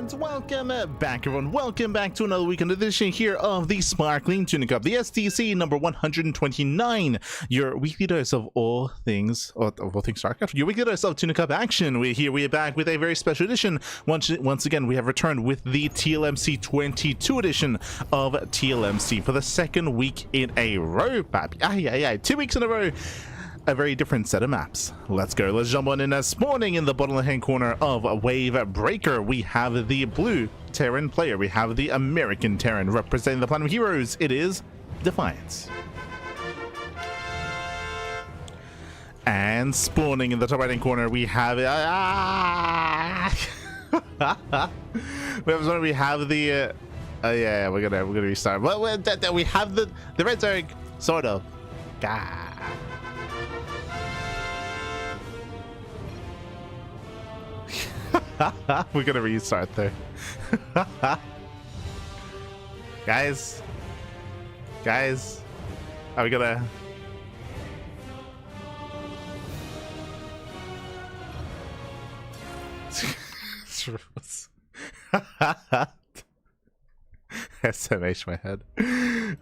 And welcome back, everyone. Welcome back to another weekend edition here of the Sparkling Tuna Cup, the STC number 129, your weekly dose of all things StarCraft, your weekly dose of Tuna Cup action. We're back with a very special edition. Once again, we have returned with the TLMC 22 edition of TLMC for the second week in a row, papi. 2 weeks in a row. A very different set of maps. Let's go. Let's jump on in. Spawning in the bottom left-hand corner of Wave Breaker, we have the blue Terran player. We have the American Terran representing the Planet of Heroes. It is Defiance. And spawning in the top right-hand corner, we have we have the yeah, we're gonna restart. Well, we have the red Zerg, sort of. We're gonna restart there. guys, are we gonna SMH my head. We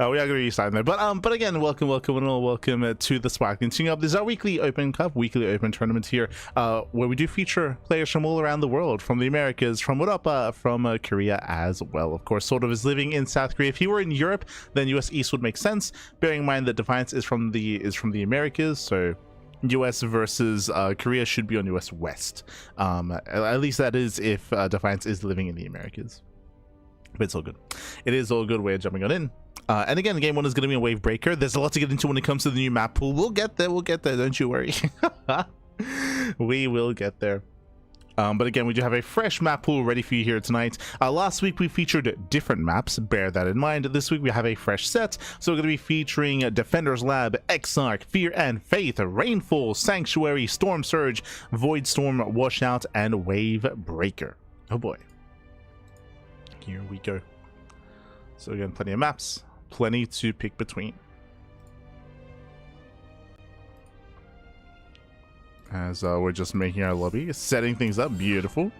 are going to restart there, but again, welcome to the Sparkling Tuna Cup. This is our weekly open tournament here, where we do feature players from all around the world, from the Americas, from from Korea as well. Of course, sort of is living in South Korea. If he were in Europe, then US East would make sense. Bearing in mind that Defiance is from the Americas, so US versus Korea should be on US West. At least that is if Defiance is living in the Americas. But it's all good. It is all good way of jumping on in. And again, game one is going to be a Wave Breaker. There's a lot to get into when it comes to the new map pool. We'll get there. Don't you worry. We will get there. But again, we do have a fresh map pool ready for you here tonight. Last week we featured different maps. Bear that in mind. This week we have a fresh set. So we're going to be featuring Defender's Lab, Exarch, Fear and Faith, Rainfall, Sanctuary, Storm Surge, Void Storm, Washout, and Wave Breaker. Oh boy. Here we go. So again, plenty of maps, plenty to pick between. As we're just making our lobby, setting things up, beautiful.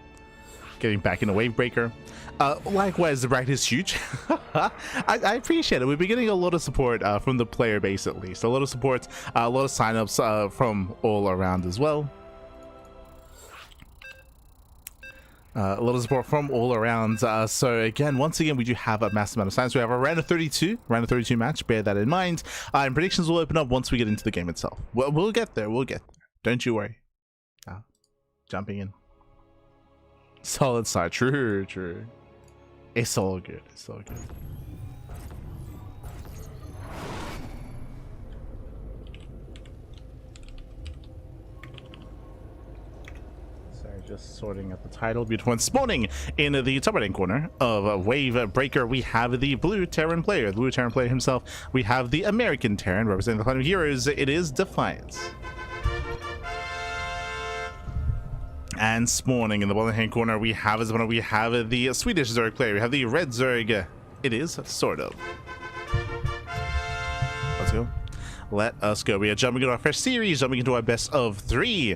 Getting back into Wave Breaker. Likewise, the bracket is huge. I appreciate it. We've been getting a lot of support from the player base, at least. A lot of support, a lot of signups from all around as well. A lot of support from all around. So again, once again, we do have a massive amount of signs. We have a round of 32 match. Bear that in mind. And predictions will open up once we get into the game itself. We'll get there. Don't you worry. Jumping in. Solid side. True. It's all good. Just sorting out the title. Beautiful. And spawning in the top right corner of Wave Breaker, we have the blue Terran player. The blue Terran player himself. We have the American Terran representing the Planet of Heroes. It is Defiance. And spawning in the bottom hand corner, we have the Swedish Zerg player. We have the red Zerg. It is sort of. Let's go. Let us go. We are jumping into our first series, jumping into our best of 3.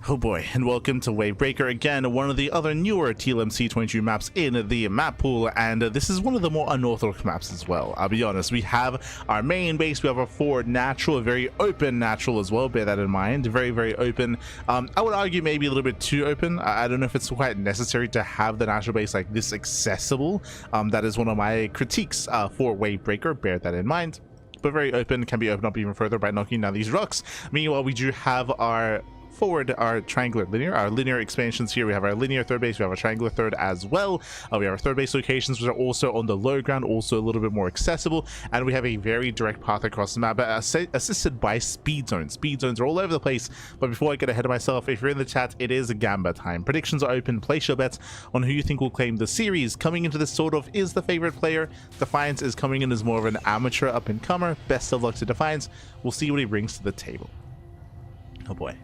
Oh boy, and welcome to Wave Breaker again, one of the other newer TLMC 22 maps in the map pool, and this is one of the more unorthodox maps as well. I'll be honest, we have our main base, we have our forward natural, a very open natural as well, bear that in mind, very, very open. I would argue maybe a little bit too open. I don't know if it's quite necessary to have the natural base like this accessible. That is one of my critiques for Wave Breaker, bear that in mind. But very open, can be opened up even further by knocking down these rocks. Meanwhile, we do have our forward, our linear expansions here. We have our linear third base, we have our triangular third as well. We have our third base locations, which are also on the low ground, also a little bit more accessible, and we have a very direct path across the map, assisted by speed zones. Speed zones are all over the place. But before I get ahead of myself, if you're in the chat, it is Gamba time. Predictions are open. Place your bets on who you think will claim the series. Coming into this sort of is the favorite player. Defiance is coming in as more of an amateur up-and-comer. Best of luck to Defiance. We'll see what he brings to the table. Oh boy.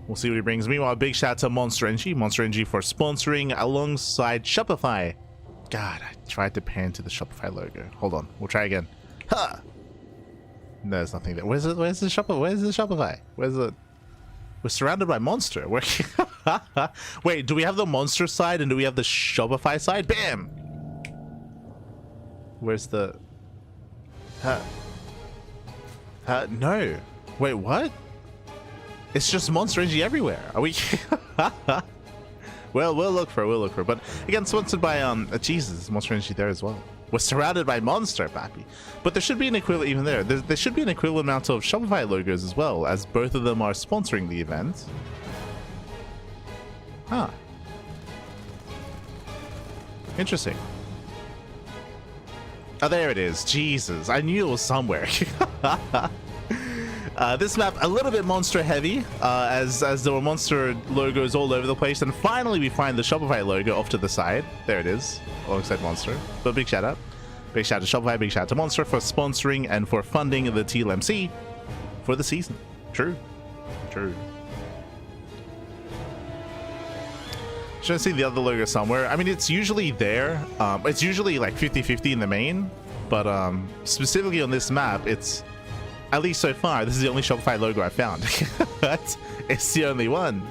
We'll see what he brings. Meanwhile, big shout out to Monster NG for sponsoring alongside Shopify. God, I tried to pan to the Shopify logo. Hold on, we'll try again. Ha! There's nothing there. Where's the Shopify? Where's the Shopify? Where's the... We're surrounded by monster. We're wait, do we have the monster side and do we have the Shopify side? Bam! Where's the... no. Wait, what? It's just monster energy everywhere. Are we... Well, we'll look for it. But again, sponsored by, Jesus, monster energy there as well. We're surrounded by monster, pappy. But there should be an equivalent even there. There should be an equivalent amount of Shopify logos as well, as both of them are sponsoring the event. Huh. Interesting. Oh, there it is. Jesus, I knew it was somewhere. This map a little bit monster heavy, as there were monster logos all over the place, and finally we find the Shopify logo off to the side. There it is, alongside monster. But big shout out to Shopify, big shout out to monster for sponsoring and for funding the TLMC for the season. True. Should I see the other logo somewhere? I mean, it's usually there. It's usually like 50-50 in the main, but specifically on this map, it's, at least so far, this is the only Shopify logo I found. It's the only one.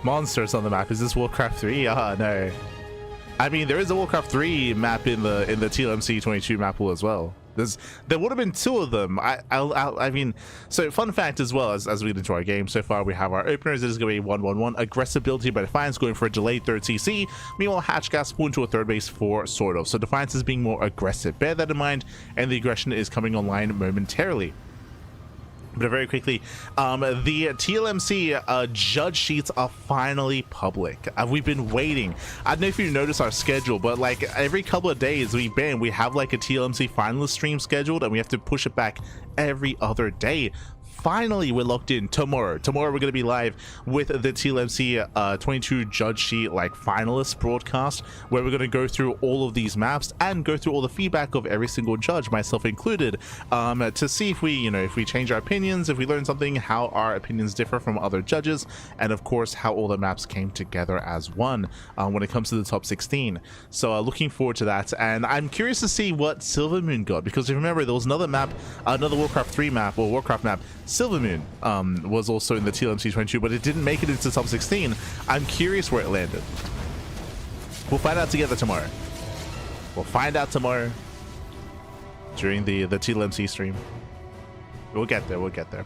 Monsters on the map. Is this Warcraft 3? Ah, no. I mean, there is a Warcraft 3 map in the TLMC 22 map pool as well. There would have been two of them. I mean, so fun fact as well, as we get into our game so far, we have our openers. It is going to be 1-1-1 aggressive ability by Defiance, going for a delayed third CC. Meanwhile, Hatchgas spawn to a third base for sort of. So Defiance is being more aggressive. Bear that in mind, and the aggression is coming online momentarily. But very quickly, the TLMC judge sheets are finally public. We've been waiting. I don't know if you notice our schedule, but like every couple of days we have like a TLMC finalist stream scheduled, and we have to push it back every other day. Finally, we're locked in tomorrow. Tomorrow, we're going to be live with the TLMC 22 judge sheet like finalist broadcast, where we're going to go through all of these maps and go through all the feedback of every single judge, myself included, to see if we, if we change our opinions, if we learn something, how our opinions differ from other judges, and of course, how all the maps came together as one when it comes to the top 16. So looking forward to that, and I'm curious to see what Silvermoon got, because if you remember, there was another map, another Warcraft 3 map, or Warcraft map, Silvermoon was also in the TLMC 22, but it didn't make it into the top 16. I'm curious where it landed. We'll find out together tomorrow. We'll find out tomorrow during the TLMC stream. We'll get there.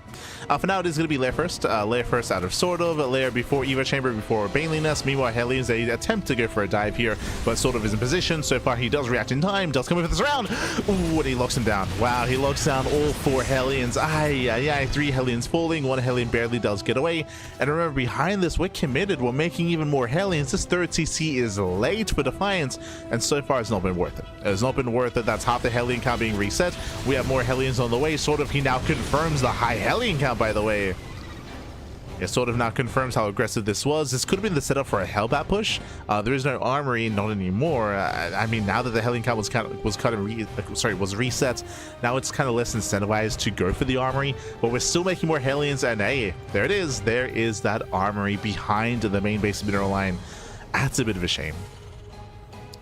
For now, it is going to be Lair first. Lair first out of sort of. Lair before Eva Chamber, before Baneley Nest. Meanwhile, Hellions, they attempt to go for a dive here, but sort of is in position. So far, he does react in time. Does come in for this round. Ooh, and he locks him down. Wow, he locks down all four Hellions. Three Hellions falling. One Hellion barely does get away. And remember, behind this, we're committed. We're making even more Hellions. This third CC is late for Defiance, and so far, it's not been worth it. It's not been worth it. That's half the Hellion count being reset. We have more Hellions on the way. Sort of, he now confirms the high Hellion count, by the way. It sort of now confirms how aggressive this was. This could have been the setup for a Hellbat push. There is no armory, not anymore. I mean, now that the Hellion count was reset, now it's kind of less incentivized to go for the armory. But we're still making more Hellions, and hey, there it is. There is that armory behind the main base mineral line. That's a bit of a shame.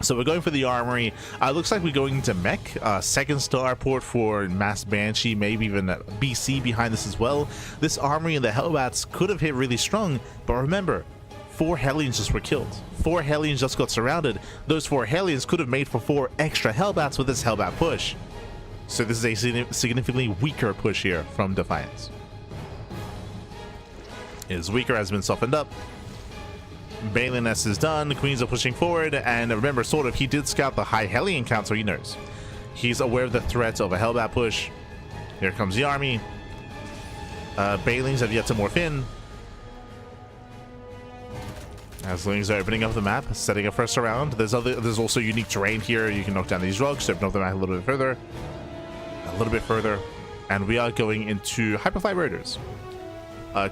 So we're going for the armory. Looks like we're going to mech. Second star port for Mass Banshee, maybe even BC behind this as well. This armory and the Hellbats could have hit really strong, but remember, 4 Hellions just were killed. 4 Hellions just got surrounded. Those 4 Hellions could have made for 4 extra Hellbats with this Hellbat push. So this is a significantly weaker push here from Defiance. It is weaker, has been softened up. Baliness is done. Queens are pushing forward, and remember, sort of, he did scout the high Hellion count, so he knows. He's aware of the threat of a Hellbat push. Here comes the army. Banelings have yet to morph in. As Lings are opening up the map, setting up first around. There's also unique terrain here. You can knock down these rocks to open up the map a little bit further, and we are going into Hyperfly Raiders.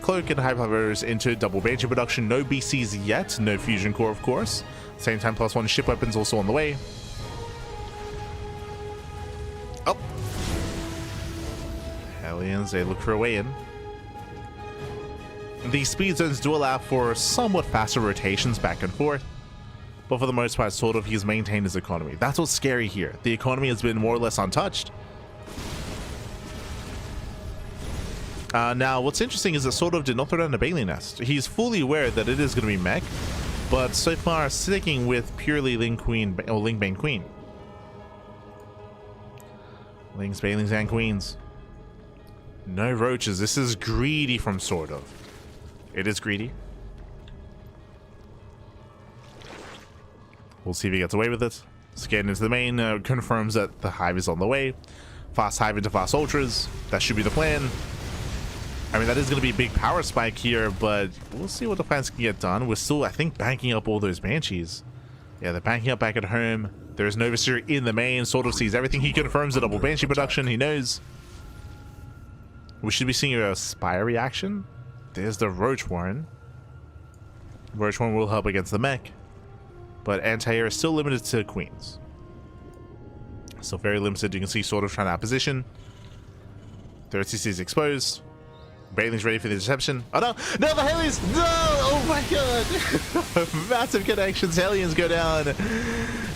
Cloak and Hyperfly into double Banshee production. No BCs yet, no Fusion Core, of course. Same time, +1 ship weapons also on the way. Oh, Hellions, they look for a way in. The speed zones do allow for somewhat faster rotations back and forth, but for the most part, sort of, he's maintained his economy. That's what's scary here. The economy has been more or less untouched. Now, what's interesting is that sort of did not throw down a Bailey nest. He's fully aware that it is going to be mech, but so far sticking with purely Ling Queen or Ling Bane Queen. Lings, Bailings, and Queens. No roaches. This is greedy from sort of. It is greedy. We'll see if he gets away with it. Scan into the main, confirms that the hive is on the way. Fast hive into fast ultras. That should be the plan. I mean, that is going to be a big power spike here, but we'll see what the plans can get done. We're still, I think, banking up all those banshees. Yeah, they're banking up back at home. There's no Overseer in the main. Sort of sees everything. He confirms the double banshee production. He knows. We should be seeing a Spire reaction. There's the Roach Warren. Roach Warren will help against the mech. But anti-air is still limited to Queens. So very limited. You can see sort of trying to outposition. Third CC is exposed. Bailing's ready for the interception. Oh no! No, the Hellions! No! Oh my god! Massive connections. Hellions go down.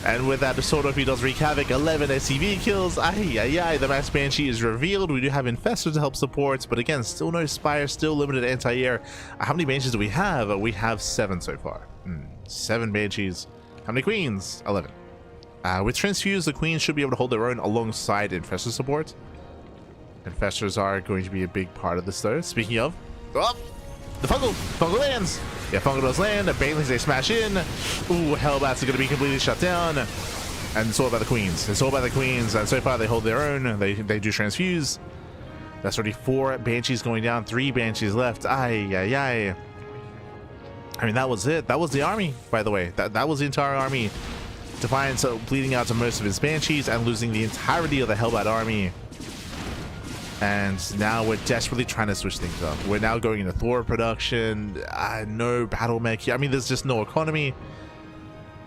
And with that, sort of he does wreak havoc. 11 SCV kills. Ay, ay, ay. The Mass Banshee is revealed. We do have Infestor to help support, but again, still no Spire, still limited anti-air. How many Banshees do we have? We have 7 so far. 7 Banshees. How many Queens? 11. With Transfuse, the Queens should be able to hold their own alongside Infestor support. Infestors are going to be a big part of this though. Speaking of, oh, the Fungal lands. Yeah, Fungal does land. The Banelings, they smash in. Ooh, Hellbats are going to be completely shut down. And it's all about the Queens. It's all about the Queens. And so far they hold their own. They do Transfuse. That's already 4 Banshees going down. 3 Banshees left. Ay, ay, ay. I mean, that was it. That was the army, by the way. That was the entire army. Defiance bleeding out to most of his Banshees and losing the entirety of the Hellbat army. And now we're desperately trying to switch things up. We're now going into Thor production. No battle mech here. I mean, there's just no economy.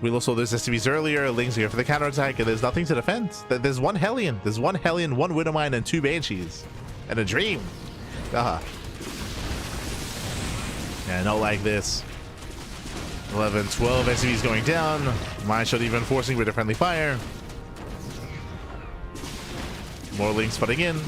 We lost all those SCVs earlier. Lings here for the counterattack, and there's nothing to defend. There's 1 Hellion. There's 1 Hellion, 1 Widowmine, and 2 Banshees. And a dream. Yeah, not like this. 11, 12 SCVs going down. Mind Shot even forcing with a friendly fire. More Lings putting in.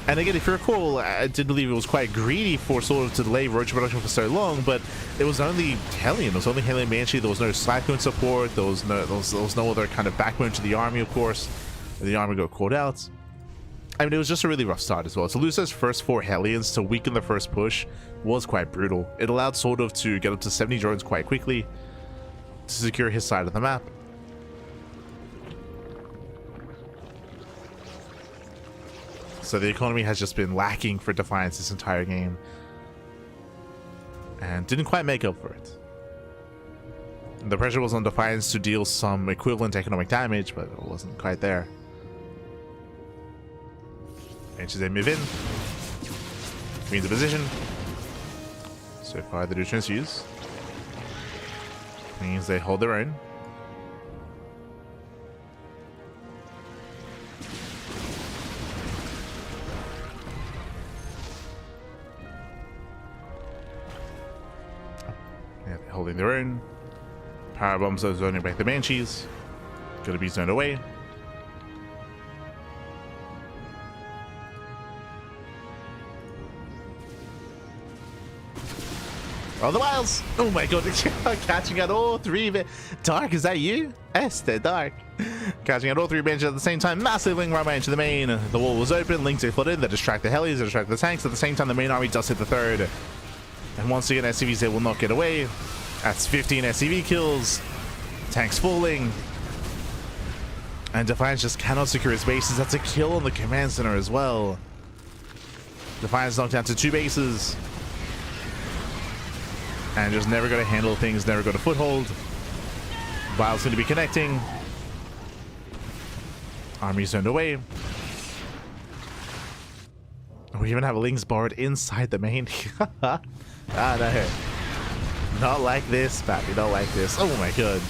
And again, if you recall, I did believe it was quite greedy for sort of to delay Roach production for so long, but it was only Hellion. It was only Hellion Banshee. There was no Slackbone support. There was no other kind of backbone to the army, of course. The army got called out. I mean, it was just a really rough start as well. To lose those first 4 Hellions to weaken the first push was quite brutal. It allowed sort of to get up to 70 drones quite quickly to secure his side of the map. So the economy has just been lacking for Defiance this entire game. And didn't quite make up for it. The pressure was on Defiance to deal some equivalent economic damage, but it wasn't quite there. As they move in. Queen's in position. So far they do Transfuse. Means they hold their own. Yeah, they're holding their own. Power bombs are zoning back the Banshees. Gonna be zoned away. Oh, the Wilds! Oh my god, catching out all 3. Dark, is that you? Esther, Dark. Catching out all 3 Banshees at the same time. Massive Ling right into the main. The wall was open. Lings they flooded. They distract the Hellies. They distract the tanks. At the same time, the main army does hit the 3rd. And once again, SCVs they will not get away. That's 15 SCV kills. Tanks falling. And Defiance just cannot secure his bases. That's a kill on the command center as well. Defiance knocked down to 2 bases. And just never going to handle things, never got a foothold. Vile's going to be connecting. Army zoned away. We even have a Lings barred inside the main. Ah, no. Not like this, Pappy, not like this. Oh my god.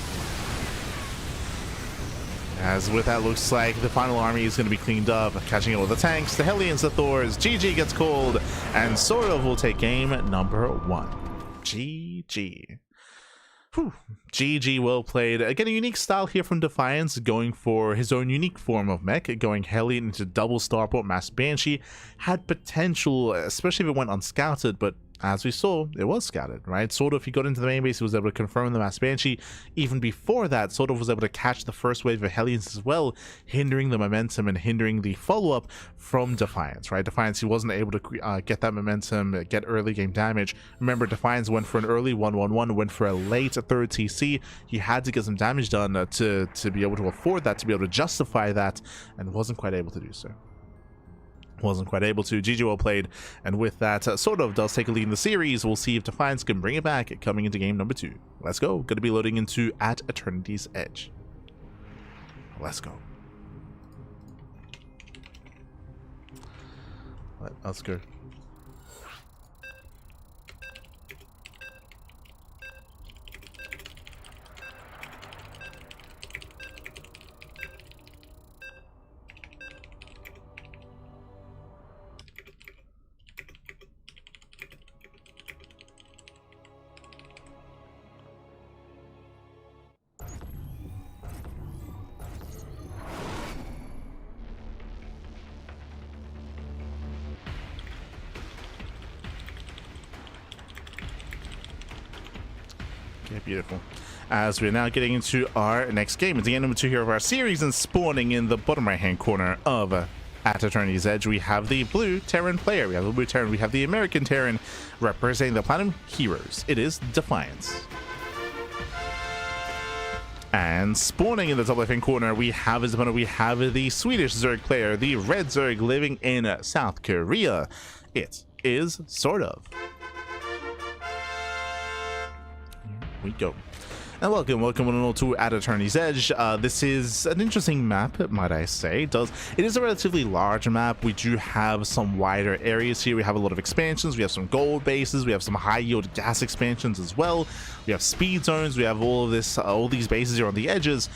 As with that, looks like the final army is going to be cleaned up, catching all the tanks, the Hellions, the Thors. GG gets called, and sort of will take game number 1. GG. Whew. GG, well played. Again, a unique style here from Defiance, going for his own unique form of mech, going Hellion into double starport mass Banshee. Had potential, especially if it went unscouted, but as we saw, it was scouted, right? Sort of, he got into the main base, he was able to confirm the mass Banshee. Even before that, sort of was able to catch the first wave of Hellions as well, hindering the momentum and hindering the follow-up from Defiance, right? Defiance, he wasn't able to get that momentum, get early game damage. Remember, Defiance went for an early 1-1-1, went for a late third TC. He had to get some damage done to be able to afford that, to be able to justify that, and wasn't quite able to do so. Wasn't quite able to. GG, well played. And with that, sort of does take a lead in the series. We'll see if Defiance can bring it back coming into game number 2. Let's go. Going to be loading into At Eternity's Edge. Let's go. Let's go. Okay, beautiful. As we're now getting into our next game, it's game number 2 here of our series, and spawning in the bottom right hand corner of At Eternity's Edge, we have the blue Terran player. We have the blue Terran, we have the American Terran representing the Platinum Heroes. It is Defiance. And spawning in the top left hand corner, we have as opponent, we have the Swedish Zerg player, the red Zerg living in South Korea. It is Sort of. We go. And welcome one and all to At Eternity's Edge. This is an interesting map, might I say. It is a relatively large map. We do have some wider areas here. We have a lot of expansions. We have some gold bases. We have some high yield gas expansions as well. We have speed zones. We have all of this, all these bases here on the edges.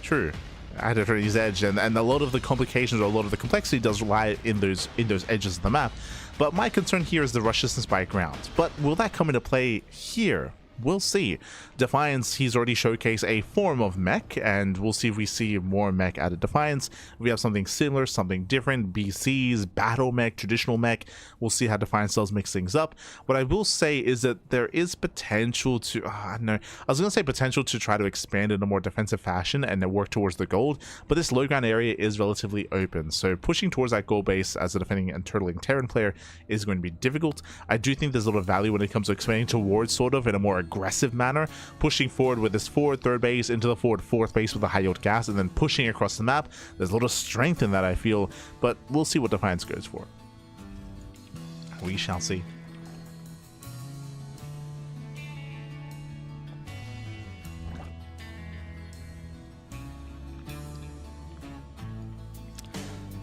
True. At Eternity's Edge, and a lot of the complications or a lot of the complexity does lie in those edges of the map. But my concern here is the rush distance by ground. But will that come into play here? We'll see. Defiance, he's already showcased a form of mech, and we'll see if we see more mech out of Defiance. We have something similar, something different, BCs, battle mech, traditional mech. We'll see how Defiance does mix things up. What I will say is that there is potential to, no, I was going to say potential to try to expand in a more defensive fashion and then work towards the gold, but this low ground area is relatively open, so pushing towards that gold base as a defending and turtling Terran player is going to be difficult. I do think there's a lot of value when it comes to expanding towards sort of in a more aggressive manner, pushing forward with this forward third base into the forward fourth base with a high yield gas, and then pushing across the map. There's a lot of strength in that, I feel, but we'll see what Defiance goes for. We shall see.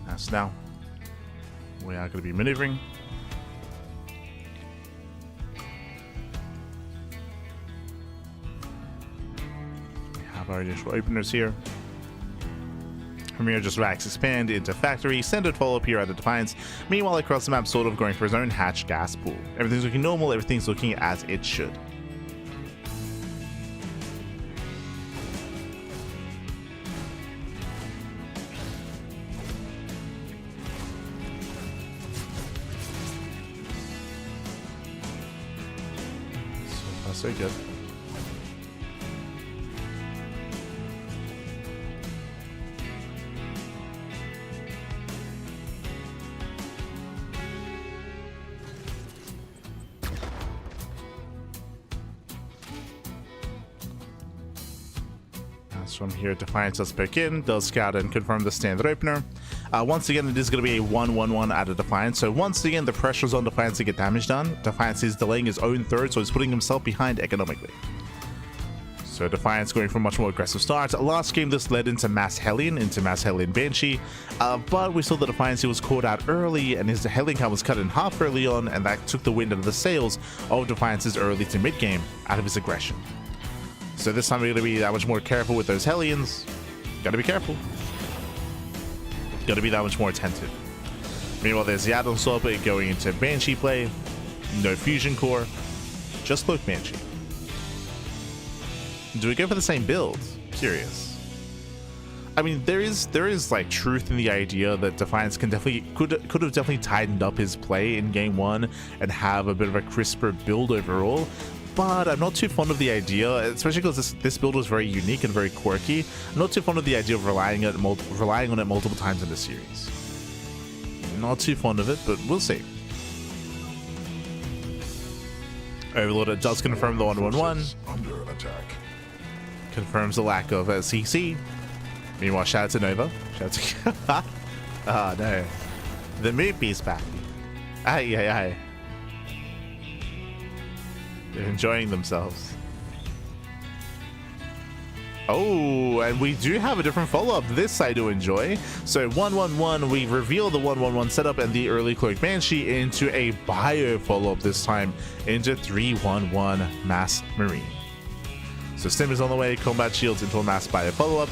As now, we are going to be maneuvering. Our initial openers here. From here, just racks expand into factory, standard follow-up here at the Defiance. Meanwhile, across the map, sort of going for his own hatch gas pool. Everything's looking normal, everything's looking as it should. So far, so good. From here, Defiance does pick in, does scout and confirm the standard opener. Once again, it is going to be a 1-1-1 out of Defiance. So once again, the pressure's on Defiance to get damage done. Defiance is delaying his own third, so he's putting himself behind economically. So Defiance going for a much more aggressive start. Last game, this led into Mass Hellion Banshee. But we saw the Defiance, he was caught out early, and his Hellion count was cut in half early on, and that took the wind out of the sails of Defiance's early to mid game out of his aggression. So this time we're going to be that much more careful with those Hellions. Gotta be careful. Gotta be that much more attentive. Meanwhile, there's the add-on swap going into Banshee play. No fusion core. Just Cloak Banshee. Do we go for the same build? Curious. I mean, there is like truth in the idea that Defiance could have definitely tightened up his play in game 1 and have a bit of a crisper build overall. But I'm not too fond of the idea, especially because this build was very unique and very quirky. I'm not too fond of the idea of relying on it multiple times in the series. Not too fond of it, but we'll see. Overlord does confirm the 1-1-1. Under attack. Confirms the lack of CC. Meanwhile, shout out to Nova. Shout out to... Oh no. The movie's back. Aye, aye, aye. They're enjoying themselves. Oh, and we do have a different follow-up. This I do enjoy. So 1-1-1, we reveal the 1-1-1 setup and the early Cloak Banshee into a bio follow-up this time into 3-1-1 Mass Marine. So Stim is on the way, Combat Shields into a Mass bio follow-up.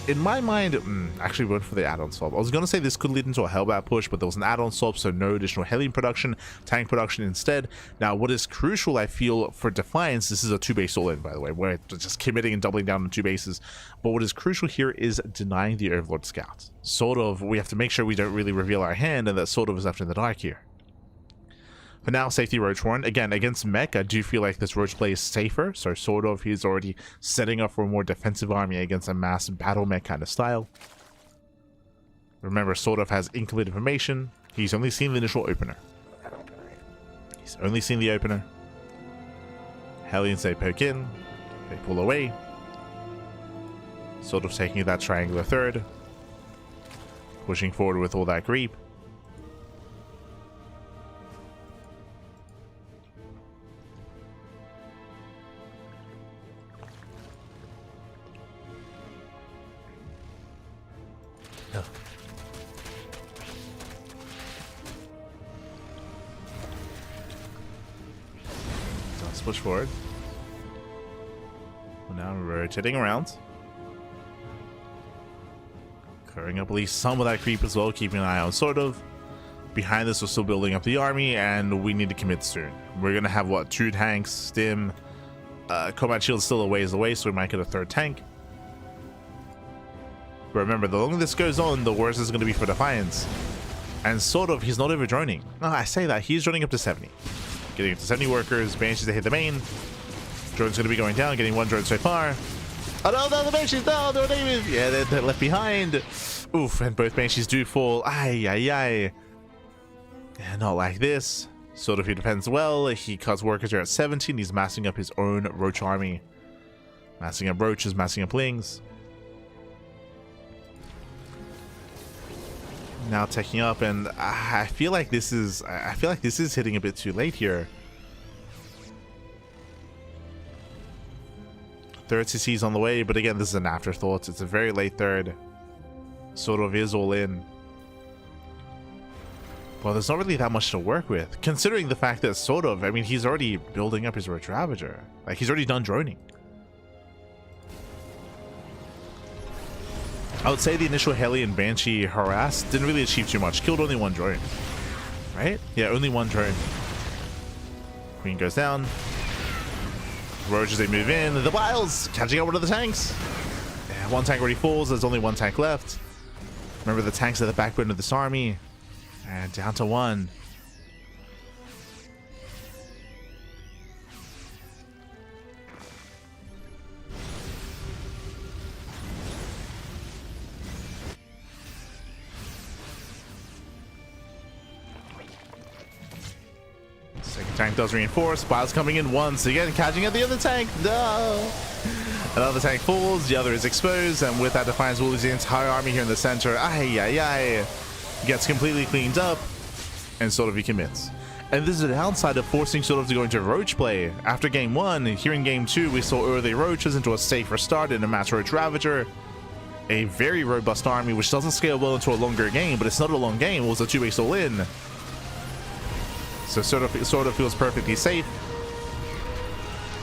In my mind, actually went for the add-on swap. I was going to say this could lead into a Hellbat push, but there was an add-on swap, so no additional Hellion production, tank production instead. Now, what is crucial, I feel, for Defiance, this is a 2-base all-in, by the way, we're just committing and doubling down on 2 bases. But what is crucial here is denying the Overlord Scout. Sort of, we have to make sure we don't really reveal our hand, and that sort of is left in the dark here. For now, safety Roach Warren. Again, against Mech, I do feel like this Roach play is safer, so sort of he's already setting up for a more defensive army against a mass battle mech kind of style. Remember, sort of has incomplete information. He's only seen the initial opener. He's only seen the opener. Hellions, they poke in, they pull away. Sort of taking that triangular third. Pushing forward with all that creep. Let's push forward. We're now rotating around. Clearing up at least some of that creep as well, keeping an eye on sort of. Behind this, we're still building up the army, and we need to commit soon. We're gonna have what, 2 tanks, Stim, Combat Shield's still a ways away, so we might get a 3rd tank. But remember, the longer this goes on, the worse it's going to be for Defiance. And sort of, he's not over droning. No, I say that, he's droning up to 70. Getting up to 70 workers, Banshees to hit the main. Drone's going to be going down, getting 1 drone so far. Oh no, the Banshees, no, they're David. Yeah, they're left behind. Oof, and both Banshees do fall. Ay, ay, ay. Yeah, not like this. Sort of, he defends well. He cuts workers here at 17. He's massing up his own Roach army. Massing up Roaches, massing up Lings. Now taking up, and I feel like this is hitting a bit too late here. 3rd CC is on the way, but again, this is an afterthought. It's a very late 3rd. Sort of is all in. Well, there's not really that much to work with, considering the fact that sort of, I mean, he's already building up his Roach Ravager. Like, he's already done droning. I would say the initial Hellion Banshee harass didn't really achieve too much. Killed only 1 drone. Right? Yeah, only 1 drone. Queen goes down. Roach as they move in. The Biles catching up one of the tanks. Yeah, 1 tank already falls. There's only 1 tank left. Remember, the tanks are the backbone of this army. And down to 1. Second tank does reinforce. Biles coming in once again, catching at the other tank. No! Another tank falls, the other is exposed, and with that, Defiance will lose the entire army here in the center. Ay, ay, ay. Gets completely cleaned up, and sort of he commits. And this is the downside of forcing sort of to go into Roach play. After game 1, here in game 2, we saw early Roaches into a safer start in a Mass Roach Ravager. A very robust army, which doesn't scale well into a longer game, but it's not a long game. It was a 2-base all-in. So sort of feels perfectly safe.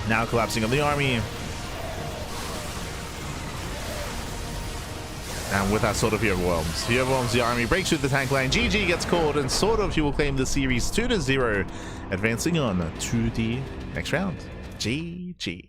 Now collapsing on the army. And with that, sort of he overwhelms. He overwhelms the army, breaks through the tank line. GG gets called, and sort of he will claim the series 2-0, advancing on to the next round. GG.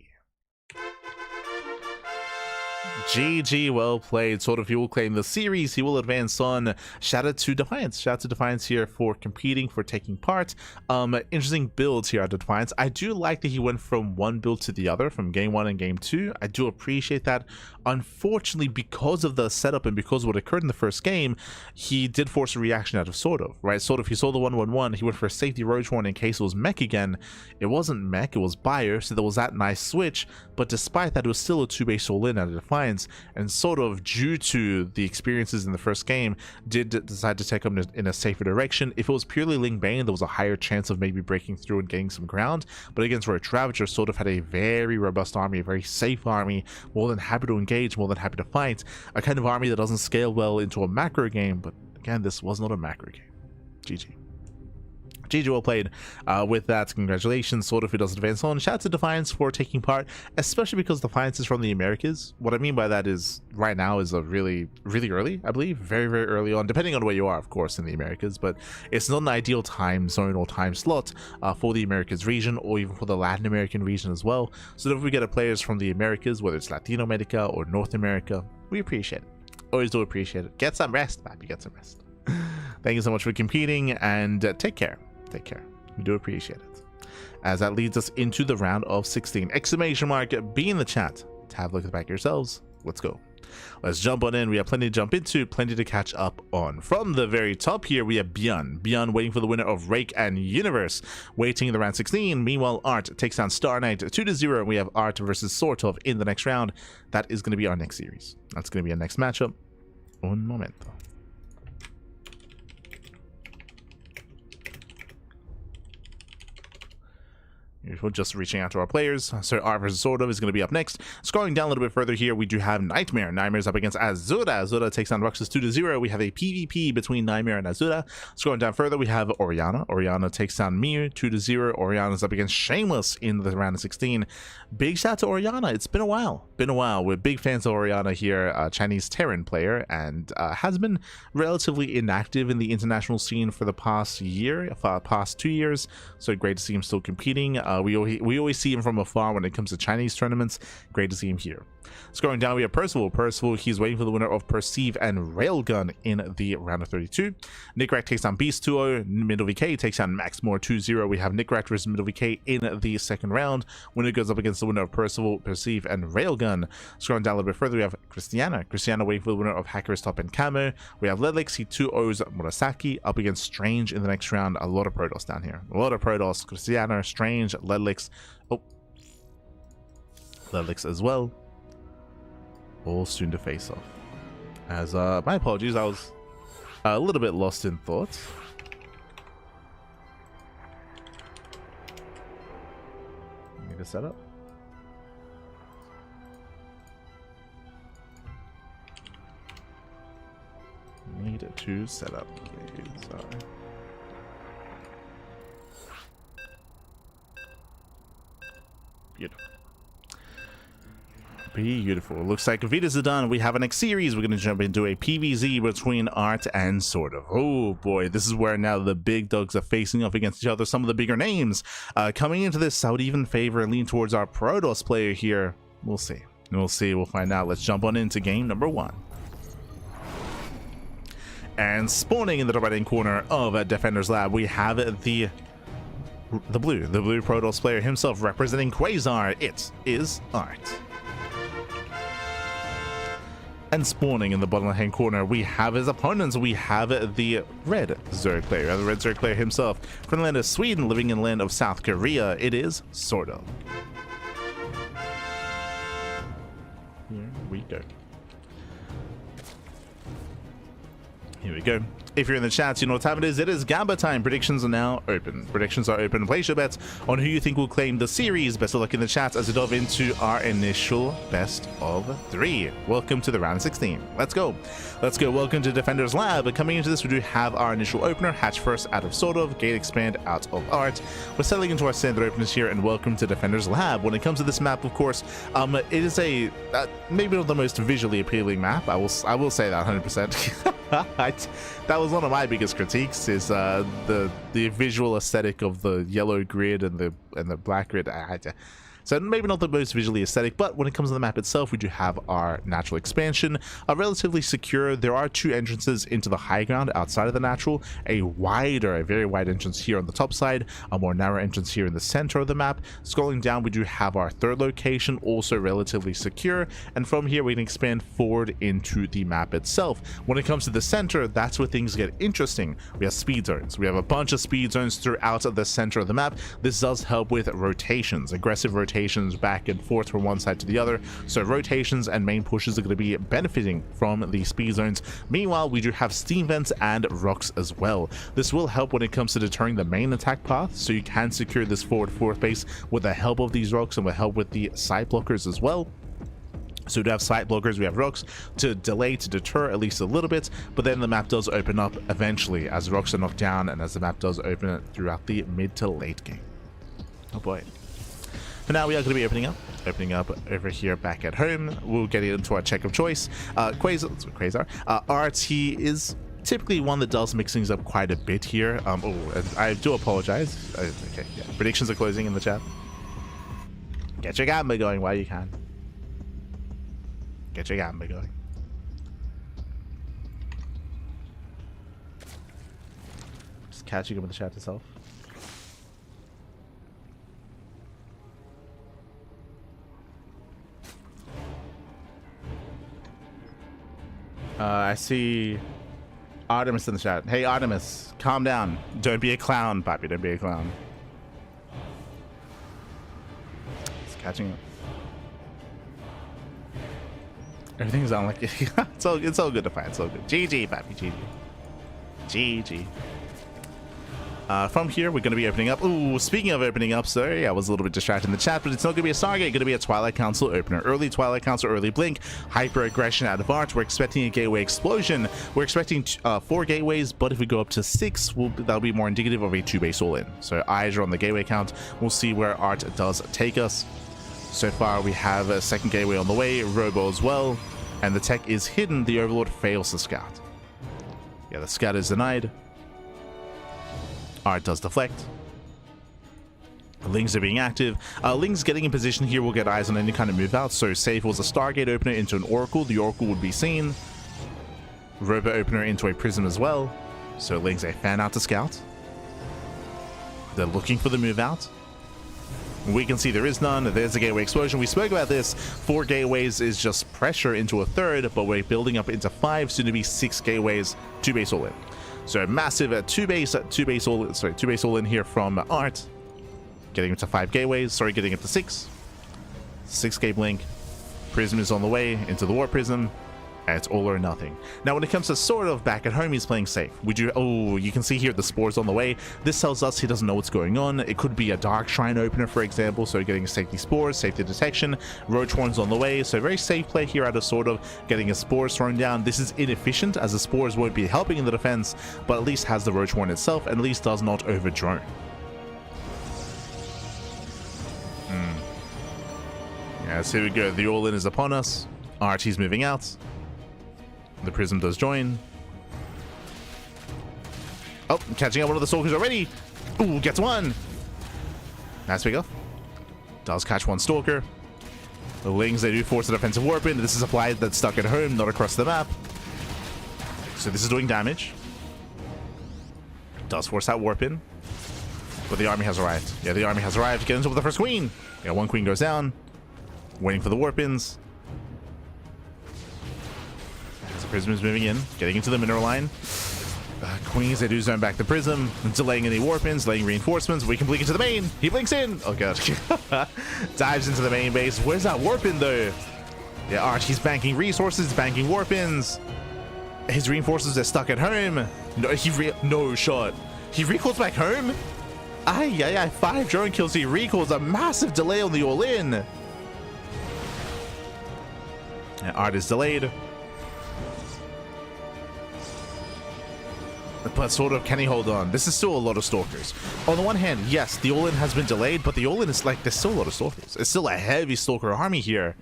GG, well played. Sort of, he will claim the series. He will advance on. Shout out to Defiance. Shout out to Defiance here for competing, for taking part. Interesting builds here at Defiance. I do like that he went from one build to the other, from game 1 and game 2. I do appreciate that. Unfortunately, because of the setup and because of what occurred in the first game, he did force a reaction out of Sort of, right? Sort of, he saw the 1-1-1. He went for a safety Roach Horn in case it was mech again. It wasn't mech, it was ByuN, so there was that nice switch. But despite that, it was still a 2-base all-in at Defiance. And Sort of, due to the experiences in the first game, did decide to take him in a safer direction. If it was purely Ling Bane, there was a higher chance of maybe breaking through and gaining some ground. But against Roach Ravager, Sort of had a very robust army, a very safe army, more than happy to engage, more than happy to fight. A kind of army that doesn't scale well into a macro game, but again, this was not a macro game. GG. GG, well played. With that, congratulations. Sort of, who does advance on. Shout out to Defiance for taking part, especially because Defiance is from the Americas. What I mean by that is, right now is a really early, I believe. Very, very early on, depending on where you are, of course, in the Americas. But it's not an ideal time zone or time slot for the Americas region, or even for the Latin American region as well. So if we get players from the Americas, whether it's Latino America or North America, we appreciate it. Always do appreciate it. Get some rest, Pappy. Get some rest. Thank you so much for competing, and take care. Take care. We do appreciate it. As that leads us into the round of 16. Exclamation mark, be in the chat to have a look at the back yourselves. Let's go. Let's jump on in. We have plenty to jump into, plenty to catch up on. From the very top here, we have ByuN. ByuN waiting for the winner of Rake and Universe, waiting in the round 16. Meanwhile, Art takes down Star Knight 2-0. We have Art versus Sort of in the next round. That is going to be our next series. That's going to be our next matchup. Un momento. We're just reaching out to our players. So Art versus Sort of is going to be up next. Scrolling down a little bit further here, we do have NightMare. NightMare's up against Azura. Azura takes down Ruxus 2-0. We have a PvP between NightMare and Azura. Scrolling down further, we have Oriana. Oriana takes down Mir 2-0. Oriana's up against Shameless in the round of 16. Big shout out to Oriana. It's been a while. We're big fans of Oriana here. Chinese Terran player, and has been relatively inactive in the international scene for the past year, past 2 years. So great to see him still competing. We always see him from afar when it comes to Chinese tournaments. Great to see him here. Scrolling down, we have Percival. Percival, he's waiting for the winner of Perceive and Railgun in the round of 32. Nickrak takes down Beast 2-0. Middle VK takes down Max Moore 2-0. We have Nickrak versus Middle VK in the second round. Winner goes up against the winner of Percival, Perceive, and Railgun. Scrolling down a little bit further, we have Christiana. Christiana waiting for the winner of Hacker's Top and Camo. We have Ledlix. He 2-0s Murasaki up against Strange in the next round. A lot of Protoss down here. A lot of Protoss. Christiana, Strange, Ledlix. Oh, Ledlix as well. All soon to face off. As my apologies, I was a little bit lost in thought. Need to set up. Need to set up, please. Sorry. Beautiful. Beautiful. Looks like Vitas are done. We have a next series. We're going to jump into a PvZ between Art and Sort of. Oh boy, this is where now the big dogs are facing off against each other. Some of the bigger names coming into this, I would even favor and lean towards our Protoss player here. We'll see. We'll see. We'll find out. Let's jump on into game number 1. And spawning in the right hand corner of Defender's Lab, we have the blue Protoss player himself representing Quasar. It is Art. And spawning in the bottom left-hand corner, we have his opponents. We have the red Zerg player, the red Zerg player himself, from the land of Sweden, living in the land of South Korea. It is Sort of. Here we go. Here we go. If you're in the chat, you know what time it is. It is Gamba time. Predictions are now open. Predictions are open. Place your bets on who you think will claim the series. Best of luck in the chat as we delve into our initial best of 3. Welcome to the round 16. Let's go. Let's go. Welcome to Defender's Lab. Coming into this, we do have our initial opener. Hatch first out of Sort of. Gate expand out of Art. We're settling into our standard openers here, and welcome to Defender's Lab. When it comes to this map, of course, it is a maybe not the most visually appealing map. I will say that 100%. That was one of my biggest critiques, is the visual aesthetic of the yellow grid and the black grid. So maybe not the most visually aesthetic, but when it comes to the map itself, we do have our natural expansion, relatively secure. There are 2 entrances into the high ground outside of the natural, a very wide entrance here on the top side, a more narrow entrance here in the center of the map. Scrolling down, we do have our 3rd location, also relatively secure, and from here we can expand forward into the map itself. When it comes to the center, that's where things get interesting. We have speed zones. We have a bunch of speed zones throughout the center of the map. This does help with rotations, aggressive rotations back and forth from one side to the other. So rotations and main pushes are going to be benefiting from the speed zones. Meanwhile, we do have steam vents and rocks as well. This will help when it comes to deterring the main attack path, so you can secure this forward base with the help of these rocks and with help with the side blockers as well. So we do have side blockers, we have rocks to delay, to deter at least a little bit, but then the map does open up eventually as rocks are knocked down and as the map does open throughout the mid to late game. Oh boy. For now, we are going to be opening up over here back at home. We'll get into our check of choice. Quasar. RT is typically one that does mix things up quite a bit here. I do apologize. Okay, yeah. Predictions are closing in the chat. Get your gamba going while you can. Get your gamba going. Just catching up with the chat itself. I see Artemis in the chat. Hey Artemis, calm down. Don't be a clown, Papi. Don't be a clown. It's catching up. Everything's on like it's all good to fight. It's all good. GG, Papi. GG. From here, we're going to be opening up. Ooh, speaking of opening up, sorry, I was a little bit distracted in the chat, but it's not going to be a Stargate, it's going to be a Twilight Council opener. Early Twilight Council, early Blink, hyper aggression out of Art. We're expecting a gateway explosion. We're expecting 4 gateways, but if we go up to 6, that'll be more indicative of a 2-base all-in. So eyes are on the gateway count. We'll see where Art does take us. So far, we have a 2nd gateway on the way, Robo as well, and the tech is hidden. The Overlord fails to scout. Yeah, the scout is denied. Art does deflect. Lings are being active. Lings getting in position here will get eyes on any kind of move out. So say if it was a Stargate opener into an Oracle, the Oracle would be seen. Robo opener into a Prism as well. So Lings a fan out to scout. They're looking for the move out. We can see there is none. There's a gateway explosion. We spoke about this. 4 gateways is just pressure into a 3rd, but we're building up into 5, soon to be 6 gateways, 2-base all in. So massive 2-base all in here from Art. Getting into 5 gateways, getting into 6. 6 Blink. Prism is on the way into the Warp Prism. And it's all or nothing. Now, when it comes to sort of back at home, he's playing safe. You can see here the Spore's on the way. This tells us he doesn't know what's going on. It could be a Dark Shrine opener, for example, so getting safety Spores, safety detection. Roach Horn's on the way, so very safe play here out of sort of getting his Spores thrown down. This is inefficient, as the Spores won't be helping in the defense, but at least has the Roach Horn itself, and at least does not over-drone. Yes, here we go. The all-in is upon us. RT's moving out. The Prism does join. Oh, catching up one of the Stalkers already. Ooh, gets one. Nice pick up. Does catch one Stalker. The Lings, they do force a defensive warp in. This is a fly that's stuck at home, not across the map. So this is doing damage. Does force that warp in. But the army has arrived. Yeah, the army has arrived. Get into with the first queen. Yeah, 1 queen goes down. Waiting for the warp ins. Prism is moving in, getting into the mineral line. Queens, they do zone back the Prism, delaying any warp-ins, delaying reinforcements. We can blink into the main. He blinks in. Oh god. Dives into the main base. Where's that warp-in though? Yeah, Arch, he's banking resources, banking warp-ins. His reinforcements are stuck at home. No, no shot. He recalls back home? Ay, 5 drone kills. He recalls. A massive delay on the all-in. Art is delayed. But sort of, can he hold on? This is still a lot of Stalkers. On the one hand, yes, the all-in has been delayed, but the all-in is like, there's still a lot of Stalkers. It's still a heavy Stalker army here.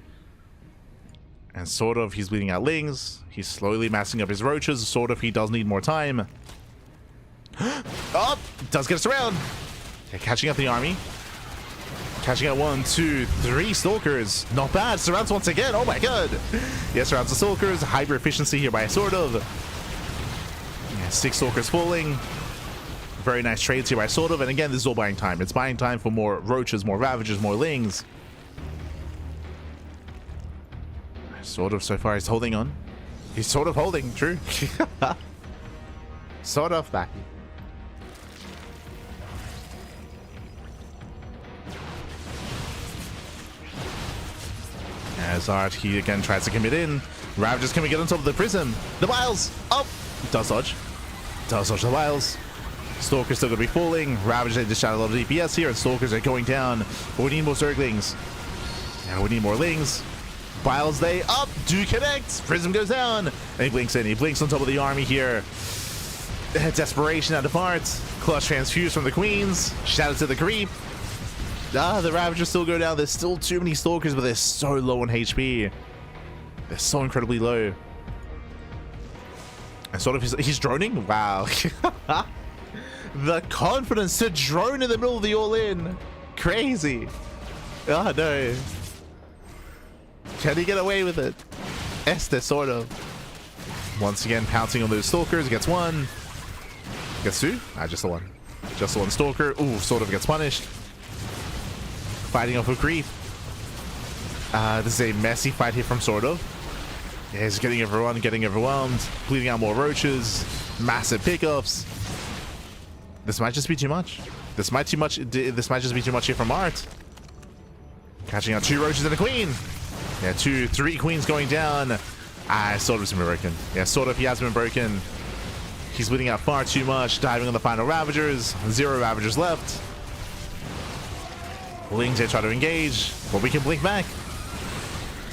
And sort of, he's bleeding out Lings. He's slowly massing up his Roaches. Sort of, he does need more time. Oh, does get us around. Okay, catching up the army. Catching out 1, 2, 3 Stalkers. Not bad. Surrounds once again. Oh my god. Yeah, surrounds the Stalkers. Hyper efficiency here by sort of. Yeah, 6 Stalkers falling. Very nice trades here by sort of. And again, this is all buying time. It's buying time for more Roaches, more Ravagers, more Lings. Sort of so far he's holding on. He's sort of holding, true. Sort of back. As Art, he again tries to commit in. Ravagers, can we get on top of the prism? The Vials! Oh! Does dodge. Does dodge the Vials. Stalker's still going to be falling. Ravagers, they just shot a lot of DPS here, and Stalkers are going down. But we need more Zerglings. Yeah, we need more Lings. Vials, they up! Do connect! Prism goes down! And he blinks in. He blinks on top of the army here. Desperation out of Art. Clutch transfuse from the Queens. Shadow to the creep. The Ravagers still go down. There's still too many Stalkers, but they're so low on HP. They're so incredibly low. And sort of he's droning? Wow. The confidence to drone in the middle of the all-in. Crazy. Oh no. Can he get away with it? Esther, sort of. Once again, pouncing on those Stalkers. Gets 1. Gets 2? Just the 1. Just the 1 Stalker. Ooh, sort of gets punished. Fighting off a creep. This is a messy fight here from sort of. Yeah, he's getting everyone, getting overwhelmed. Bleeding out more Roaches. Massive pickups. This might just be too much. This might just be too much here from Art. Catching out 2 Roaches and a Queen. Yeah, 2, 3 Queens going down. Sort of's been broken. Yeah, sort of he has been broken. He's bleeding out far too much. Diving on the final Ravagers. 0 Ravagers left. Lings, they try to engage, but we can blink back.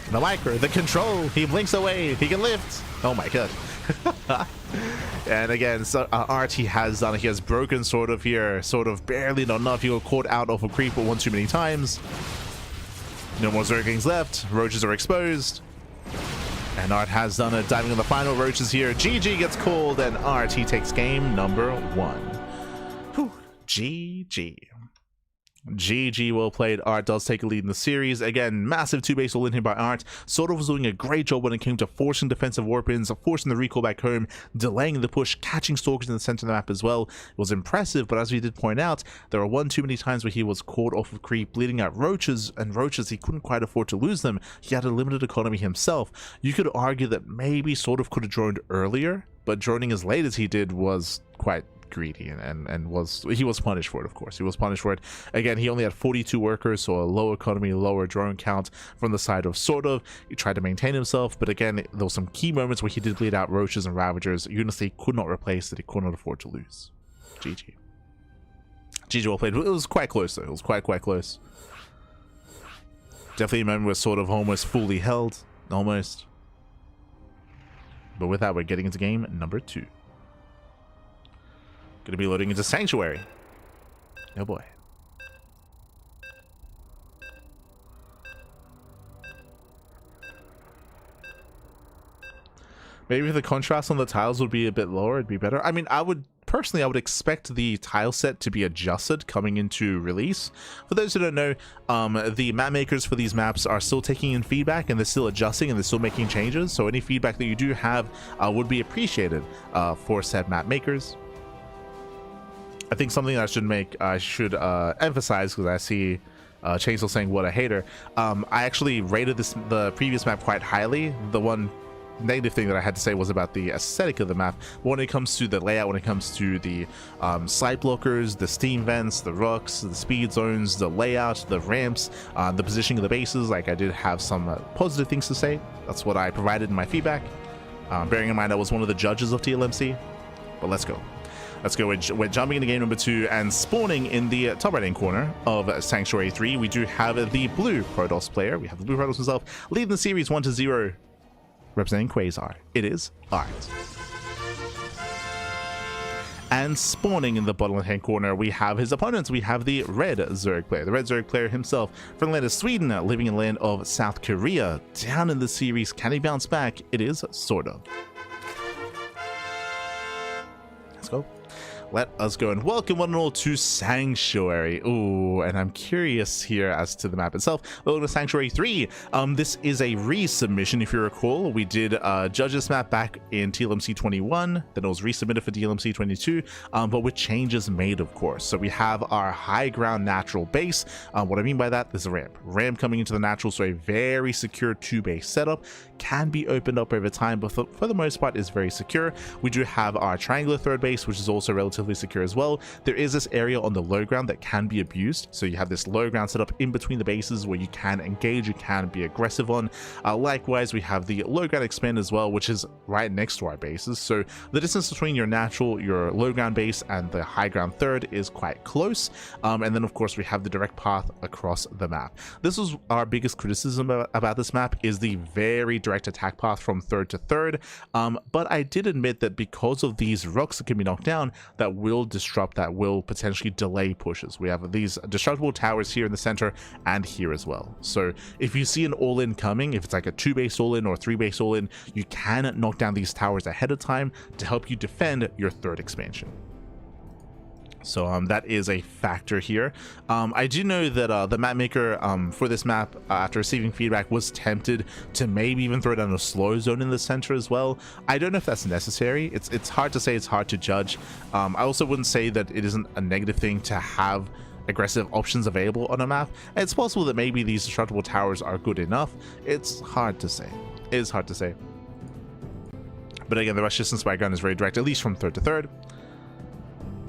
The micro, the control, he blinks away, he can lift. Oh my god. And again, so Art, he has done it. He has broken sort of here, sort of barely, not enough. He got caught out of a creeper one too many times. No more Zerglings left. Roaches are exposed. And Art has done it, diving on the final Roaches here. GG gets called, and Art, he takes game number 1. Whew. GG. GG, well played. Art does take a lead in the series. Again, massive 2-base all in here by Art. Sort of was doing a great job when it came to forcing defensive warp-ins, forcing the recall back home, delaying the push, catching Stalkers in the center of the map as well. It was impressive, but as we did point out, there were one too many times where he was caught off of creep, bleeding out Roaches, and Roaches, he couldn't quite afford to lose them. He had a limited economy himself. You could argue that maybe sort of could have droned earlier, but droning as late as he did was quite greedy, and he was punished for it. Of course, he was punished for it. Again, he only had 42 workers, so a low economy, lower drone count from the side of sort of. He tried to maintain himself, but again, there were some key moments where he did bleed out Roaches and Ravagers. Units he could not replace, that he could not afford to lose. GG. GG, well played. It was quite close though. It was quite close. Definitely a moment where sort of almost fully held, almost. But with that, we're getting into game number 2. Gonna be loading into Sanctuary. Oh boy. Maybe if the contrast on the tiles would be a bit lower, it'd be better. I mean, I would expect the tile set to be adjusted coming into release. For those who don't know, the map makers for these maps are still taking in feedback, and they're still adjusting, and they're still making changes. So any feedback that you do have would be appreciated for said map makers. I think something that I should emphasize, because I see Chainsaw saying what a hater. I actually rated the previous map quite highly. The one negative thing that I had to say was about the aesthetic of the map. But when it comes to the layout, when it comes to the side blockers, the steam vents, the rocks, the speed zones, the layout, the ramps, the positioning of the bases, like I did have some positive things to say. That's what I provided in my feedback. Bearing in mind I was one of the judges of TLMC. But let's go. Let's go. We're jumping into game number 2, and spawning in the top right-hand corner of Sanctuary 3, we do have the blue Protoss player. We have the blue Protoss himself, leading the series 1-0, representing Quasar. It is Art. And spawning in the bottom left-hand corner, we have his opponents. We have the red Zerg player. The red Zerg player himself, from the land of Sweden, living in the land of South Korea. Down in the series, can he bounce back? It is sort of. Let's go. let us go and welcome one and all to Sanctuary. Ooh, and I'm curious here as to the map itself. Welcome to Sanctuary 3. This is a resubmission, if you recall. We did judge this map back in TLMC 21, then it was resubmitted for TLMC 22, but with changes made, of course. So we have our high ground natural base. What I mean by that is a ramp. Ramp coming into the natural, so a very secure 2-base setup. Can be opened up over time, but for the most part is very secure. We do have our triangular third base, which is also relatively secure as well. There is this area on the low ground that can be abused, so you have this low ground set up in between the bases where you can engage, you can be aggressive on. Likewise, we have the low ground expand as well, which is right next to our bases, so the distance between your natural, your low ground base and the high ground third is quite close. And then of course we have the direct path across the map. This was our biggest criticism about this map, is the very direct attack path from third to third, but I did admit that because of these rocks that can be knocked down, that will disrupt, that will potentially delay pushes. We have these destructible towers here in the center and here as well, so if you see an all-in coming, if it's like a 2-base all-in or 3-base all-in, you can knock down these towers ahead of time to help you defend your third expansion. So that is a factor here. I do know that the map maker for this map, after receiving feedback, was tempted to maybe even throw down a slow zone in the center as well. I don't know if that's necessary. It's hard to say, it's hard to judge. I also wouldn't say that it isn't a negative thing to have aggressive options available on a map. It's possible that maybe these destructible towers are good enough. It's hard to say. It is hard to say. But again, the rush distance by gun is very direct, at least from third to third.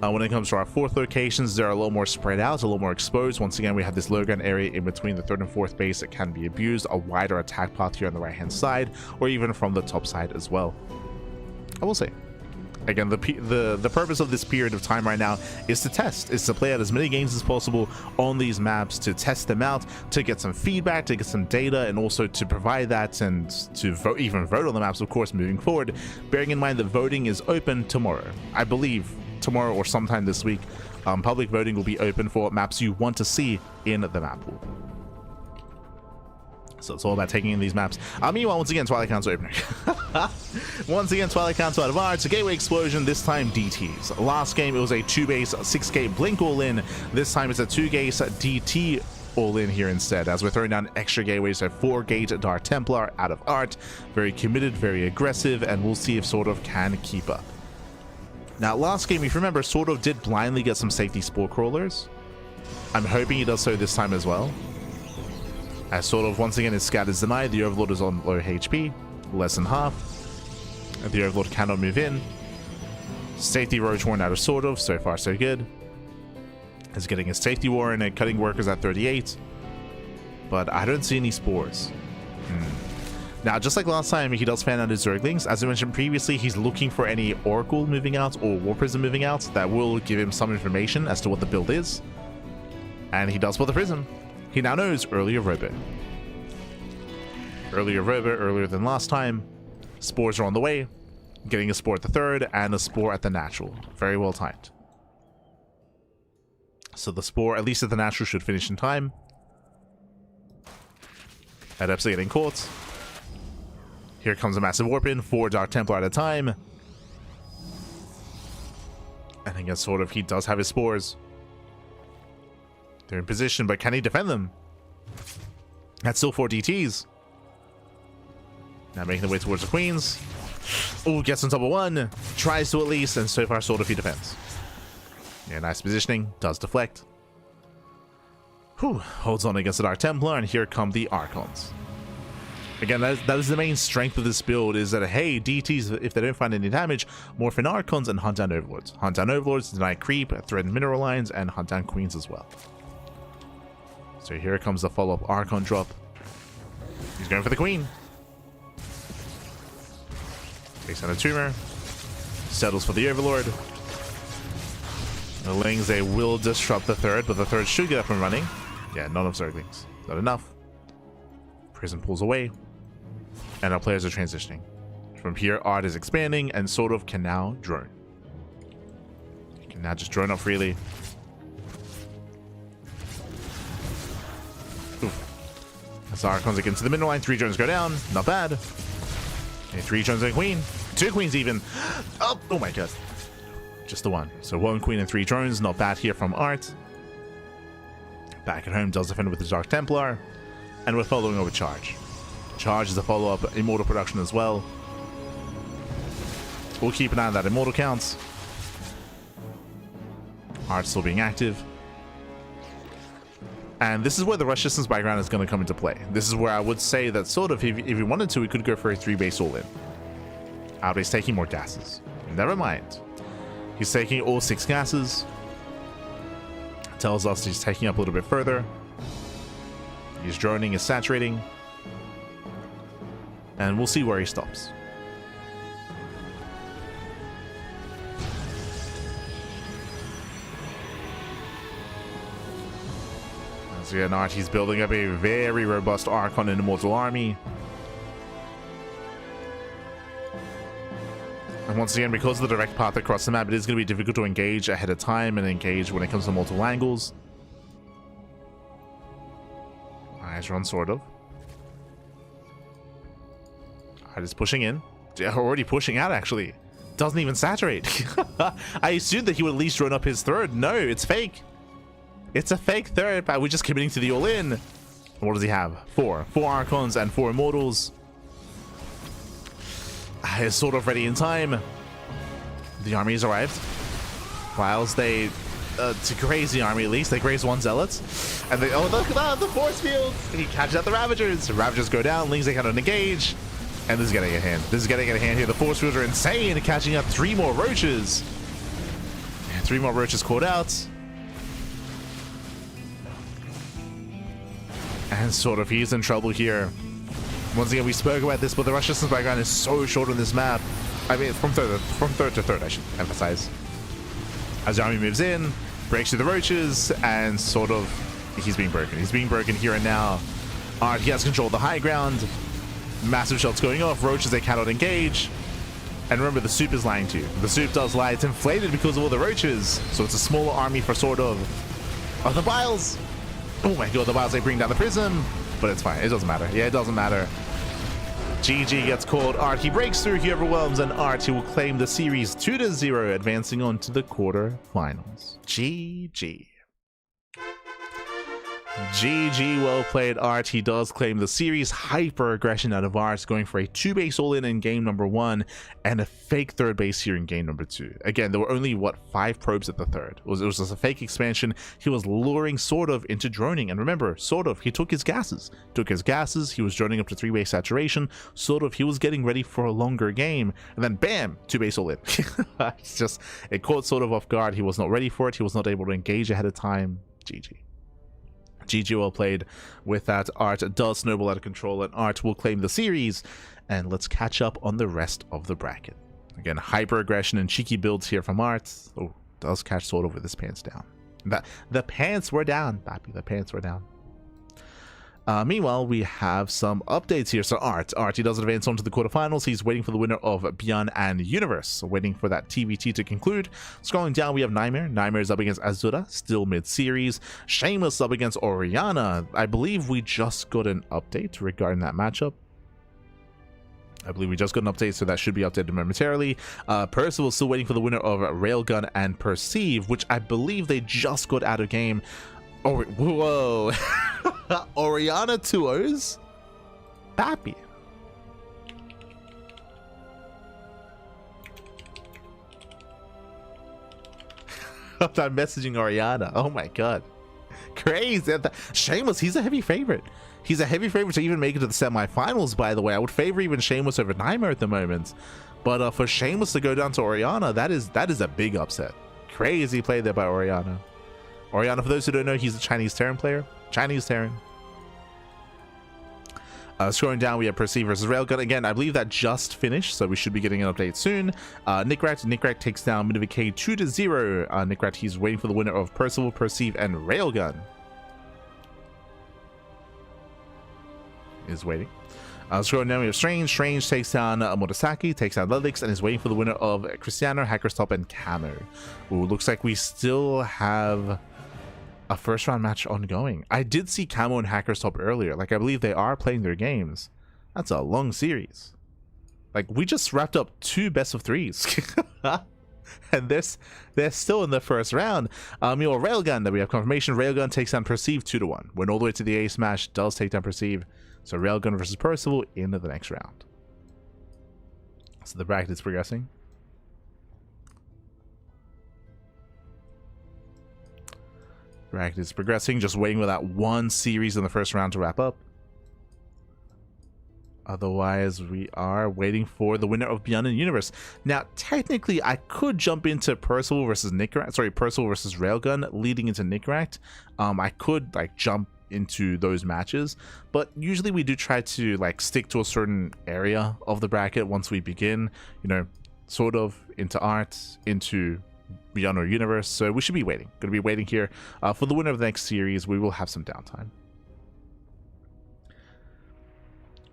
When it comes to our fourth locations, they're a little more spread out, a little more exposed. Once again, we have this low ground area in between the third and fourth base that can be abused, a wider attack path here on the right hand side, or even from the top side as well. I will say, again, the purpose of this period of time right now is to test, is to play out as many games as possible on these maps, to test them out, to get some feedback, to get some data, and also to provide that and to even vote on the maps, of course, moving forward. Bearing in mind that voting is open tomorrow, I believe. Tomorrow or sometime this week, public voting will be open for maps you want to see in the map pool. So it's all about taking in these maps. Meanwhile, once again, Twilight Council opener. Once again, Twilight Council out of R. It's a gateway explosion, this time DTs. Last game, it was a 2-base, 6-gate blink all-in. This time it's a 2-gate DT all-in here instead, as we're throwing down extra gateways. So 4-gate Dark Templar out of art. Very committed, very aggressive, and we'll see if Sort of can keep up. Now, last game, if you remember, Sort of did blindly get some safety spore crawlers. I'm hoping he does so this time as well. As Sort of, once again, his scat is denied. The Overlord is on low HP, less than half. The Overlord cannot move in. Safety Roach Warren out of Sort of, so far so good. He's getting his Safety Warren and Cutting Workers at 38. But I don't see any spores. Now, just like last time, he does fan out his Zerglings. As I mentioned previously, he's looking for any Oracle moving out or War Prism moving out that will give him some information as to what the build is. And he does for the Prism. He now knows earlier Robo. Earlier Robo, earlier than last time. Spores are on the way. Getting a Spore at the third and a Spore at the natural. Very well timed. So the Spore, at least at the natural, should finish in time. Adepts are getting caught. Here comes a massive warp in, 4 Dark Templar at a time. And again, Sort of, he does have his spores. They're in position, but can he defend them? That's still 4 DTs. Now making the way towards the Queens. Oh, gets on top of 1. Tries to at least, and so far Sort of he defends. Yeah, nice positioning. Does deflect. Whew, holds on against the Dark Templar, and here come the Archons. Again, that is the main strength of this build, is that, hey, DTs, if they don't find any damage, morph in Archons and hunt down Overlords. Hunt down Overlords, deny creep, threaten mineral lines, and hunt down Queens as well. So here comes the follow-up Archon drop. He's going for the Queen. Takes down a Tumor. Settles for the Overlord. The Lings, they will disrupt the third, but the third should get up and running. Yeah, none of Zerglings. Not enough. Prism pulls away. And our players are transitioning. From here, Art is expanding and Sort of can now drone. He can now just drone up freely. Oof. As Archons against the middle line, 3 drones go down. Not bad. And 3 drones and a Queen. 2 Queens even. Oh my god. Just the one. So 1 queen and 3 drones. Not bad here from Art. Back at home, does defend with the Dark Templar. And we're following over Charge. Charge is a follow-up Immortal production as well. We'll keep an eye on that Immortal count. Art still being active. And this is where the rush distance background is going to come into play. This is where I would say that sort of, if we wanted to, we could go for a 3-base all-in. Outbase taking more gases. Never mind. He's taking all 6 gases. Tells us he's taking up a little bit further. He's droning, is saturating. And we'll see where he stops. As again, Archie's building up a very robust Archon and Immortal army. And once again, because of the direct path across the map, it is going to be difficult to engage ahead of time and engage when it comes to multiple angles. Eyes run, sort of. Art is pushing in. Already pushing out, actually. Doesn't even saturate. I assumed that he would at least run up his third. No, it's fake. It's a fake third, but we're just committing to the all-in. What does he have? 4 Archons and 4 Immortals. Is sort of ready in time. The army has arrived. Whilst they to graze the army, at least they graze 1 zealot, and they look at that, the force field. He catches out the Ravagers. Ravagers go down. Lings they cannot engage, and this is getting a hand. This is getting a hand here. The force fields are insane, catching out 3 more roaches. And 3 more roaches caught out, and sort of he's in trouble here. Once again, we spoke about this, but the rush distance background is so short on this map. I mean, from third to third, I should emphasize. As the army moves in, breaks through the roaches, and sort of he's being broken. He's being broken here and now. Art, he has control of the high ground. Massive shots going off. Roaches, they cannot engage. And remember, the soup is lying too. The soup does lie. It's inflated because of all the roaches. So it's a smaller army for sort of... Oh, the Biles! Oh my god, the Biles, they bring down the prism. But it's fine. It doesn't matter. Yeah, it doesn't matter. GG gets called. Art, he breaks through, he overwhelms, and Art, he will claim the series 2-0, advancing on to the quarterfinals. GG. GG, well played, Art. He does claim the series. Hyper aggression out of Art, going for a 2-base all-in in game number 1 and a fake 3rd base here in game number 2. Again, there were only, what, 5 probes at the 3rd. It was just a fake expansion. He was luring sort of into droning. And remember, sort of, he took his gases. He was droning up to 3-base saturation. Sort of, he was getting ready for a longer game. And then, bam, 2-base all-in. It's just, it caught sort of off guard. He was not ready for it. He was not able to engage ahead of time. GG. GG, well played with that. Art does snowball out of control, and Art will claim the series. And let's catch up on the rest of the bracket. Again, hyper aggression and cheeky builds here from Art. Oh, does catch sort of with his pants down. The pants were down, Pappy. The pants were down. Meanwhile, we have some updates here. So Art, he does advance on to the quarterfinals. He's waiting for the winner of ByuN and Universe. So waiting for that TVT to conclude. Scrolling down, we have NightMare. NightMare is up against Azura, still mid-series. Shameless up against Oriana. I believe we just got an update regarding that matchup. So that should be updated momentarily. Percival still waiting for the winner of Railgun and Perceive, which I believe they just got out of game. Oh, whoa. Oriana 2-0s? Pappy. I'm not messaging Oriana. Oh my god. Crazy. Shameless, he's a heavy favorite. He's a heavy favorite to even make it to the semifinals, by the way. I would favor even Shameless over NightMare at the moment. But for Shameless to go down to Oriana, that is a big upset. Crazy play there by Oriana. Oriana, for those who don't know, he's a Chinese Terran player. Chinese Terran. Scrolling down, we have Perceive versus Railgun. Again, I believe that just finished, so we should be getting an update soon. Nickrat takes down Minivacade 2-0. Nickrat, he's waiting for the winner of Percival, Perceive, and Railgun. Is waiting. Scrolling down, we have Strange. Strange takes down Murasaki, takes down Lelix, and is waiting for the winner of Cristiano, Hackerstop, and Camo. Ooh, looks like we still have a first round match ongoing. I did see Camo and Hackerstop earlier. Like, I believe they are playing their games. That's a long series. Like, we just wrapped up 2 best of 3s. And they're still in the first round. Your Railgun, that we have confirmation. Railgun takes down Perceive 2-1. Went all the way to the A smash, does take down Perceive. So Railgun versus Percival into the next round. So the bracket is progressing. Bracket is progressing, just waiting for that one series in the first round to wrap up. Otherwise, we are waiting for the winner of ByuN and Universe. Now, technically, I could jump into Percival versus Nickrat. Sorry, Percival versus Railgun, leading into Nickrat. I could like jump into those matches, but usually we do try to like stick to a certain area of the bracket once we begin. You know, sort of into art, into ByuN or Universe. So we should be waiting. Going to be waiting here for the winner of the next series. We will have some downtime.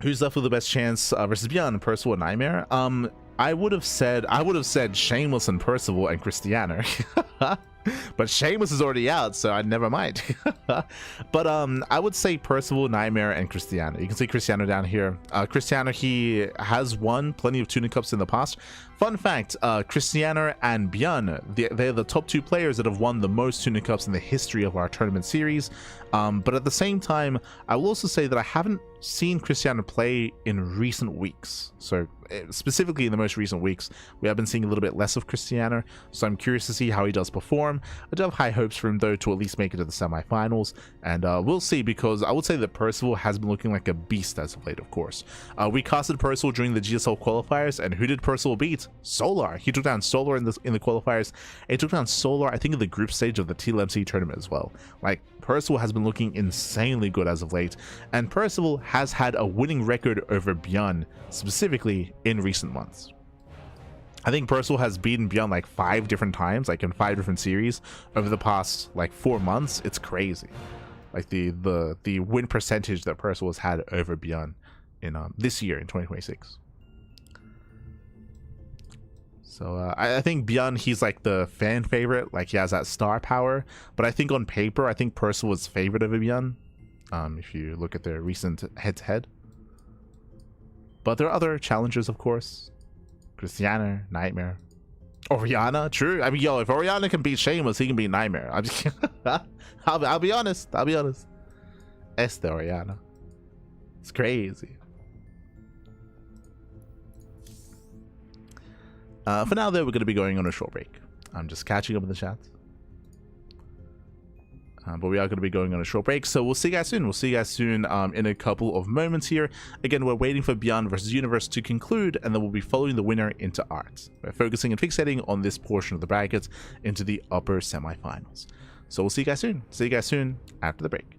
Who's left with the best chance versus ByuN, Percival and NightMare? I would have said Shameless and Percival and Cristiano. But Shameless is already out, so I never mind. But I would say Percival, NightMare, and Cristiano. You can see Cristiano down here. Cristiano, he has won plenty of Tuna Cups in the past. Fun fact, Cristiano and ByuN, they're the top 2 players that have won the most Tuna Cups in the history of our tournament series. But at the same time, I will also say that I haven't seen Cristiano play in recent weeks. So specifically in the most recent weeks, we have been seeing a little bit less of Cristiano. So I'm curious to see how he does perform. I do have high hopes for him though to at least make it to the semifinals. And we'll see, because I would say that Percival has been looking like a beast as of late, of course. We casted Percival during the GSL qualifiers, and who did Percival beat? Solar. He took down Solar in the qualifiers. He took down Solar, I think, in the group stage of the TLMC tournament as well. Like, Percival has been looking insanely good as of late, and Percival has had a winning record over ByuN, specifically in recent months. I think Percival has beaten ByuN like 5 different times, like in 5 different series over the past like 4 months. It's crazy, like the win percentage that Percival has had over ByuN in this year in 2026. So I think ByuN, he's like the fan favorite, like he has that star power. But I think on paper, I think Percival is favored over ByuN, if you look at their recent head-to-head. But there are other challengers, of course. Cristiano, NightMare, Oriana. True. I mean, yo, if Oriana can beat Shameless, he can beat NightMare. I'm just I'll be honest. I'll be honest. It's the Oriana. It's crazy. For now, though, we're going to be going on a short break. I'm just catching up in the chat. But we are going to be going on a short break, so we'll see you guys soon. We'll see you guys soon in a couple of moments here. Again, we're waiting for ByuN versus Universe to conclude, and then we'll be following the winner into art. We're focusing and fixating on this portion of the brackets into the upper semifinals. So we'll see you guys soon. See you guys soon after the break.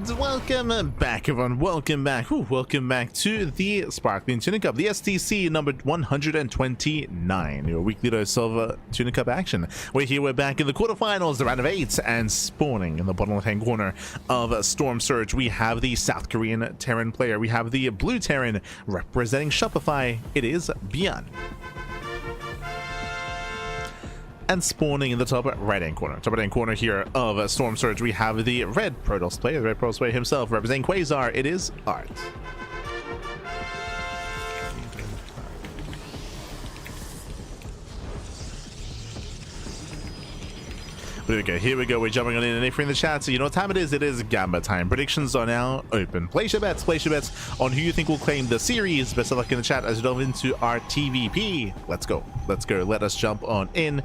And welcome back, everyone. Welcome back. Welcome back to the Sparkling Tuna Cup, the STC number 129, your weekly dose of Tuna Cup action. We're back in the quarterfinals, the round of 8, and spawning in the bottom left-hand corner of Storm Surge, we have the South Korean Terran player. We have the blue Terran representing Shopify. It is ByuN. And spawning in the top right-hand corner here of Storm Surge, we have the red Protoss player, himself, representing Quasar. It is Art. Here we go, we're jumping on in, and if you're in the chat, so you know what time it is Gamba time. Predictions are now open. Place your bets on who you think will claim the series. Best of luck in the chat as we delve into our TVP. Let's go, let us jump on in.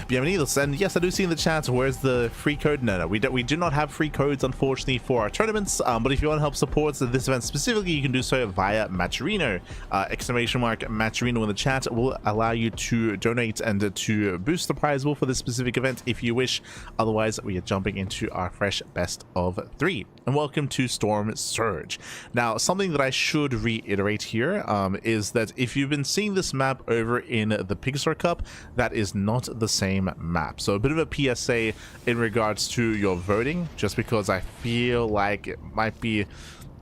Bienvenidos. And yes, I do see in the chat, where's the free code? No, we do not have free codes, unfortunately, for our tournaments, but if you want to help support this event specifically, you can do so via Matcherino. Exclamation mark Matcherino in the chat will allow you to donate and to boost the prize pool for this specific event if you wish. Otherwise, we are jumping into our fresh best of 3. And welcome to Storm Surge. Now, something that I should reiterate here is that if you've been seeing this map over in the Pixar Cup, that is not the same map. So a bit of a PSA in regards to your voting, just because I feel like it might be,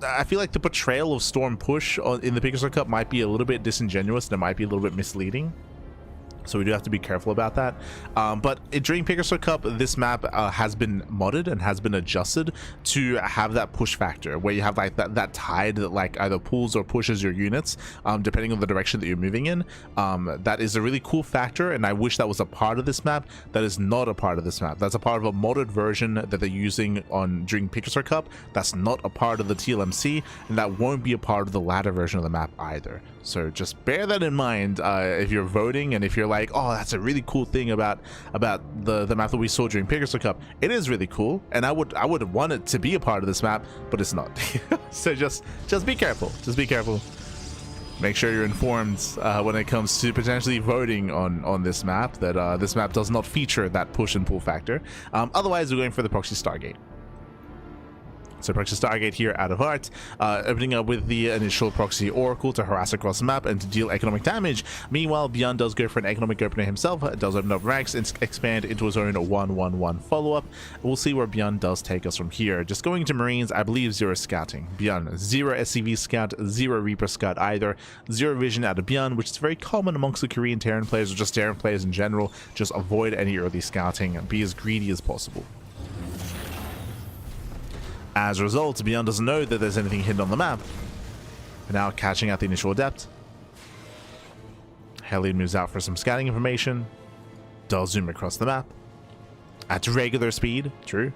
I feel like the portrayal of Storm Push in the Pixar Cup might be a little bit disingenuous and it might be a little bit misleading. So we do have to be careful about that. But during Pixar Cup, this map has been modded and has been adjusted to have that push factor, where you have like that tide that like either pulls or pushes your units, depending on the direction that you're moving in. That is a really cool factor, and I wish that was a part of this map. That is not a part of this map. That's a part of a modded version that they're using during Pixar Cup. That's not a part of the TLMC, and that won't be a part of the latter version of the map either. So just bear that in mind if you're voting, and if you're like, oh, that's a really cool thing about the map that we saw during Pixar Cup. It is really cool, and I would want it to be a part of this map, but it's not. So just be careful. Just be careful. Make sure you're informed when it comes to potentially voting on this map, that this map does not feature that push and pull factor. Otherwise, we're going for the proxy Stargate. So proxy Stargate here out of Art, opening up with the initial proxy Oracle to harass across the map and to deal economic damage. Meanwhile, ByuN does go for an economic opener himself, does open up ranks and expand into his own 1-1-1 follow-up. We'll see where ByuN does take us from here. Just going to Marines, I believe 0 scouting. ByuN, 0 SCV scout, 0 Reaper scout either, 0 vision out of ByuN, which is very common amongst the Korean Terran players, or just Terran players in general. Just avoid any early scouting and be as greedy as possible. As a result, ByuN doesn't know that there's anything hidden on the map. But now catching out the initial adept. Hellion moves out for some scouting information. Does zoom across the map. At regular speed. True.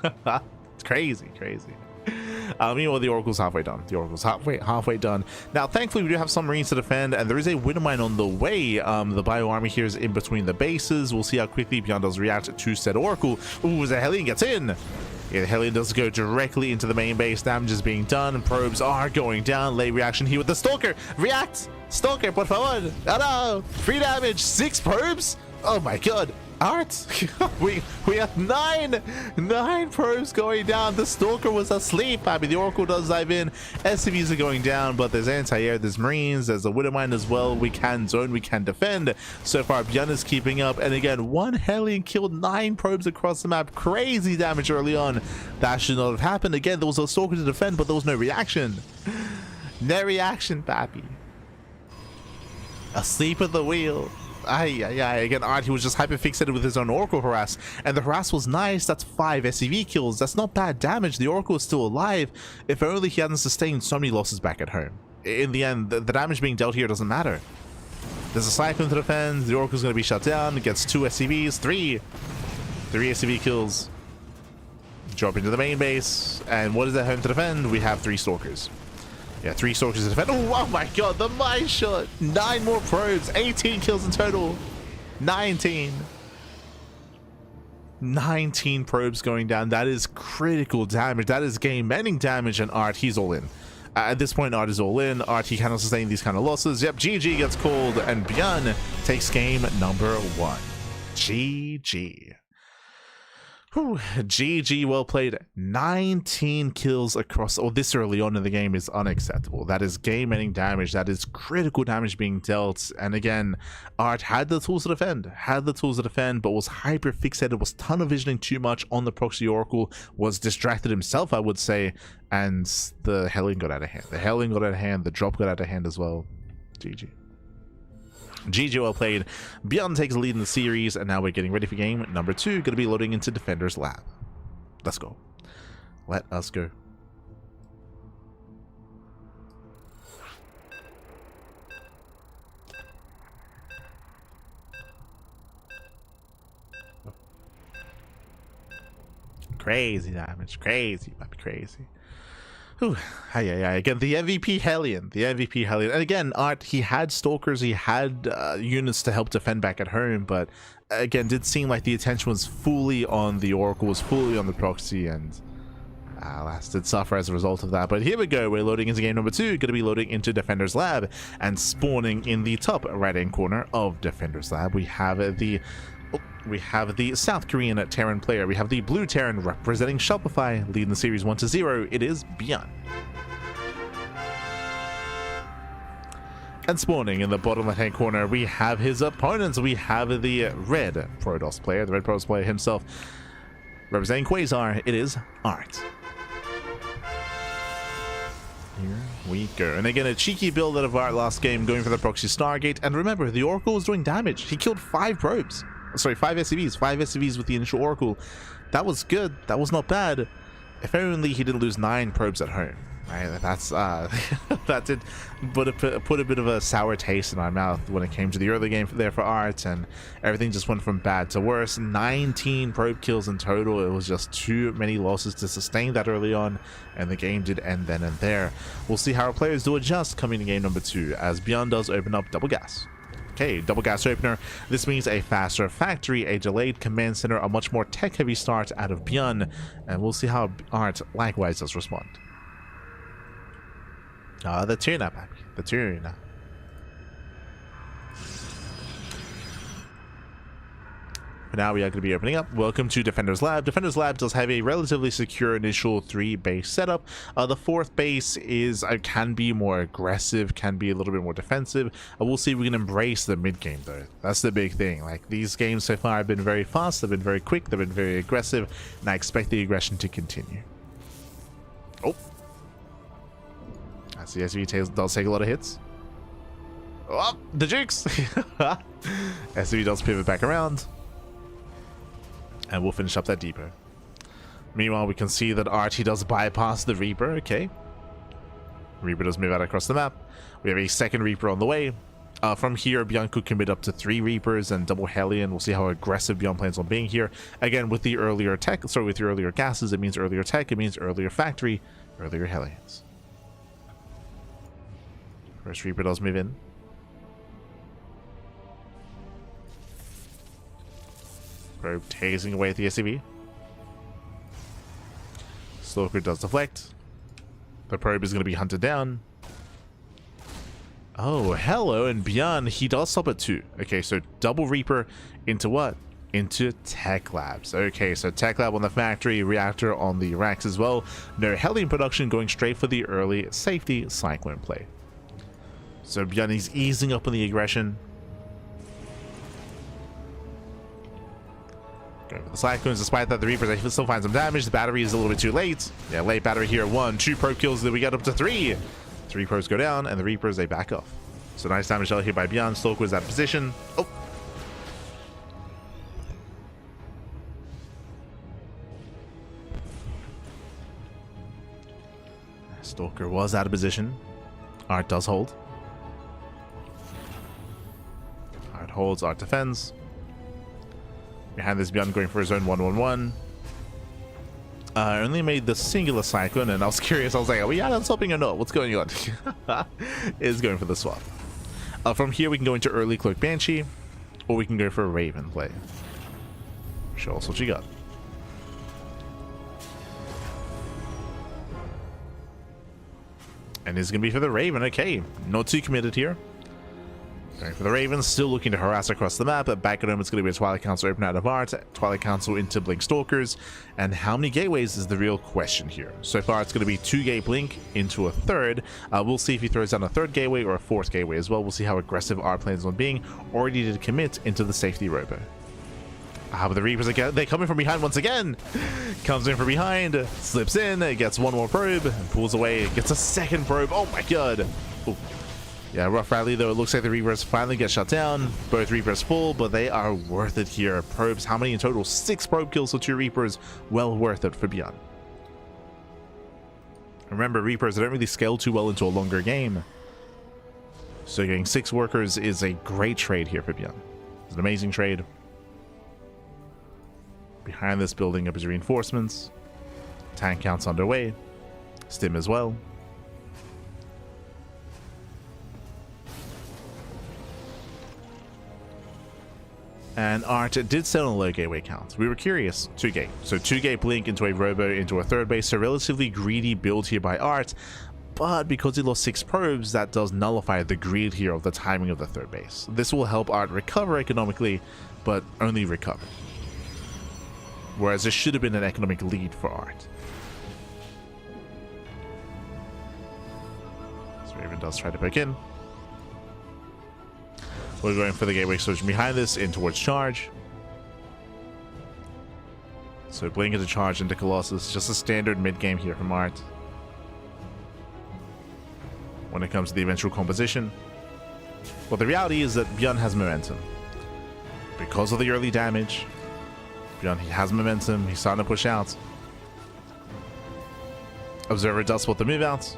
It's crazy. Meanwhile, the Oracle's halfway done. Halfway done. Now, thankfully, we do have some Marines to defend, and there is a wind mine on the way. The Bio army here is in between the bases. We'll see how quickly ByuN does react to said Oracle. Ooh, as the Hellion gets in. Yeah, the Hellion does go directly into the main base. Damage is being done, and probes are going down. Late reaction here with the Stalker. React! Stalker, por favor! Oh no! 3 damage, 6 probes? Oh my god. Art! we have 9 probes going down. The Stalker was asleep. I mean, the Oracle does dive in. SCVs are going down, but there's anti-air, there's Marines, there's a Widow Mine as well. We can zone, we can defend. So far, ByuN is keeping up. And again, 1 Hellion killed 9 probes across the map. Crazy damage early on. That should not have happened. Again, there was a Stalker to defend, but there was no reaction. No reaction, papi. Asleep at the wheel. Again, Art, he was just hyper-fixated with his own Oracle harass, and the harass was nice. That's 5 SCV kills. That's not bad damage. The Oracle is still alive. If only he hadn't sustained so many losses back at home. In the end, the damage being dealt here doesn't matter. There's a Cyclone to defend. The Oracle's going to be shut down. It gets 2 SCVs, 3 SCV kills. Drop into the main base, and what is at home to defend? We have 3 Stalkers. Yeah, 3 Stalkers to defend. Oh my god, the mine shot! 9 more probes, 18 kills in total. 19 probes going down. That is critical damage. That is game-ending damage, and Art, he's all in. At this point, Art is all in. Art, he cannot sustain these kind of losses. Yep, GG gets called, and ByuN takes game number 1. GG. Whew, GG, well played. 19 kills across, this early on in the game is unacceptable. That is game-ending damage. That is critical damage being dealt. And again, Art had the tools to defend, but was hyper fixated, was tunnel visioning too much on the proxy oracle, was distracted himself, I would say, and the Hellion got out of hand. The drop got out of hand as well. GG. GG, well played. ByuN takes the lead in the series, and now we're getting ready for game number 2. Going to be loading into Defender's Lab. Let's go. Let us go. Crazy damage. Crazy. Might be crazy. Ooh, again, the MVP Hellion. And again, Art, he had stalkers, he had units to help defend back at home, but again, did seem like the attention was fully on the Oracle, was fully on the proxy, and alas, did suffer as a result of that. But here we go, we're loading into game number 2, going to be loading into Defender's Lab, and spawning in the top right-hand corner of Defender's Lab, we have the South Korean Terran player. We have the blue Terran representing Shopify, leading the series 1-0. It is ByuN. And spawning in the bottom left-hand corner, we have his opponents. We have the red Protoss player, himself, representing Quasar. It is Art. Here we go. And again, a cheeky build out of Art last game, going for the proxy Stargate. And remember, the Oracle was doing damage. He killed 5 probes. Sorry, 5 SCVs with the initial Oracle. That was good. That was not bad. If only he didn't lose 9 probes at home. Right? That's that did put a bit of a sour taste in my mouth when it came to the early game there for Art, and everything just went from bad to worse. 19 probe kills in total. It was just too many losses to sustain that early on, and the game did end then and there. We'll see how our players do adjust coming to game number 2, as ByuN does open up double gas. Okay, double gas opener. This means a faster factory, a delayed command center, a much more tech-heavy start out of ByuN, and we'll see how Art likewise does respond. The Tuna, baby. The Tuna. For now, we are going to be opening up. Welcome to Defender's Lab. Defender's Lab does have a relatively secure initial 3-base setup. The 4th base is can be more aggressive, can be a little bit more defensive. We'll see if we can embrace the mid game, though. That's the big thing. Like, these games so far have been very fast, they've been very quick, they've been very aggressive, and I expect the aggression to continue. Oh. I see SV does take a lot of hits. Oh, the jukes! SV does pivot back around. And we'll finish up that depot. Meanwhile, we can see that Art, he does bypass the Reaper. Okay. Reaper does move out across the map. We have a second Reaper on the way. From here, ByuN could commit up to 3 Reapers and double Hellion. We'll see how aggressive ByuN plans on being here. Again, with the earlier tech, sorry, with the earlier gases, it means earlier tech, it means earlier factory, earlier Hellions. First Reaper does move in. Probe tasing away at the SCV. Stalker does deflect. The probe is going to be hunted down. Oh, hello, and ByuN, he does stop at 2. Okay, so double Reaper into what? Into Tech Labs. Okay, so Tech Lab on the factory, reactor on the racks as well. No Hellion production, going straight for the early safety Cyclone play. So ByuN is easing up on the aggression. Going for the Cyclones, despite that the Reapers still find some damage. The battery is a little bit too late. Yeah, late battery here. 1, 2 probe kills, then we get up to 3. 3 probes go down, and the Reapers, they back off. So nice damage out here by ByuN. Stalker was out of position. Oh. Stalker was out of position. Art does hold. Art holds, Art defends. Behind this, ByuN going for his own 1-1-1. I only made the singular Cyclone, and I was curious. I was like, are we out swapping or not? What's going on? Is going for the swap. From here, we can go into early Cloak Banshee, or we can go for a Raven play. Show us what you got. And it's going to be for the Raven. Okay, not too committed here. Going for the Ravens, still looking to harass across the map. Back at home, it's going to be a Twilight Council open out of art, Twilight Council into Blink Stalkers, and how many gateways is the real question here. So far, it's going to be 2-gate Blink into a third. We'll see if he throws down a third gateway or a fourth gateway as well. We'll see how aggressive art plans on being, or he did commit into the safety robo. But the Reapers again, they're coming from behind once again. Comes in from behind, slips in, gets one more probe, and pulls away, gets a second probe. Oh my god. Ooh. Yeah, rough rally though. It looks like the Reapers finally get shut down. Both Reapers full, but they are worth it here. Probes, how many in total? 6 probe kills for 2 Reapers. Well worth it for ByuN. Remember, Reapers, they don't really scale too well into a longer game. So getting 6 workers is a great trade here for ByuN. It's an amazing trade. Behind this, building up his reinforcements. Tank counts underway. Stim as well. And art did sell on a low gateway count. We were curious. 2-gate. So 2-gate Blink into a robo into a third base. So relatively greedy build here by art. But because he lost 6 probes, that does nullify the greed here of the timing of the third base. This will help art recover economically, but only recover. Whereas this should have been an economic lead for art. So Raven does try to poke in. We're going for the gateway switch behind this in towards charge. So Blink into charge into Colossus. Just a standard mid-game here from art. When it comes to the eventual composition. Well, the reality is that ByuN has momentum. Because of the early damage, ByuN, he has momentum. He's starting to push out. Observer does spot the move out.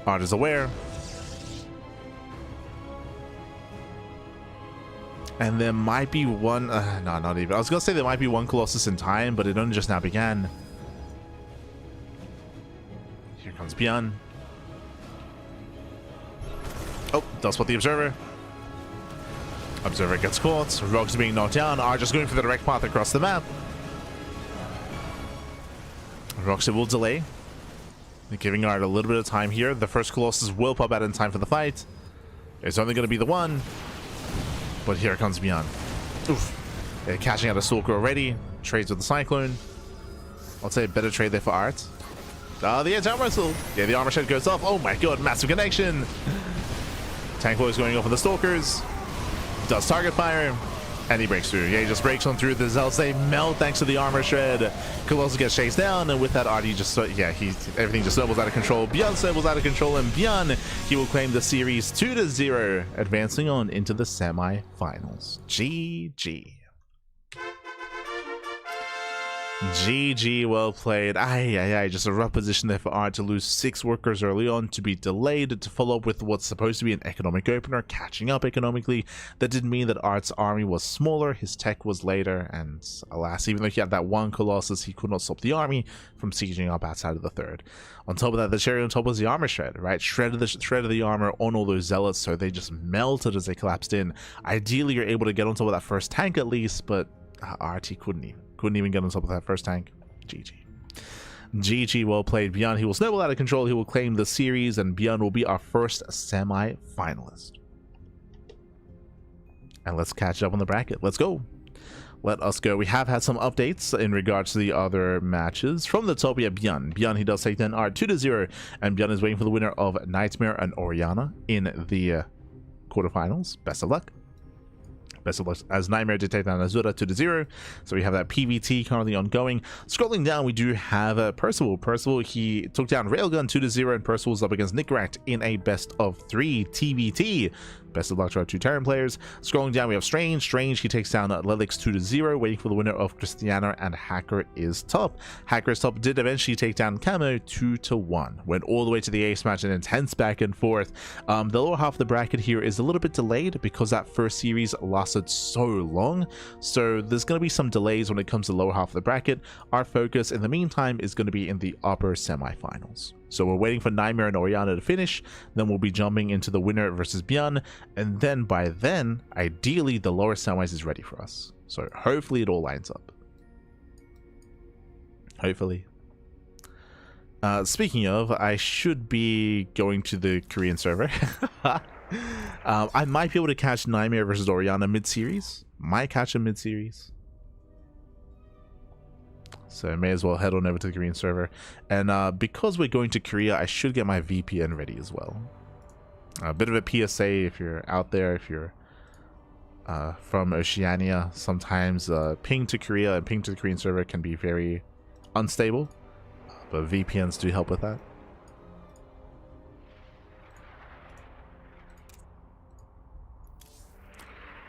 Art is aware. And there might be one... no, not even. I was going to say there might be one Colossus in time, but it only just now began. Here comes ByuN. Oh, does spot the Observer. Observer gets caught. Rogues being knocked down. Are just going for the direct path across the map. Rogues will delay. They're giving Art a little bit of time here. The first Colossus will pop out in time for the fight. It's only going to be the one. But here comes ByuN. Oof. They're catching out a Stalker already. Trades with the Cyclone. I'll say a better trade there for art. The anti-armor whistle. Yeah, the armor shed goes off. Oh my god, massive connection. Tank Boy is going off on the Stalkers. Does target fire. And he breaks through. Yeah, he just breaks on through. The Zealots, they melt thanks to the armor shred. Colossus gets chased down, and with that, Artie just, yeah, everything just snowballs out of control. ByuN snowballs out of control, and ByuN, he will claim the series 2-0, advancing on into the semi-finals. GG. GG, well played. Just a rough position there for Art to lose 6 workers early on, to be delayed, to follow up with what's supposed to be an economic opener, catching up economically. That didn't mean that Art's army was smaller, his tech was later, and alas, even though he had that one Colossus, he could not stop the army from sieging up outside of the third. On top of that, the cherry on top was the armor shred, right? Shredded the armor on all those Zealots, so they just melted as they collapsed in. Ideally, you're able to get on top of that first tank at least, but Art, he couldn't even get on top of that first tank. GG. GG, well played, ByuN. He will snowball out of control. He will claim the series, and ByuN will be our first semi-finalist. And let's catch up on the bracket. Let's go. Let us go. We have had some updates in regards to the other matches. From the top, we have ByuN. ByuN, he does take down Art 2-0, and ByuN is waiting for the winner of NightMare and Oriana in the quarterfinals. Best of luck. Best of luck, as NightMare did take down Azura 2-0. So we have that PVT currently ongoing. Scrolling down, we do have Percival. Percival, he took down Railgun 2-0, and Percival's up against Nickrat in a best of 3 TVT. Best of luck to our 2 Terran players. Scrolling down, we have Strange. Strange, he takes down Lelix 2-0, waiting for the winner of Christiana, and Hacker is top. Hacker is top did eventually take down Camo 2-1. Went all the way to the ace match, an intense back and forth. The lower half of the bracket here is a little bit delayed because that first series lasted so long. So there's going to be some delays when it comes to the lower half of the bracket. Our focus in the meantime is going to be in the upper semifinals. So we're waiting for NightMare and Oriana to finish, then we'll be jumping into the winner versus ByuN, and then by then, ideally, the lower semis is ready for us. So hopefully it all lines up. Hopefully. Speaking of, I should be going to the Korean server. I might be able to catch NightMare versus Orianna mid-series. Might catch him mid-series. So I may as well head on over to the Korean server. And because we're going to Korea, I should get my VPN ready as well. A bit of a PSA if you're out there, if you're from Oceania, sometimes ping to Korea and ping to the Korean server can be very unstable. But VPNs do help with that.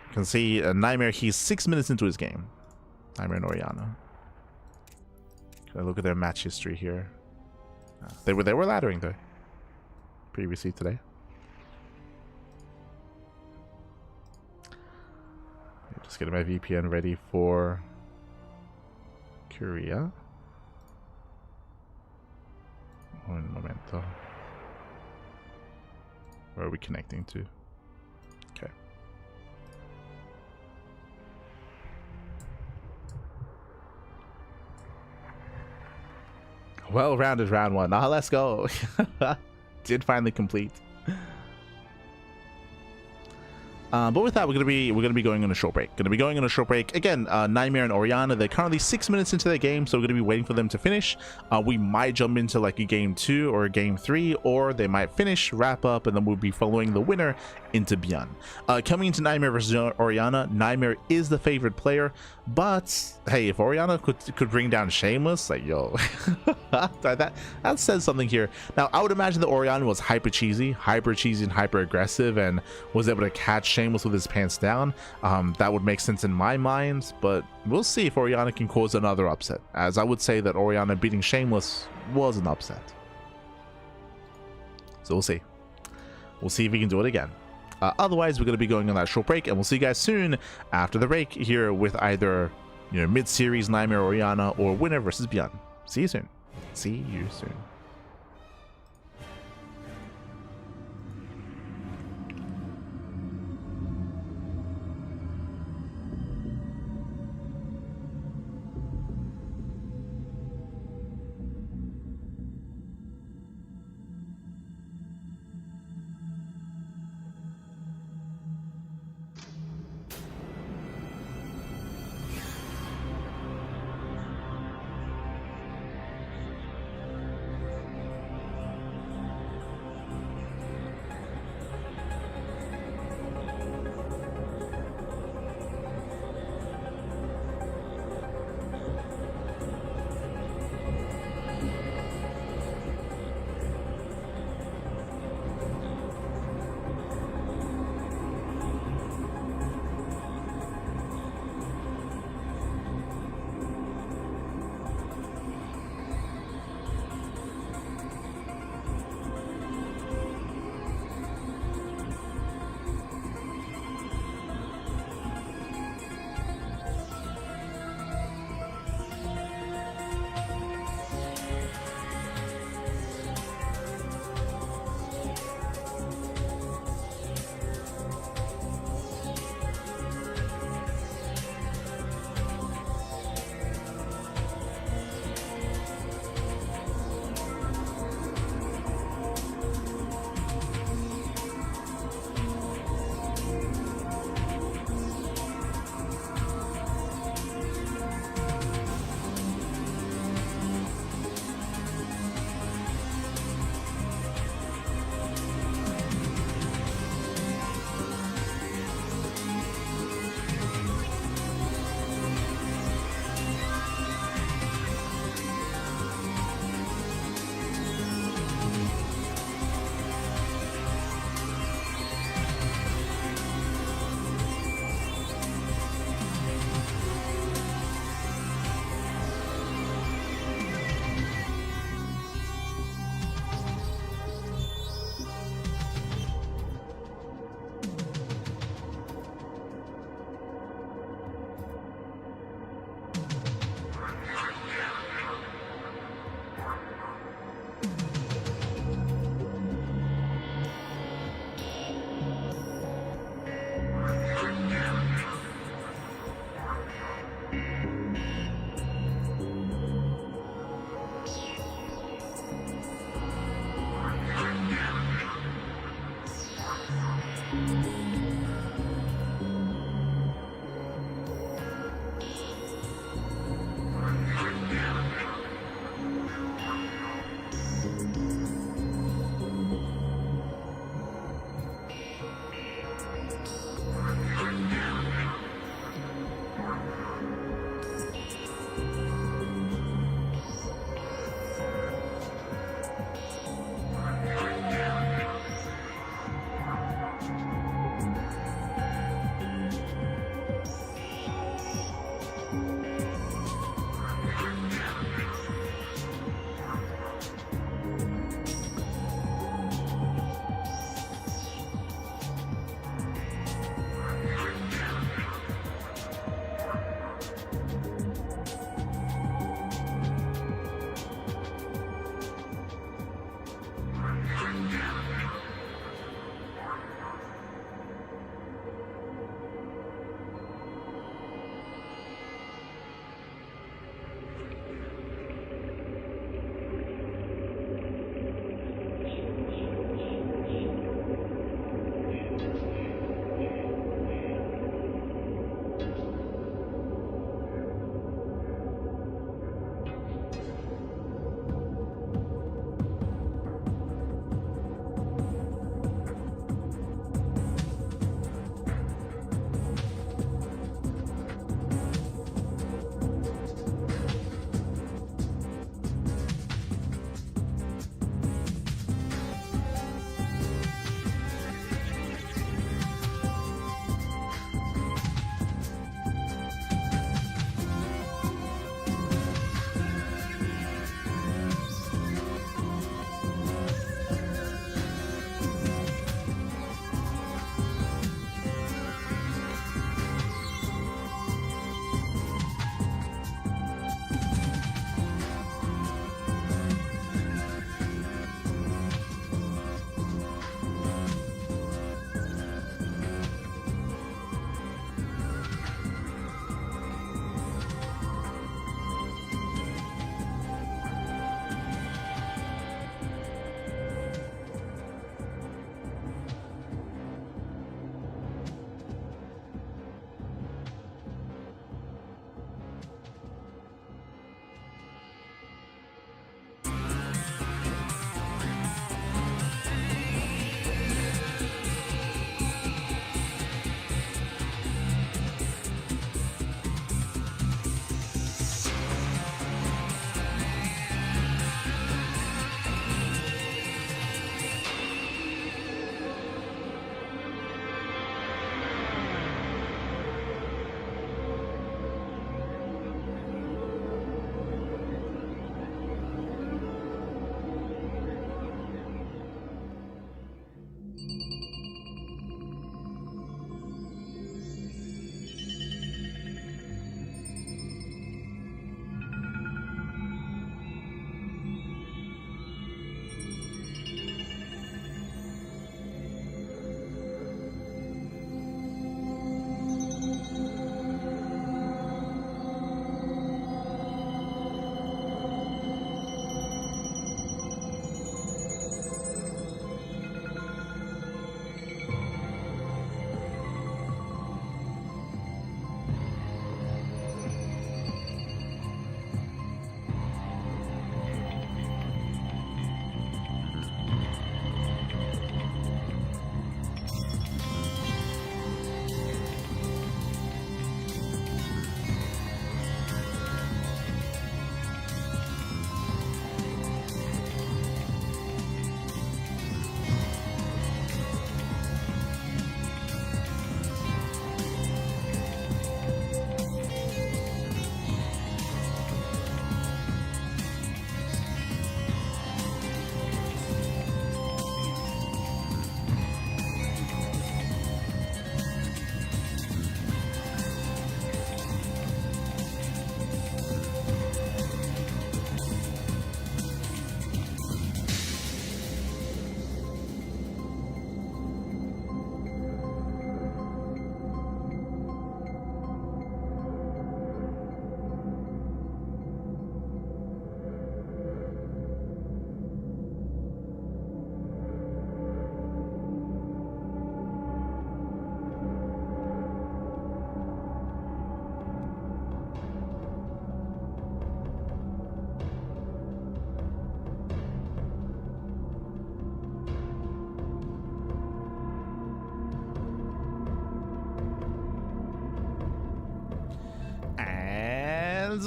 You can see NightMare, he's 6 minutes into his game. NightMare and Orianna. Look at their match history here. They were laddering though previously today. Just getting my VPN ready for Korea. Un momento. Where are we connecting to? Okay. Well-rounded round one. Now let's go. Did finally complete. But with that, we're gonna be going on a short break. Again. NightMare and Orianna, they're currently 6 minutes into their game, so we're gonna be waiting for them to finish. We might jump into like a game 2 or a game 3, or they might finish, wrap up, and then we'll be following the winner into ByuN. Coming into NightMare versus Orianna, NightMare is the favorite player, but hey, if Orianna could bring down Shameless, like yo, that says something here. Now I would imagine that Orianna was hyper cheesy and hyper aggressive, and was able to catch Shameless with his pants down. That would make sense in my mind, but we'll see if Orianna can cause another upset, as I would say that Orianna beating Shameless was an upset. So we'll see if we can do it again. Otherwise, we're going to be going on that short break, and we'll see you guys soon after the break here with either, you know, mid-series NightMare Orianna or winner versus ByuN. See you soon.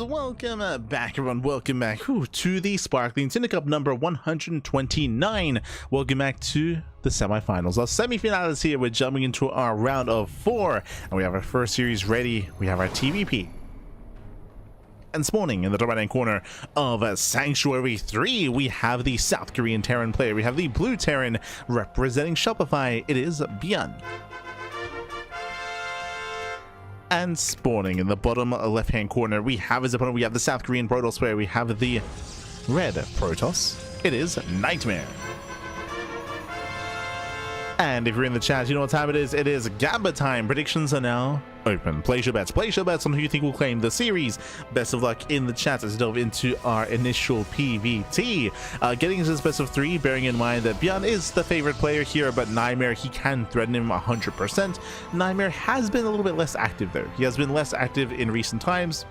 welcome back, everyone. Welcome back to the Sparkling Tuna Cup number 129. Welcome back to the semifinals. Our semifinals is here. We're jumping into our round of 4, and we have our first series ready. We have our TVP. And spawning in the top right hand corner of Sanctuary 3, we have the South Korean Terran player. We have the blue Terran representing Shopify. It is ByuN. And spawning in the bottom left hand corner, we have his opponent. We have the South Korean Protoss player. We have the red Protoss. It is NightMare. And if you're in the chat, you know what time it is. It is Gamba time. Predictions are now open. Place your bets. Place your bets on who you think will claim the series. Best of luck in the chat as we delve into our initial PVT. Getting into this best of 3, bearing in mind that ByuN is the favorite player here, but NightMare, he can threaten him 100%. NightMare has been a little bit less active though. He has been less active in recent times.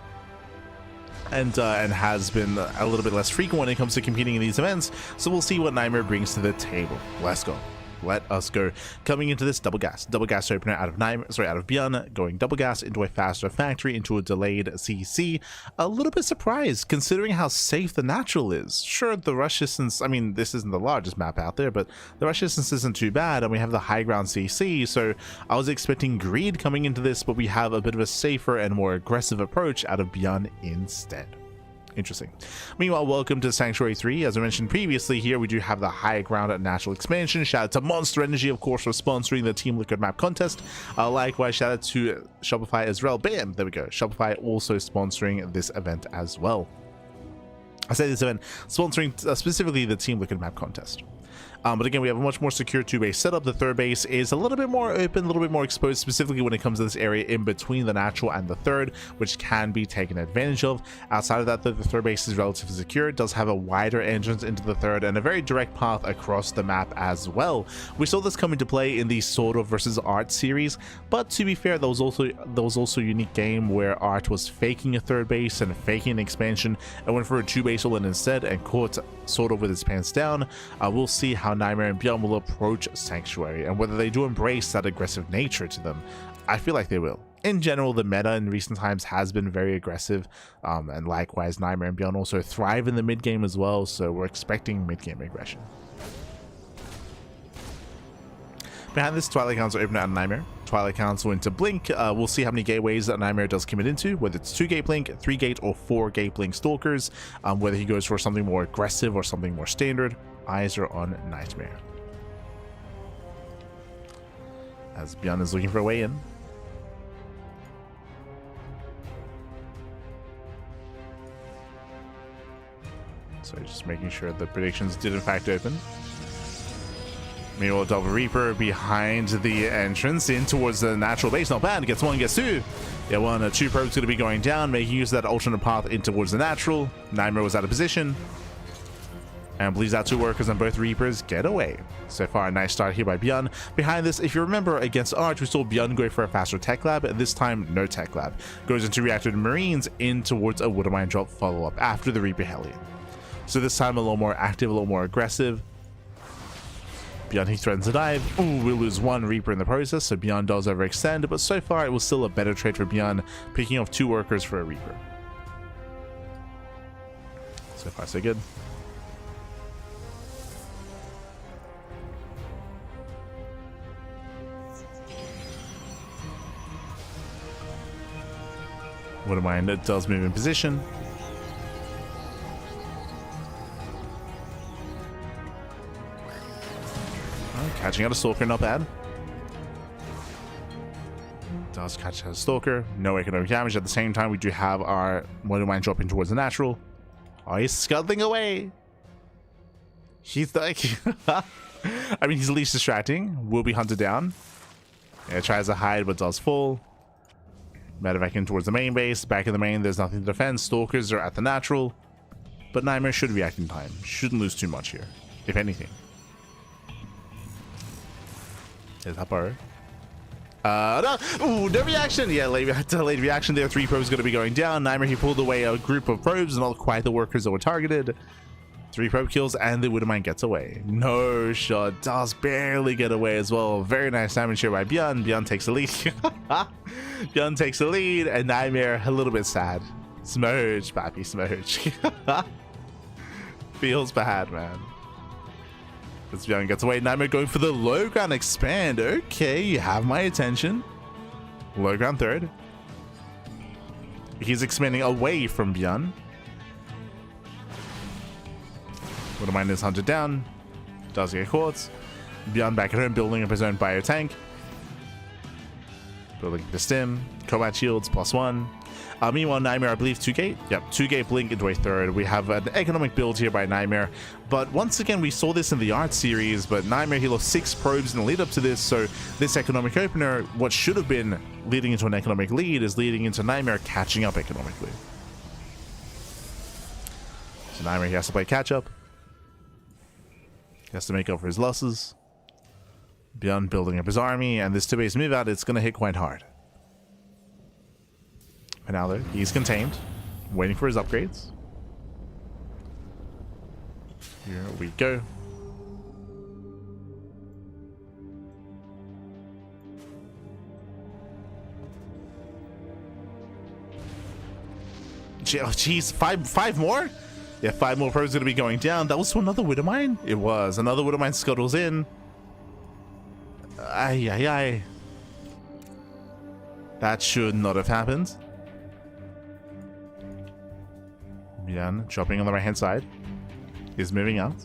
And has been a little bit less frequent when it comes to competing in these events. So we'll see what NightMare brings to the table. Let's go. Let us go. Coming into this double gas opener out of ByuN, going double gas into a faster factory, into a delayed CC. A little bit surprised considering how safe the natural is. Sure, the rush distance, I mean, this isn't the largest map out there, but the rush distance isn't too bad, and we have the high ground CC, so I was expecting greed coming into this, but we have a bit of a safer and more aggressive approach out of ByuN instead. Interesting. Meanwhile, welcome to Sanctuary 3. As I mentioned previously, here we do have the high ground at natural expansion. Shout out to Monster Energy, of course, for sponsoring the Team Liquid map contest. Likewise, shout out to Shopify as well. Bam! There we go. Shopify also sponsoring this event as well. I say this event sponsoring specifically the Team Liquid map contest. But again, we have a much more secure 2-base setup. The third base is a little bit more open, a little bit more exposed, specifically when it comes to this area in between the natural and the third, which can be taken advantage of. Outside of that, the third base is relatively secure. It does have a wider entrance into the third and a very direct path across the map as well. We saw this come into play in the Sword of versus Art series, but to be fair, there was also a unique game where Art was faking a third base and faking an expansion and went for a 2-base all-in instead and caught Sword of with his pants down. We'll see how NightMare and ByuN will approach Sanctuary and whether they do embrace that aggressive nature to them. I feel like they will. In general, the meta in recent times has been very aggressive, and likewise NightMare and ByuN also thrive in the mid game as well, so we're expecting mid game aggression. Behind this, Twilight Council open out of NightMare. Twilight Council into Blink. We'll see how many gateways that NightMare does commit into, whether it's 2-gate Blink, 3-gate, or 4-gate Blink Stalkers, whether he goes for something more aggressive or something more standard. Eyes are on NightMare. As ByuN is looking for a way in. So just making sure the predictions did in fact open. Meanwhile, Double Reaper behind the entrance in towards the natural base. Not bad. Gets one, gets two. Yeah, 2 probes going to be going down, making use of that alternate path in towards the natural. NightMare was out of position. And bleeds out 2 workers, and both Reapers get away. So far, a nice start here by ByuN. Behind this, if you remember, against Arch, we saw ByuN go for a faster tech lab. This time, no tech lab. Goes into reactive Marines in towards a Woodermine drop follow-up after the Reaper Hellion. So this time, a little more active, a little more aggressive. ByuN, he threatens a dive. Ooh, we'll lose 1 Reaper in the process, so ByuN does overextend, but so far, it was still a better trade for ByuN, picking off 2 workers for a Reaper. So far, so good. Wouldn't mind, it does move in position. Oh, catching out a Stalker, not bad. Does catch out a Stalker, no economic damage. At the same time, we do have our Wouldn't mind dropping towards the natural. Oh, he's scuttling away. He's like, I mean, he's the least distracting. Will be hunted down. Yeah, tries to hide, but does fall. Medevac in towards the main base. Back in the main, there's nothing to defend. Stalkers are at the natural. But NightMare should react in time. Shouldn't lose too much here, if anything. Is that bar? No! Ooh, no reaction! Yeah, late reaction there. 3 probes going to be going down. NightMare, he pulled away a group of probes, not quite the workers that were targeted. 3 probe kills, and the Woodermine gets away. No shot. Does barely get away as well. Very nice damage here by ByuN. ByuN takes the lead. ByuN takes the lead, and NightMare a little bit sad. Smooch, pappy, smooch. Feels bad, man. As ByuN gets away, NightMare going for the low ground expand. Okay, you have my attention. Low ground third. He's expanding away from ByuN. Wouldn't mind is hunted down. Does get caught. ByuN back at home, building up his own bio tank. Building the stim. Combat shields +1. Meanwhile, NightMare, I believe 2-gate? Yep, 2-gate blink into a third. We have an economic build here by NightMare. But once again, we saw this in the art series, but NightMare, he lost 6 probes in the lead up to this, so this economic opener, what should have been leading into an economic lead, is leading into NightMare catching up economically. So NightMare, he has to play catch up. He has to make up for his losses. ByuN building up his army, and this 2-base move out, it's going to hit quite hard. And now though, he's contained, waiting for his upgrades. Here we go. Oh jeez, five more? Yeah, 5 more probes gonna be going down. That was to another Widow Mine? It was. Another Widow Mine scuttles in. Ay, ay, ay. That should not have happened. ByuN dropping on the right hand side. He's moving out.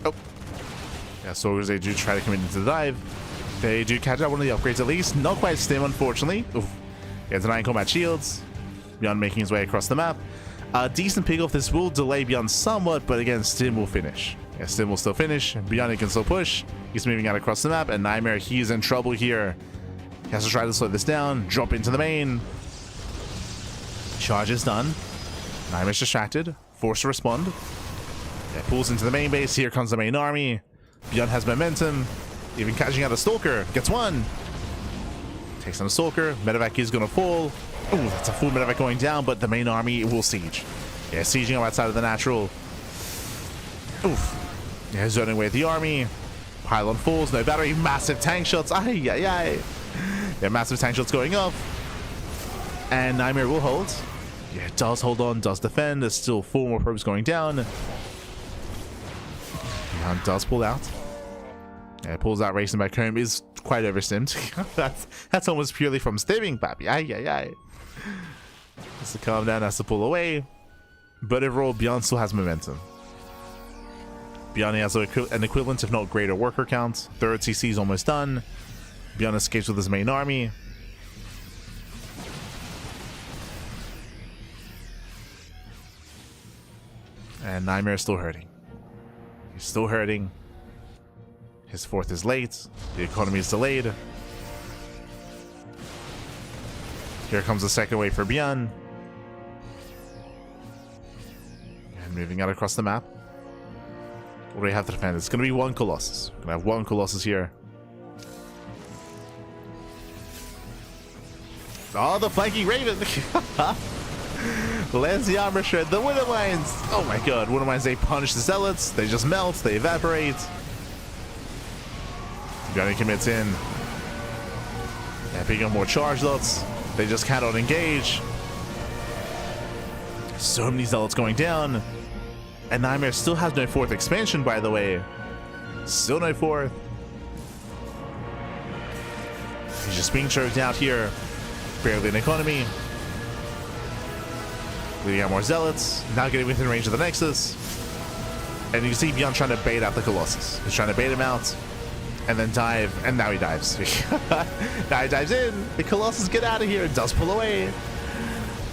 Oh. Yeah, so as they do try to commit into the dive, they do catch out one of the upgrades at least. Not quite stim, unfortunately. Oof. He has 9 combat shields. ByuN making his way across the map. Decent pick off. This will delay ByuN somewhat, but again, stim will finish. Yeah, stim will still finish. ByuN, he can still push. He's moving out across the map, and NightMare, he's in trouble here. He has to try to slow this down, drop into the main. Charge is done. NightMare's distracted, forced to respond. Yeah, pulls into the main base. Here comes the main army. ByuN has momentum, even catching out a Stalker. Gets one. Takes on a Stalker. Medevac is going to fall. Oh, that's a full medevac going down, but the main army will siege. Yeah, sieging outside of the natural. Oof. Yeah, zoning away the army. Pylon falls, no battery, massive tank shots. Ay, ay, ay. Yeah, massive tank shots going off. And NightMare will hold. Yeah, does hold on, does defend. There's still 4 more probes going down. ByuN does pull out. Yeah, pulls out, racing back home. Is quite overstimmed. that's almost purely from stimming, papi. Ay, ay, ay. Has to calm down, has to pull away. But overall, ByuN still has momentum. ByuN has an equivalent, if not greater, worker count. Third CC is almost done. ByuN escapes with his main army. And NightMare is still hurting. He's still hurting. His 4th is late. The economy is delayed. Here comes the second wave for ByuN. And moving out across the map. What do we have to defend? It's going to be 1 Colossus. We're going to have 1 Colossus here. Oh, the flanking Raven! Lands the armor shred. The Widow Mines! Oh my god, Widow Mines, they punish the Zealots. They just melt. They evaporate. ByuN commits in. Yeah, picking up more charge lots. They just cannot engage. So many Zealots going down. And NightMare still has no 4th expansion, by the way. Still no 4th. He's just being choked out here. Barely an economy. Leading out more Zealots. Now getting within range of the Nexus. And you can see ByuN trying to bait out the Colossus. He's trying to bait him out. And then dive. And now he dives. Now he dives in. The Colossus get out of here. It does pull away.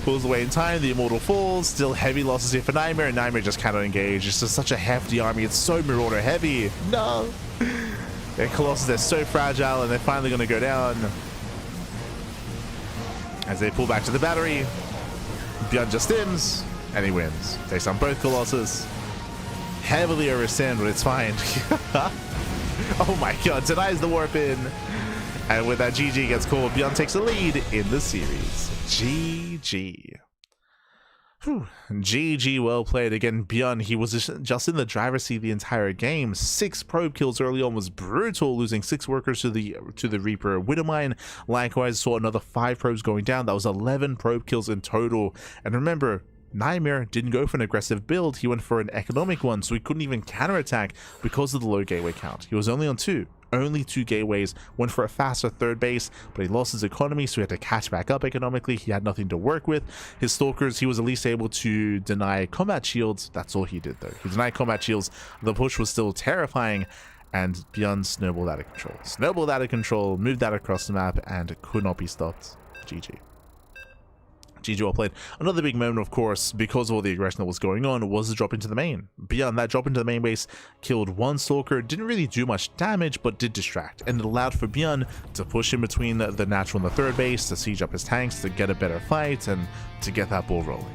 Pulls away in time. The Immortal falls. Still heavy losses here for NightMare. And NightMare just cannot engage. It's just such a hefty army. It's so Marauder heavy. No. The Colossus, they're so fragile. And they're finally going to go down. As they pull back to the battery. ByuN just stims. And he wins. Takes on both Colossus. Heavily overstimmed, but it's fine. Oh my god. Denies the warp in. And with that, GG gets called. ByuN takes the lead in the series. GG. Whew. GG, well played. Again, ByuN, he was just in the driver's seat the entire game. 6 probe kills early on was brutal, losing 6 workers to the Reaper Widowmine. Likewise, saw another 5 probes going down. That was 11 probe kills in total. And remember, NightMare didn't go for an aggressive build, he went for an economic one, so he couldn't even counterattack because of the low gateway count. He was only on 2. Only 2 gateways, went for a faster third base, but he lost his economy, so he had to catch back up economically. He had nothing to work with. His stalkers, he was at least able to deny combat shields. That's all he did though. He denied combat shields. The push was still terrifying, and ByuN snowballed out of control. Snowballed out of control, moved that across the map, and could not be stopped. GG. GG, well played. Another big moment, of course, because of all the aggression that was going on, was the drop into the main. ByuN, that drop into the main base killed 1 stalker, didn't really do much damage, but did distract, and it allowed for ByuN to push in between the natural and the third base, to siege up his tanks, to get a better fight, and to get that ball rolling.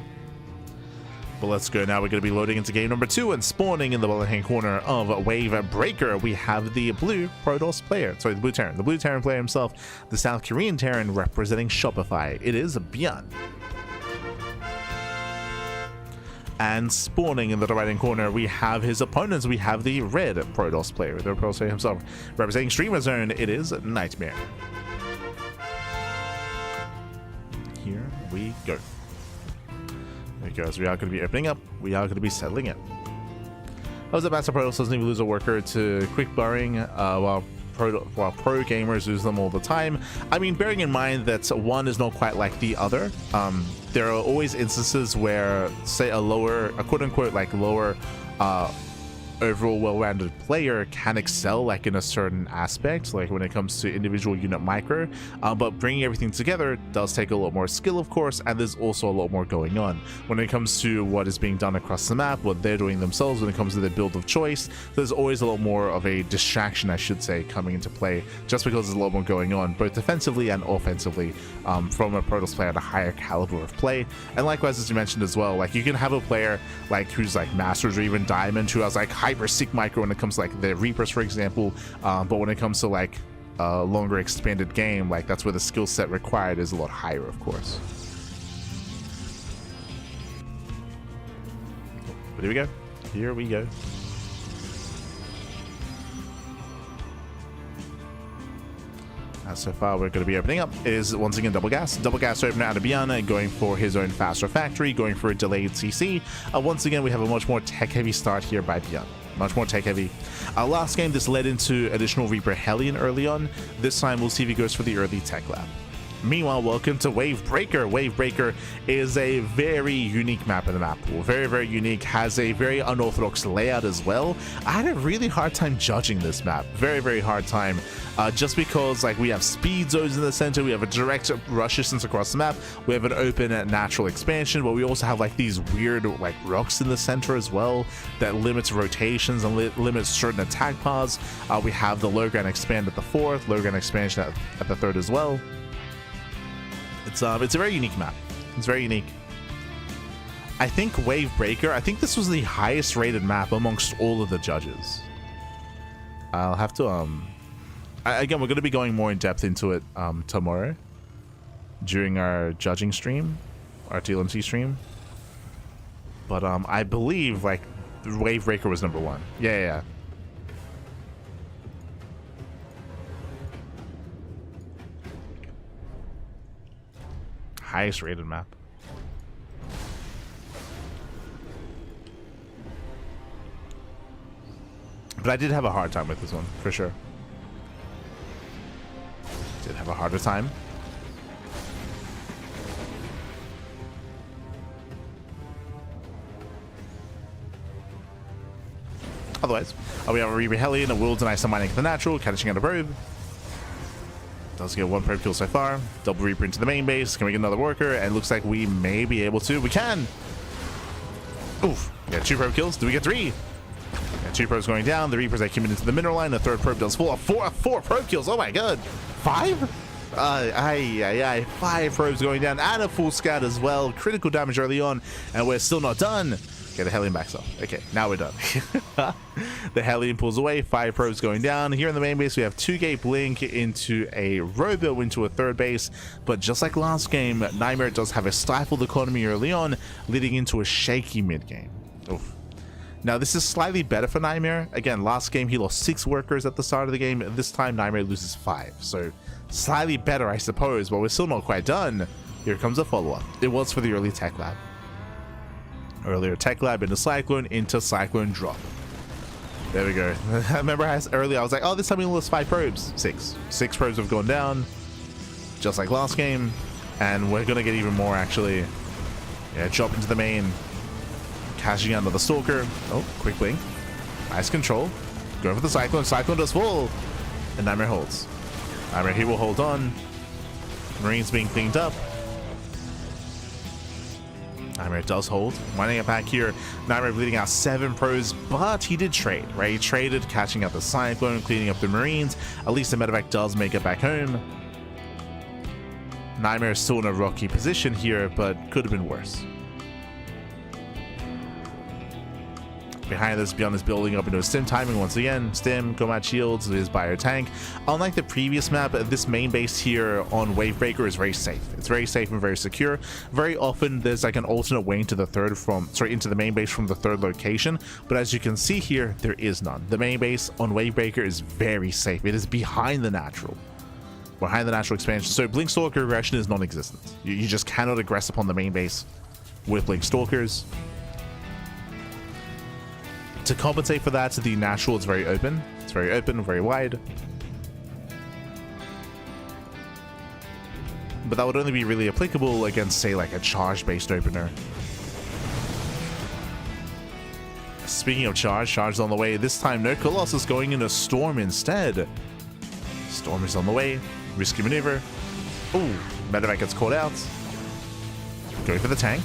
But let's go now. We're going to be loading into game number 2, and spawning in the bottom hand corner of Wave Breaker, we have the blue Protoss player. Sorry, the blue Terran. The blue Terran player himself, the South Korean Terran representing Shopify. It is ByuN. And spawning in the right hand corner, we have his opponents. We have the red Protoss player, the Protoss player himself, representing Streamer Zone. It is NightMare. Here we go. Because we are going to be opening up, we are going to be settling in. How's it, Master Protoss doesn't even lose a worker to quick burring, while pro gamers lose them all the time. I mean, bearing in mind that one is not quite like the other, there are always instances where, say, a quote-unquote like lower overall well-rounded player can excel like in a certain aspect, like when it comes to individual unit micro, but bringing everything together does take a lot more skill, of course, and there's also a lot more going on when it comes to what is being done across the map, what they're doing themselves when it comes to their build of choice. There's always a lot more of a distraction, I should say, coming into play, just because there's a lot more going on both defensively and offensively, from a Protoss player at a higher caliber of play. And likewise, as you mentioned as well, like you can have a player like who's like Masters or even Diamond who has like hyper sick micro when it comes to like the Reapers, for example, but when it comes to like a longer expanded game, like that's where the skill set required is a lot higher, of course. But here we go. Here we go. So far, we're going to be opening up is once again double gas opener out of ByuN, going for his own faster factory, going for a delayed CC. Once again, we have a much more tech heavy start here by ByuN. Much more tech heavy. Last game, this led into additional Reaper Hellion early on. This time, we'll see if he goes for the early tech lab. Meanwhile, welcome to Wave Breaker. Wave Breaker is a very unique map in the map pool. Very, very unique. Has a very unorthodox layout as well. I had a really hard time judging this map. Very, very hard time. Just because like we have speed zones in the center, we have a direct rush distance across the map, we have an open natural expansion, but we also have like these weird like rocks in the center as well that limits rotations and limits certain attack paths. We have the low ground expand at the 4th, low ground expansion at the 3rd as well. It's a very unique map. It's very unique. I think Wave Breaker, I think this was the highest rated map amongst all of the judges. I'll have to again, we're going to be going more in depth into it tomorrow during our judging stream, our TLMC stream. But I believe like Wave Breaker was number 1. Yeah. Highest rated map. But I did have a hard time with this one, for sure. Did have a harder time. Otherwise, we have a Reaper Hellion, a will deny some mining the natural, catching out a probe. Does get 1 probe kill so far. Double Reaper into the main base. Can we get another worker? And looks like we may be able to. We can! Oof. We got 2 probe kills. Do we get 3? Got 2 probes going down. The Reapers are coming into the mineral line. The 3rd probe does full. 4 probe kills. Oh my god. 5? 5 probes going down. And a full scout as well. Critical damage early on. And we're still not done. Okay, the Hellion backs off. Okay, now we're done. The Hellion pulls away, 5 probes going down. Here in the main base, we have 2-gate blink into a robo into a third base. But just like last game, NightMare does have a stifled economy early on, leading into a shaky mid game. Oof. Now, this is slightly better for NightMare. Again, last game, he lost 6 workers at the start of the game. This time, NightMare loses 5. So, slightly better, I suppose, but we're still not quite done. Here comes a follow-up. It was for the early tech lab. Earlier tech lab into Cyclone drop. There we go. I remember earlier I was like, oh, this time we lost 5 probes. 6 probes have gone down, just like last game, and we're gonna get even more actually. Yeah, drop into the main, cashing out another Stalker. Oh, quick blink, nice control, going for the Cyclone. Cyclone does full, and NightMare holds. NightMare, he will hold on. Marines being cleaned up. NightMare does hold, winding it back here. NightMare bleeding out 7 pros, but he did trade, right? He traded, catching up the Cyclone, cleaning up the Marines. At least the medevac does make it back home. NightMare is still in a rocky position here, but could have been worse. Behind this, ByuN is building up into a stim timing once again. Stim, combat shields, his bio tank. Unlike the previous map, this main base here on Wavebreaker is very safe. It's very safe and very secure. Very often there's like an alternate way into the main base from the third location. But as you can see here, there is none. The main base on Wavebreaker is very safe. It is behind the natural. Behind the natural expansion. So Blink Stalker aggression is non-existent. You just cannot aggress upon the main base with Blink Stalkers. To compensate for that, the natural is very open. It's very open, very wide. But that would only be really applicable against, say, like a charge-based opener. Speaking of charge on the way. This time, no Colossus, going into Storm instead. Storm is on the way. Risky maneuver. Ooh, medevac gets caught out. Going for the tank.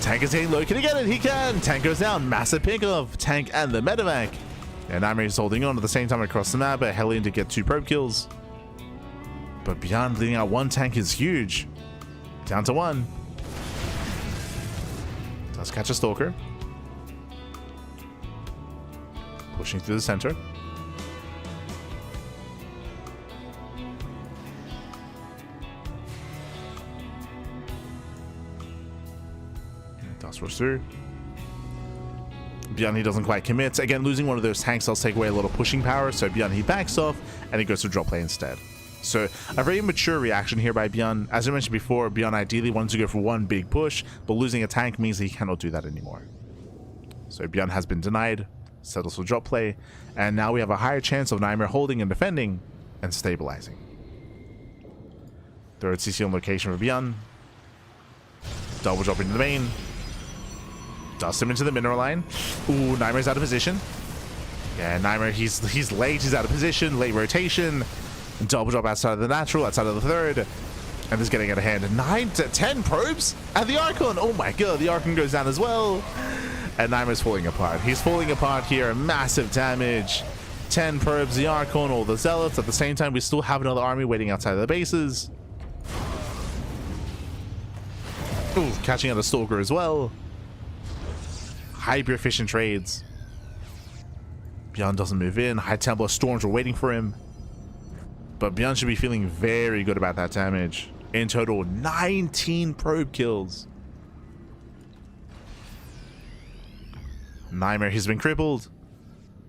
Tank is hitting low. Can he get it? He can. Tank goes down. Massive pick off. Tank and the medevac. And NightMare is holding on at the same time across the map. But Hellion to get 2 probe kills. But ByuN bleeding out 1 tank is huge. Down to 1. Does catch a Stalker. Pushing through the center. Rush through. ByuN, he doesn't quite commit. Again, losing one of those tanks does take away a lot of pushing power, so ByuN, he backs off, and he goes to drop play instead. So, a very mature reaction here by ByuN. As I mentioned before, ByuN ideally wanted to go for 1 big push, but losing a tank means that he cannot do that anymore. So, ByuN has been denied, settles for drop play, and now we have a higher chance of NightMare holding and defending, and stabilizing. Third CC on location for ByuN. Double drop into the main. Dust him into the mineral line. Ooh, NightMare's out of position. Yeah, NightMare, he's late, he's out of position, late rotation. Double drop outside of the natural, outside of the third. And this is getting out of hand. 9 to 10 probes at the Archon. Oh my god, the Archon goes down as well. And NightMare's falling apart. He's falling apart here. Massive damage. 10 probes, the Archon, all the Zealots. At the same time, we still have another army waiting outside of the bases. Ooh, catching out a Stalker as well. Hyper efficient trades. ByuN doesn't move in. High Templar Storms are waiting for him. But ByuN should be feeling very good about that damage. In total, 19 probe kills. NightMare has been crippled.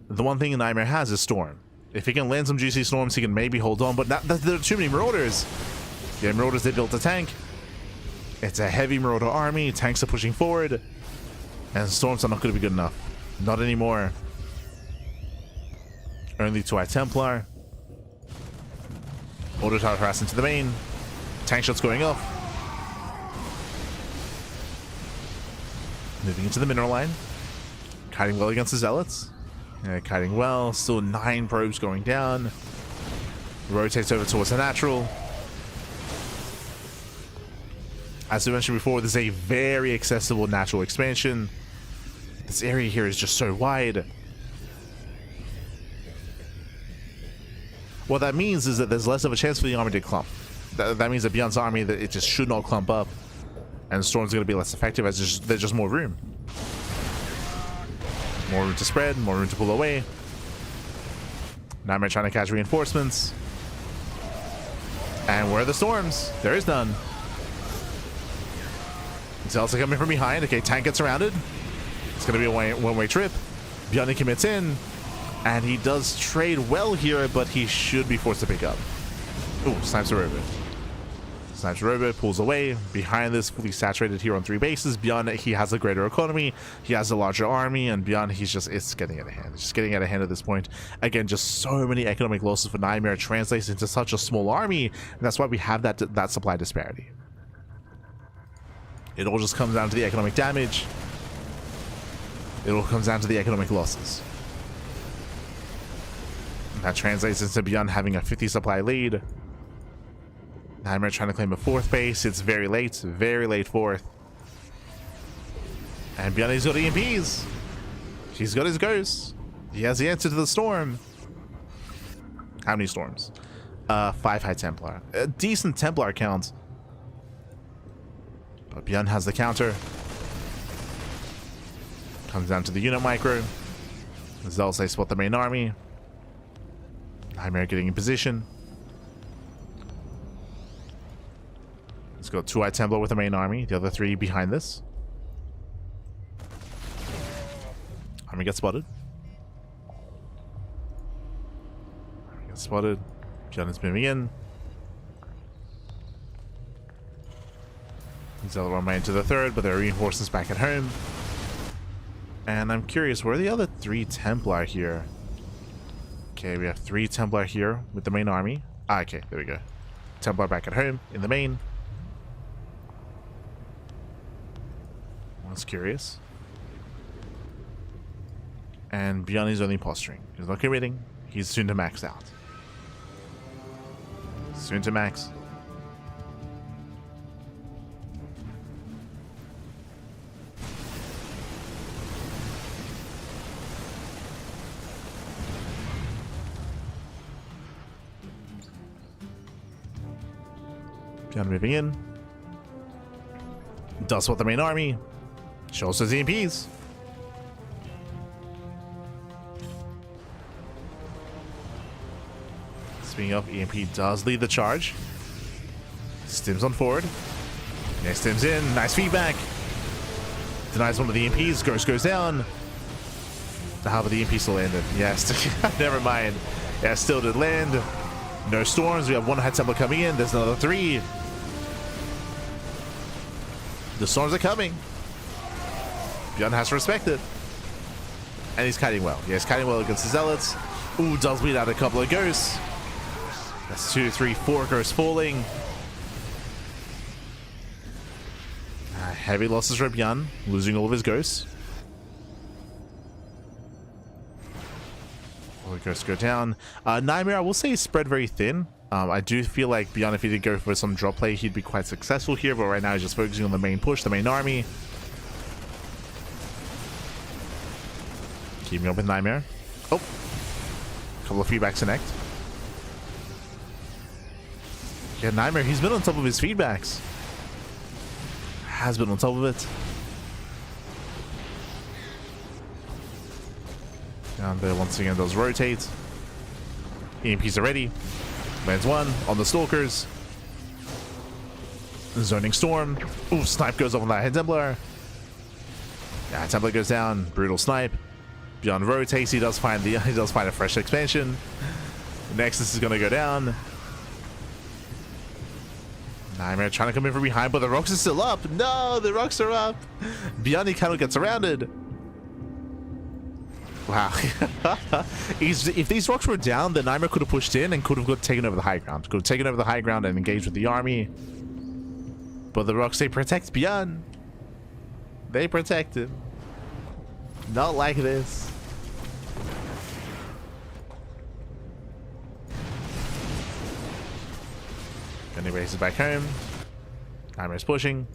The one thing NightMare has is Storm. If he can land some juicy Storms, he can maybe hold on. But there are too many Marauders. Yeah, Marauders, they built a tank. It's a heavy Marauder army. Tanks are pushing forward. And Storms are not going to be good enough. Not anymore. Only 2 High Templar. Auto tower harass into the main. Tank shots going off. Moving into the mineral line. Kiting well against the Zealots. Yeah, kiting well. Still 9 probes going down. Rotates over towards the natural. As we mentioned before, this is a very accessible natural expansion. This area here is just so wide. What that means is that there's less of a chance for the army to clump. That means that ByuN's army, that it just should not clump up. And Storm's going to be less effective as there's just more room. More room to spread, more room to pull away. NightMare trying to catch reinforcements. And where are the storms? There is none. Zealots are coming from behind. Okay, tank gets surrounded. It's going to be a one-way trip. ByuN commits in. And he does trade well here, but he should be forced to pick up. Ooh, snipes a robot. Snipes a robot, pulls away. Behind this, fully saturated here on 3 bases. ByuN, he has a greater economy. He has a larger army. And ByuN, it's getting out of hand. It's just getting out of hand at this point. Again, just so many economic losses for NightMare translates into such a small army. And that's why we have that supply disparity. It all just comes down to the economic damage. It all comes down to the economic losses. And that translates into ByuN having a 50 supply lead. NightMare trying to claim a 4th base. It's very late 4th. And ByuN's got EMPs. He's got his ghosts. He has the answer to the storm. How many storms? 5 High Templar. A decent Templar count. But ByuN has the counter. Comes down to the unit micro. Zealots, they spot the main army. NightMare getting in position. Let's go 2 High Templar with the main army. The other 3 behind this. Army gets spotted. Army gets spotted. ByuN is moving in. Zealot on my into the 3rd, but there are reinforcements back at home. And I'm curious, where are the other 3 Templar here? Okay, we have 3 Templar here with the main army. Ah, okay, there we go. Templar back at home in the main. That's curious. And ByuN is only posturing. He's not committing. He's soon to max out. Soon to max. ByuN moving in. Does what the main army. Shows his EMPs. Speaking of, EMP does lead the charge. Stims on forward. Next stims in. Nice feedback. Denies one of the EMPs. Ghost goes down. How about the EMP still landed? Yes. Never mind. Yeah, still did land. No storms. We have 1 High Templar coming in. There's another 3. The storms are coming. ByuN has to respect it. And he's kiting well. Yeah, he's kiting well against the Zealots. Ooh, does bleed out a couple of ghosts. That's 2, 3, 4 ghosts falling. Heavy losses for ByuN, losing all of his ghosts. All the ghosts go down. NightMare, I will say, is spread very thin. I do feel like ByuN, if he did go for some drop play, he'd be quite successful here. But right now, he's just focusing on the main push, the main army. Keeping up with NightMare. Oh, a couple of feedbacks connect. Yeah, NightMare, he's been on top of his feedbacks. Has been on top of it. Down there once again does rotate. EMPs are ready. Lands 1 on the Stalkers. Zoning Storm. Ooh, snipe goes off on that High Templar. Yeah, Templar goes down. Brutal snipe. ByuN rotates. He does find a fresh expansion. Nexus is gonna go down. NightMare trying to come in from behind, but the rocks are still up. No, the rocks are up. ByuN kind of gets surrounded. Wow. If these rocks were down, then NightMare could have pushed in and could have taken over the high ground. Could have taken over the high ground and engaged with the army. But the rocks, they protect ByuN. They protect him. Not like this. Then he races back home. NightMare's pushing.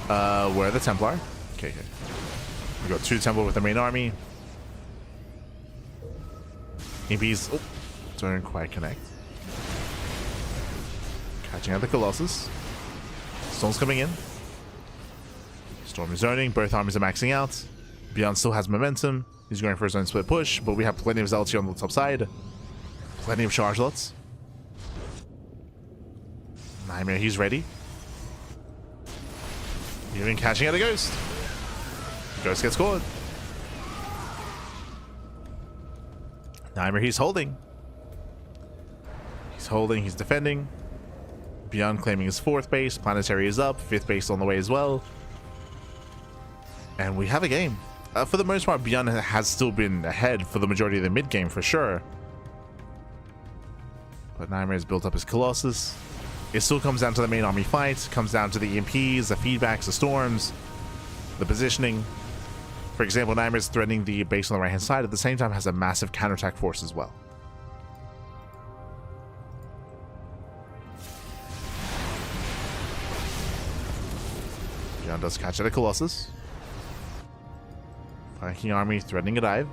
Where are the Templar? Okay. We got 2 Templar with the main army. EMPs, oh, don't quite connect. Catching out the Colossus. Storm's coming in. Storm is zoning. Both armies are maxing out. ByuN still has momentum. He's going for his own split push, but we have plenty of zealots here on the top side. Plenty of charge lots. NightMare, he's ready. Even catching out a ghost. Ghost gets caught. NightMare, he's holding. He's holding, he's defending. ByuN claiming his 4th base. Planetary is up. 5th base on the way as well. And we have a game. For the most part, ByuN has still been ahead for the majority of the mid game for sure. But NightMare has built up his Colossus. It still comes down to the main army fight. Comes down to the EMPs, the feedbacks, the storms, the positioning. For example, NightMare is threatening the base on the right hand side. At the same time, has a massive counterattack force as well. ByuN does catch at a Colossus. Flanking army threatening a dive.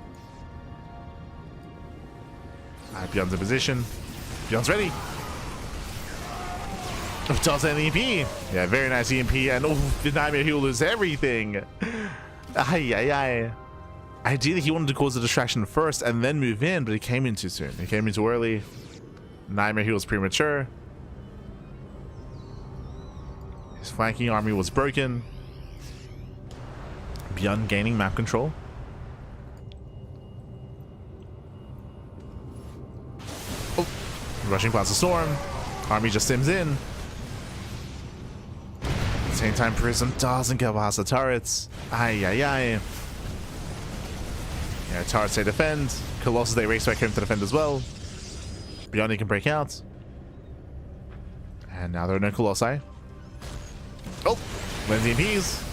ByuN's in position. ByuN's ready. Does an EMP. Yeah, very nice EMP. And NightMare, he'll lose everything. Ideally, he wanted to cause a distraction first and then move in, but he came in too soon. He came in too early. NightMare, he was premature. His flanking army was broken. ByuN gaining map control. Oh, rushing past the storm. Army just sims in. At the same time, Prism doesn't get past the turrets. Yeah, turrets they defend. Colossus they race back home to defend as well. ByuN can break out. And now there are no Colossi. Oh, lands EMPs.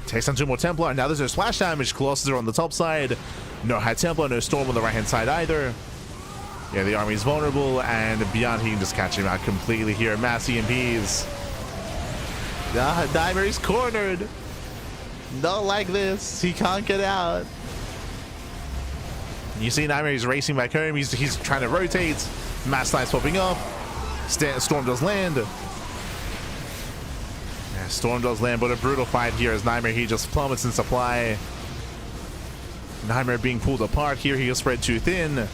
Takes on 2 more Templar. Now there's no splash damage. Colossus are on the top side. No High Templar, no Storm on the right hand side either. Yeah, the army is vulnerable, and ByuN, he can just catch him out completely here. Mass EMPs. NightMare is cornered. Not like this. He can't get out. You see NightMare, he's racing back home. He's trying to rotate. Mass Knight's popping up. Storm does land. Yeah, Storm does land, but a brutal fight here as NightMare, he just plummets in supply. NightMare being pulled apart here. He was spread too thin.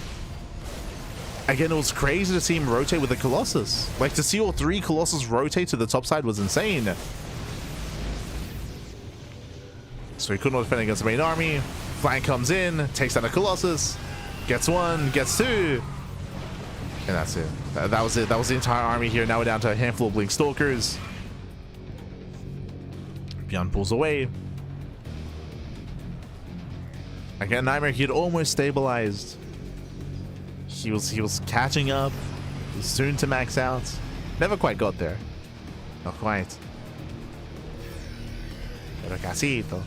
Again, it was crazy to see him rotate with the Colossus. Like, to see all 3 Colossus rotate to the top side was insane. So he could not defend against the main army. Flank comes in, takes down a Colossus, gets 1, gets 2. And that's it. That was it. That was the entire army here. Now we're down to a handful of Blink Stalkers. ByuN pulls away. Again, NightMare, he had almost stabilized. He was catching up. He was soon to max out. Never quite got there. Not quite. Pero casito.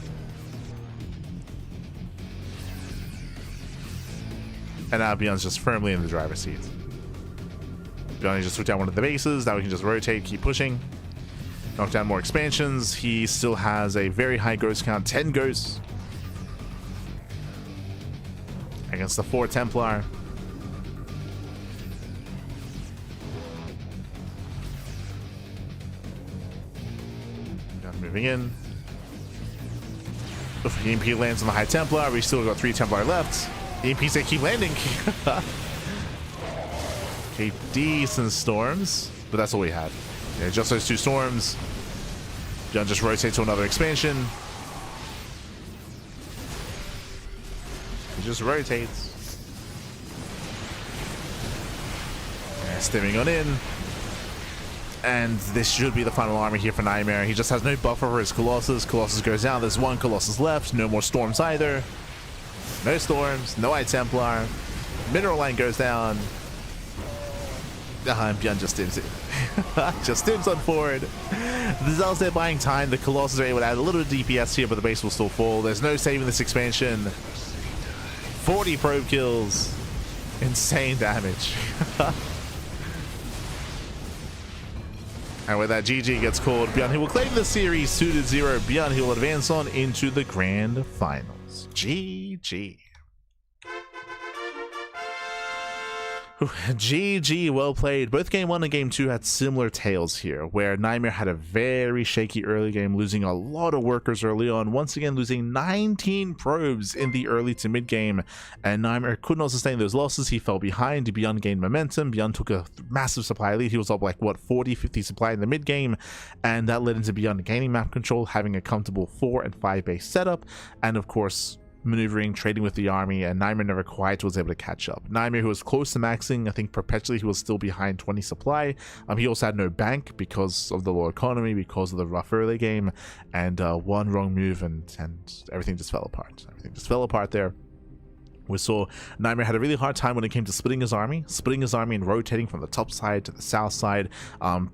And now ByuN's just firmly in the driver's seat. ByuN just took down one of the bases. Now we can just rotate, keep pushing. Knock down more expansions. He still has a very high ghost count. 10 ghosts. Against the 4 Templar. Moving in. If EMP lands on the High Templar, we still got 3 Templar left. EMPs, they keep landing. Okay, decent storms, but that's all we had. Yeah, just those 2 storms. ByuN just rotates to another expansion. He just rotates. Yeah, stimming on in. And this should be the final army here for NightMare. He just has no buffer for his Colossus. Colossus goes down. There's 1 Colossus left. No more storms either. No storms. No High Templar. Mineral line goes down. And ByuN just stims it. Just stims on forward. The Zealots, they're buying time. The Colossus are able to add a little bit of DPS here, but the base will still fall. There's no saving this expansion. 40 probe kills. Insane damage. And with that, GG gets called. ByuN, he will claim the series suited 0. ByuN, he will advance on into the grand finals. GG. GG, well played. Both game 1 and game 2 had similar tales here, where NightMare had a very shaky early game, losing a lot of workers early on, once again losing 19 probes in the early to mid game, and NightMare could not sustain those losses. He fell behind. ByuN gained momentum. ByuN took a massive supply lead. He was up like, what, 40-50 supply in the mid game, and that led into ByuN gaining map control, having a comfortable 4 and 5 base setup, and of course maneuvering, trading with the army, and NightMare never quite was able to catch up. NightMare, who was close to maxing, I think perpetually he was still behind 20 supply. He also had no bank because of the low economy, because of the rough early game, and one wrong move and everything just fell apart. Everything just fell apart there. We saw NightMare had a really hard time when it came to splitting his army and rotating from the top side to the south side,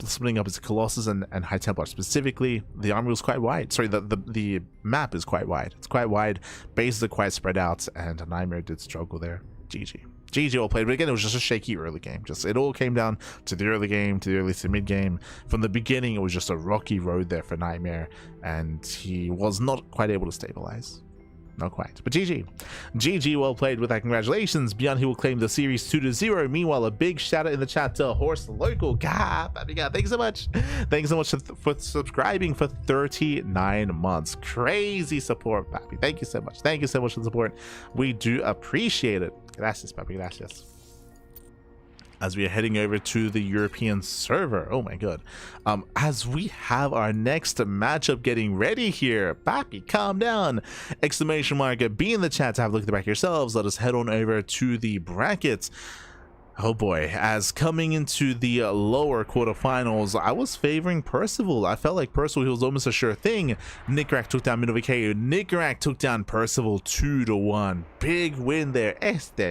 splitting up his Colossus and High Templar specifically. The army was quite wide. Sorry, the map is quite wide. It's quite wide. Bases are quite spread out, and NightMare did struggle there. GG. GG all played, but again, it was just a shaky early game. It all came down to the early game, to the early to mid game. From the beginning, it was just a rocky road there for NightMare, and he was not quite able to stabilize. Not quite, but GG. GG, well played with that. Congratulations. ByuN, he will claim the series 2-0. Meanwhile, a big shout out in the chat to Horse Local. God, thanks so much. Thanks so much for subscribing for 39 months. Crazy support, Papi. Thank you so much. Thank you so much for the support. We do appreciate it. Gracias, Papi. Gracias. As we are heading over to the European server. Oh my god. As we have our next matchup getting ready here. Papi, calm down. Exclamation mark. Be in the chat to have a look at the bracket yourselves. Let us head on over to the brackets. Oh boy, as coming into the lower quarterfinals, I was favoring Percival. I felt like Percival, he was almost a sure thing. Nickrak took down Minoviku. Nickrak took down Percival 2-1. Big win there.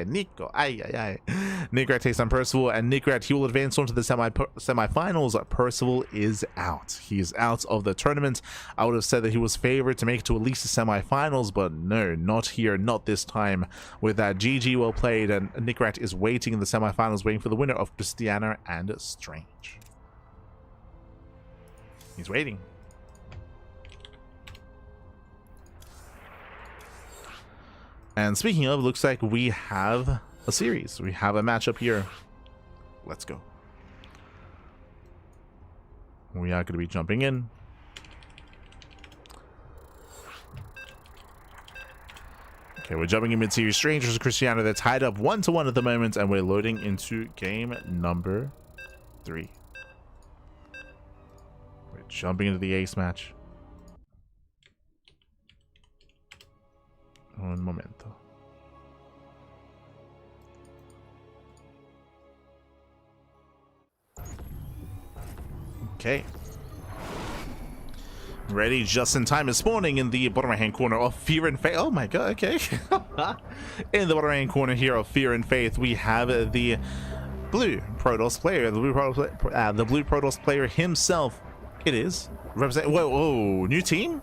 Nico. Nickrak takes down Percival, and Nickrak, he will advance on to the semifinals. Percival is out. He is out of the tournament. I would have said that he was favored to make it to at least the semifinals, but no, not here, not this time. With that, GG, well played, and Nickrak is waiting in the semifinals. Waiting for the winner of Christiana and Strange. He's waiting. And speaking of, looks like we have a series. We have a matchup here. Let's go. We are going to be jumping in. Okay, we're jumping in mid-series. Strange versus Christiana. They're tied up 1-1 at the moment, and we're loading into game number 3. We're jumping into the ace match. Un momento. Okay. Ready just in time is spawning in the bottom right hand corner of Fear and Faith. Oh my god, okay. In the bottom right hand corner here of Fear and Faith, we have the blue Protoss player, the blue Protoss player himself. It is represent. Whoa, new team.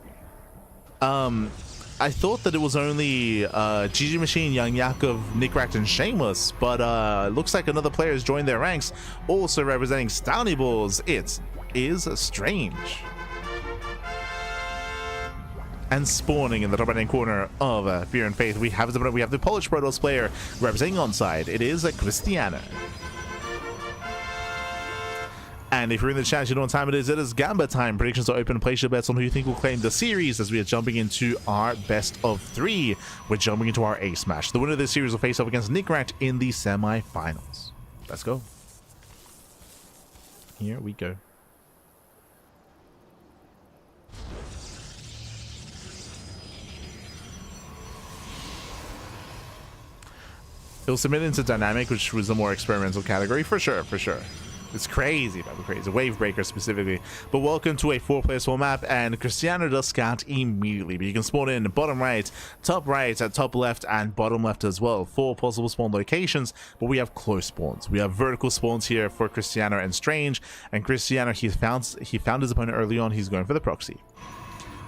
I thought that it was only GG Machine, Young Yakov, Nickrak, and Shameless, but looks like another player has joined their ranks, also representing Stowny Balls. It is Strange. And spawning in the top right-hand corner of Fear and Faith, we have the Polish Protoss player representing onside. It is Christiana. And if you're in the chat, you know what time it is. It is Gamba time. Predictions are open. Place your bets on who you think will claim the series as we are jumping into our best of 3. We're jumping into our ace match. The winner of this series will face off against Nickrak in the semi-finals. Let's go. Here we go. It'll submit into Dynamic, which was a more experimental category, for sure. It's crazy, crazy. Wave Breaker specifically. But welcome to a 4-player small map, and Christiana does scout immediately. But you can spawn in bottom right, top left, and bottom left as well. 4 possible spawn locations, but we have close spawns. We have vertical spawns here for Christiana and Strange. And Christiana, he found his opponent early on. He's going for the proxy.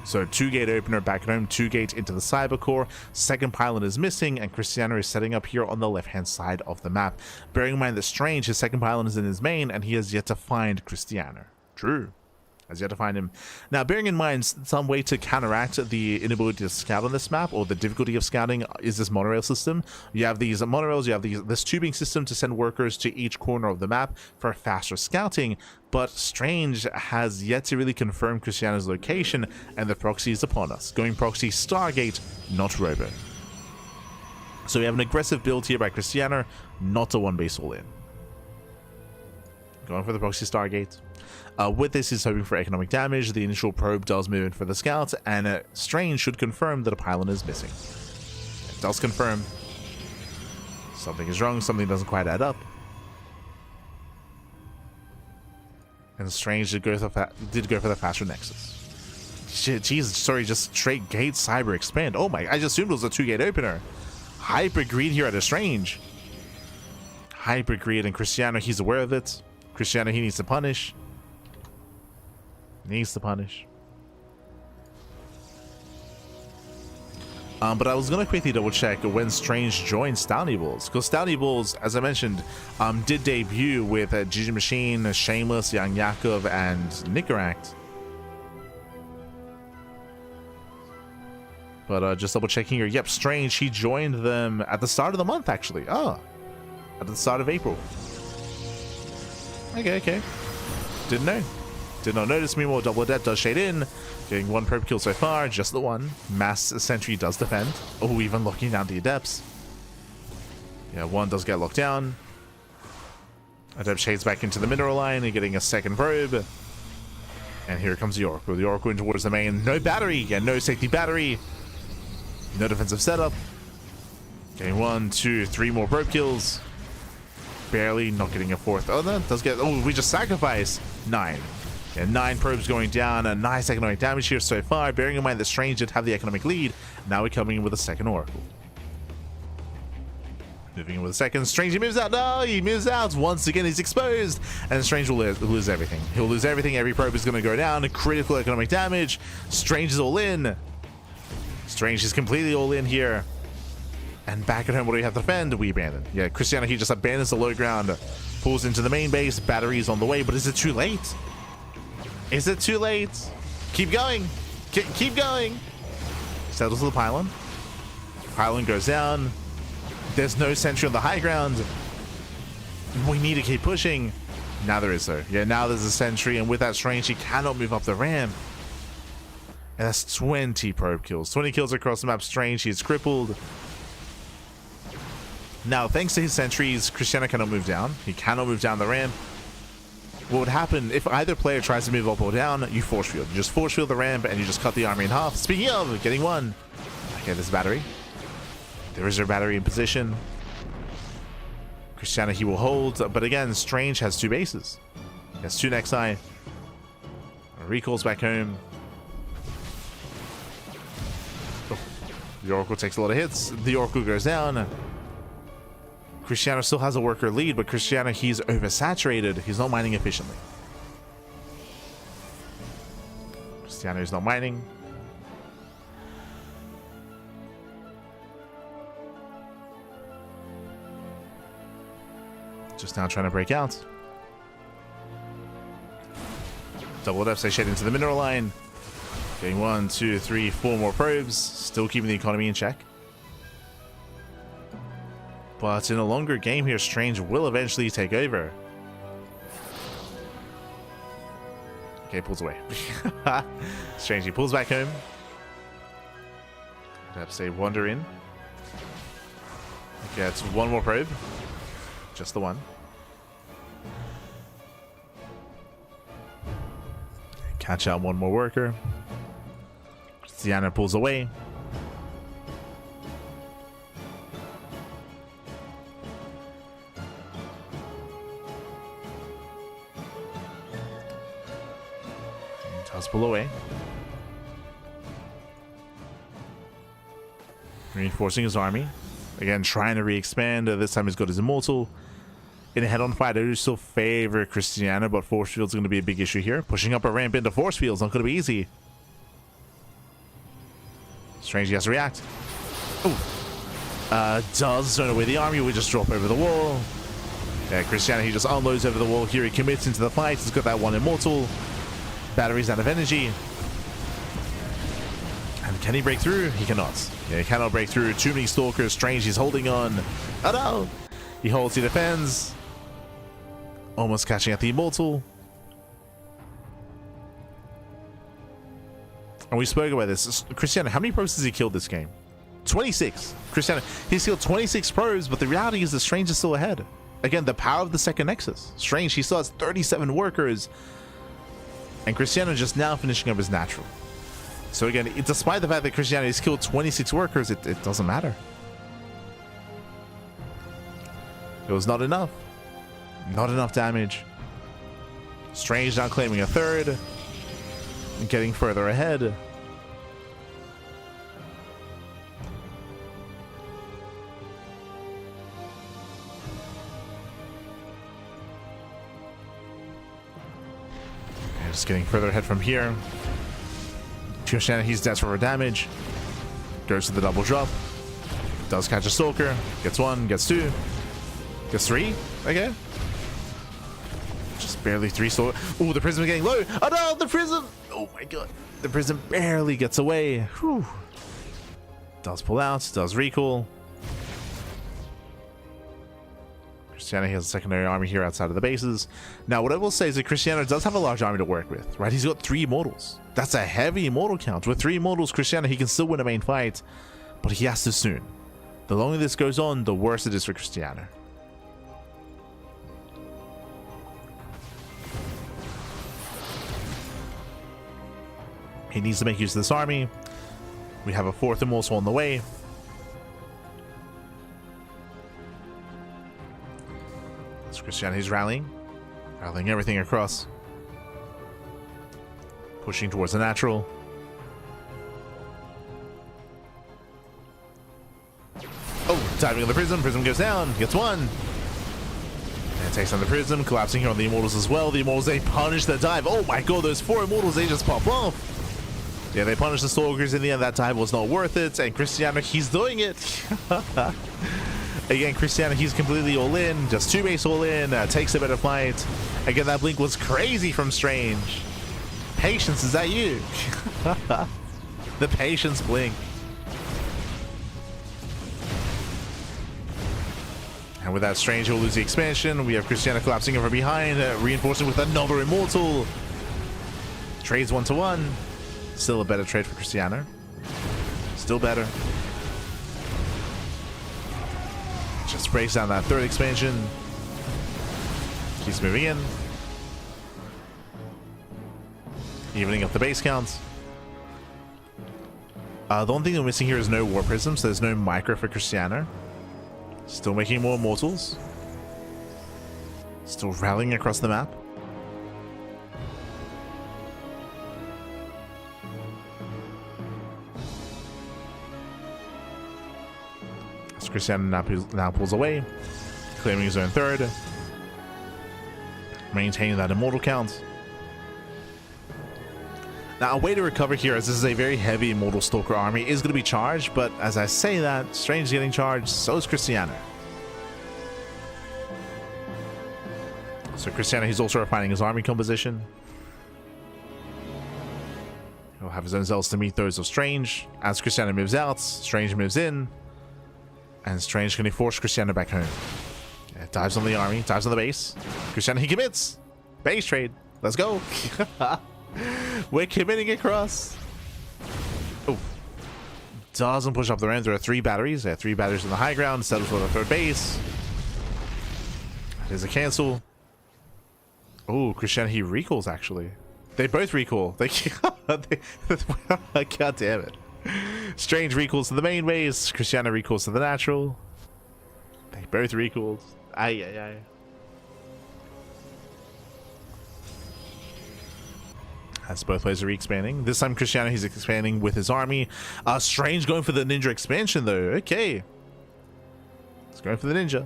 So 2-gate opener back at home, 2-gate into the cyber core, second pylon is missing, and Christiana is setting up here on the left-hand side of the map. Bearing in mind that Strange, his second pylon is in his main, and he has yet to find Christiana. True. as you have to find him. Now, bearing in mind, some way to counteract the inability to scout on this map, or the difficulty of scouting, is this monorail system. You have these monorails, you have this tubing system to send workers to each corner of the map for faster scouting, but Strange has yet to really confirm Cristiano's location, and the proxy is upon us. Going proxy Stargate, not Robo. So we have an aggressive build here by Cristiano, not a one base all in. Going for the proxy Stargate. With this, he's hoping for economic damage. The initial probe does move in for the scouts, and Strange should confirm that a pylon is missing. It does confirm. Something is wrong, something doesn't quite add up. And Strange did go for the faster nexus. Jesus, sorry, just straight gate cyber expand. Oh my, I just assumed it was a 2-gate opener. Hyper greed here at a Strange. Hyper greed, and Cristiano, he's aware of it. Cristiano, he needs to punish. Needs to punish. But I was gonna quickly double check when Strange joined Stowny Bulls, because Stowny Bulls, as I mentioned, did debut with Gigi Machine, Shameless, Young Yakov, and Nicaract. But just double checking here. Yep, Strange, he joined them at the start of the month, actually. Oh, at the start of April. Okay. Didn't know. Did not notice. Meanwhile, Double Adept does shade in. Getting one probe kill so far, just the one. Mass Sentry does defend. Oh, even locking down the Adepts. Yeah, one does get locked down. Adept shades back into the mineral line and getting a second probe. And here comes the Oracle. The Oracle in towards the main. No battery. Yeah, no safety battery. No defensive setup. Getting 1, 2, 3 more probe kills. Barely not getting a fourth. Oh, that does get. Oh, we just sacrifice 9. And 9 probes going down. A nice economic damage here so far. Bearing in mind that Strange did have the economic lead. Now we're coming in with a second Oracle. Moving in with a second. Strange, he moves out. No, he moves out. Once again, he's exposed. And Strange will lose everything. He'll lose everything. Every probe is going to go down. Critical economic damage. Strange is all in. Strange is completely all in here. And back at home, what do we have to defend? We abandon. Yeah, Cristiano, he just abandons the low ground. Pulls into the main base. Batteries on the way. But is it too late? Is it too late? Keep going. Keep going. Settles the pylon. Pylon goes down. There's no sentry on the high ground. We need to keep pushing. Now there is, though. Yeah, now there's a sentry. And with that Strange, he cannot move up the ramp. And that's 20 probe kills. 20 kills across the map. Strange, he's crippled. Now, thanks to his sentries, Cristiano cannot move down. He cannot move down the ramp. What would happen if either player tries to move up or down? You force field. You just force field the ramp and you just cut the army in half. Speaking of, getting one. Okay, there's a battery. There is a battery in position. Cristiano, he will hold. But again, Strange has 2 bases. He has 2 Nexi. Recalls back home. Oh, the Oracle takes a lot of hits. The Oracle goes down. Cristiano still has a worker lead, but Cristiano, he's oversaturated. He's not mining efficiently. Cristiano is not mining. Just now trying to break out. Double F, they shade into the mineral line. Getting 1, 2, 3, 4 more probes. Still keeping the economy in check. But in a longer game here, Strange will eventually take over. Okay, pulls away. Strange, he pulls back home. I'd have to say wander in. Gets 1 more probe. Just the one. Catch out 1 more worker. Cristiano pulls away. Does pull away. Reinforcing his army. Again, trying to re-expand. This time he's got his Immortal. In a head-on fight, I do still favor Cristiano, but force field's going to be a big issue here. Pushing up a ramp into force field's not going to be easy. Strange, he has to react. Ooh. Does zone away the army. We just drop over the wall. Yeah, Cristiano, he just unloads over the wall here. He commits into the fight. He's got that 1 Immortal. Batteries out of energy. And can he break through? He cannot. Yeah, he cannot break through. Too many stalkers. Strange, he's holding on. Oh no! He holds, he defends. Almost catching at the immortal. And we spoke about this. Cristiano, how many pros has he killed this game? 26. Cristiano, he's killed 26 pros, but the reality is the Strange is still ahead. Again, the power of the second Nexus. Strange, he still has 37 workers. And Cristiano just now finishing up his natural. So again, despite the fact that Cristiano has killed 26 workers, it doesn't matter. It was not enough. Not enough damage. Strange now claiming a third. And getting further ahead. Just getting further ahead from here. Cristiano, he's desperate for damage. Goes to the double drop. Does catch a stalker. Gets one, gets two. Gets three. Okay. Just barely three stalker. Oh, the prism is getting low. Oh no, the prism. Oh my god. The prism barely gets away. Whew. Does pull out. Does recall. Cristiano has a secondary army here outside of the bases. Now, what I will say is that Cristiano does have a large army to work with, right? He's got 3 immortals. That's a heavy immortal count. With 3 immortals, Cristiano, he can still win a main fight, but he has to soon. The longer this goes on, the worse it is for Cristiano. He needs to make use of this army. We have a 4th immortal on the way. Cristiano, he's rallying everything across, pushing towards the natural. Oh, diving on the prism. Prism goes down, gets one, and takes on the prism, collapsing here on the immortals as well. The immortals, they punish the dive. Oh my god, those 4 immortals, they just pop off. Yeah, they punish the stalkers. In the end, that dive was not worth it, and Cristiano, he's doing it. Again, Cristiano, he's completely all in. Just 2 base all in. Takes a better fight. Again, that blink was crazy from Strange. Patience, is that you? The patience blink. And with that, Strange will lose the expansion. We have Cristiano collapsing over behind. Reinforcing with another immortal. Trades 1-to-1. Still a better trade for Cristiano. Still better. Just breaks down that 3rd expansion. Keeps moving in. Evening up the base counts. The only thing we're missing here is no War Prism, so there's no micro for Cristiano. Still making more immortals. Still rallying across the map. Cristiano now pulls away, claiming his own 3rd, maintaining that immortal count. Now, a way to recover here, as this is a very heavy immortal stalker army, is going to be charged, but as I say that, Strange is getting charged, so is Cristiano. So Cristiano, he's also refining his army composition. He'll have his own zealots to meet those of Strange. As Cristiano moves out, Strange moves in. And Strange can force Cristiano back home. Yeah, dives on the army, dives on the base. Cristiano, he commits. Base trade. Let's go. We're committing across. Oh. Doesn't push up the range. There are 3 batteries. There are 3 batteries on the high ground. Settles for the 3rd base. That is a cancel. Oh, Cristiano, he recalls actually. They both recall. God damn it. Strange recalls to the main base. Cristiano recalls to the natural. They both recalled. Aye, aye, aye. As both players are re-expanding. This time Cristiano, he's expanding with his army. Strange going for the ninja expansion though. Okay. He's going for the ninja.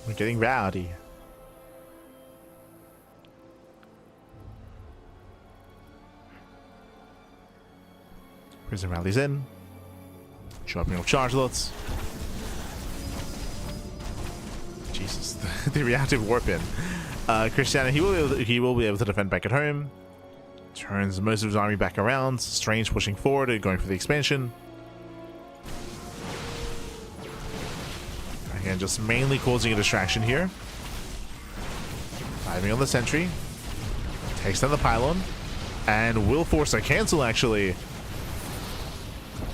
We're getting rowdy. Prism rallies in. Chopping off charge lots. Jesus, the reactive warp in. Cristiano, he will be able to defend back at home. Turns most of his army back around. Strange pushing forward and going for the expansion. Again, just mainly causing a distraction here. Diving on the sentry. Takes down the pylon. And will force a cancel, actually.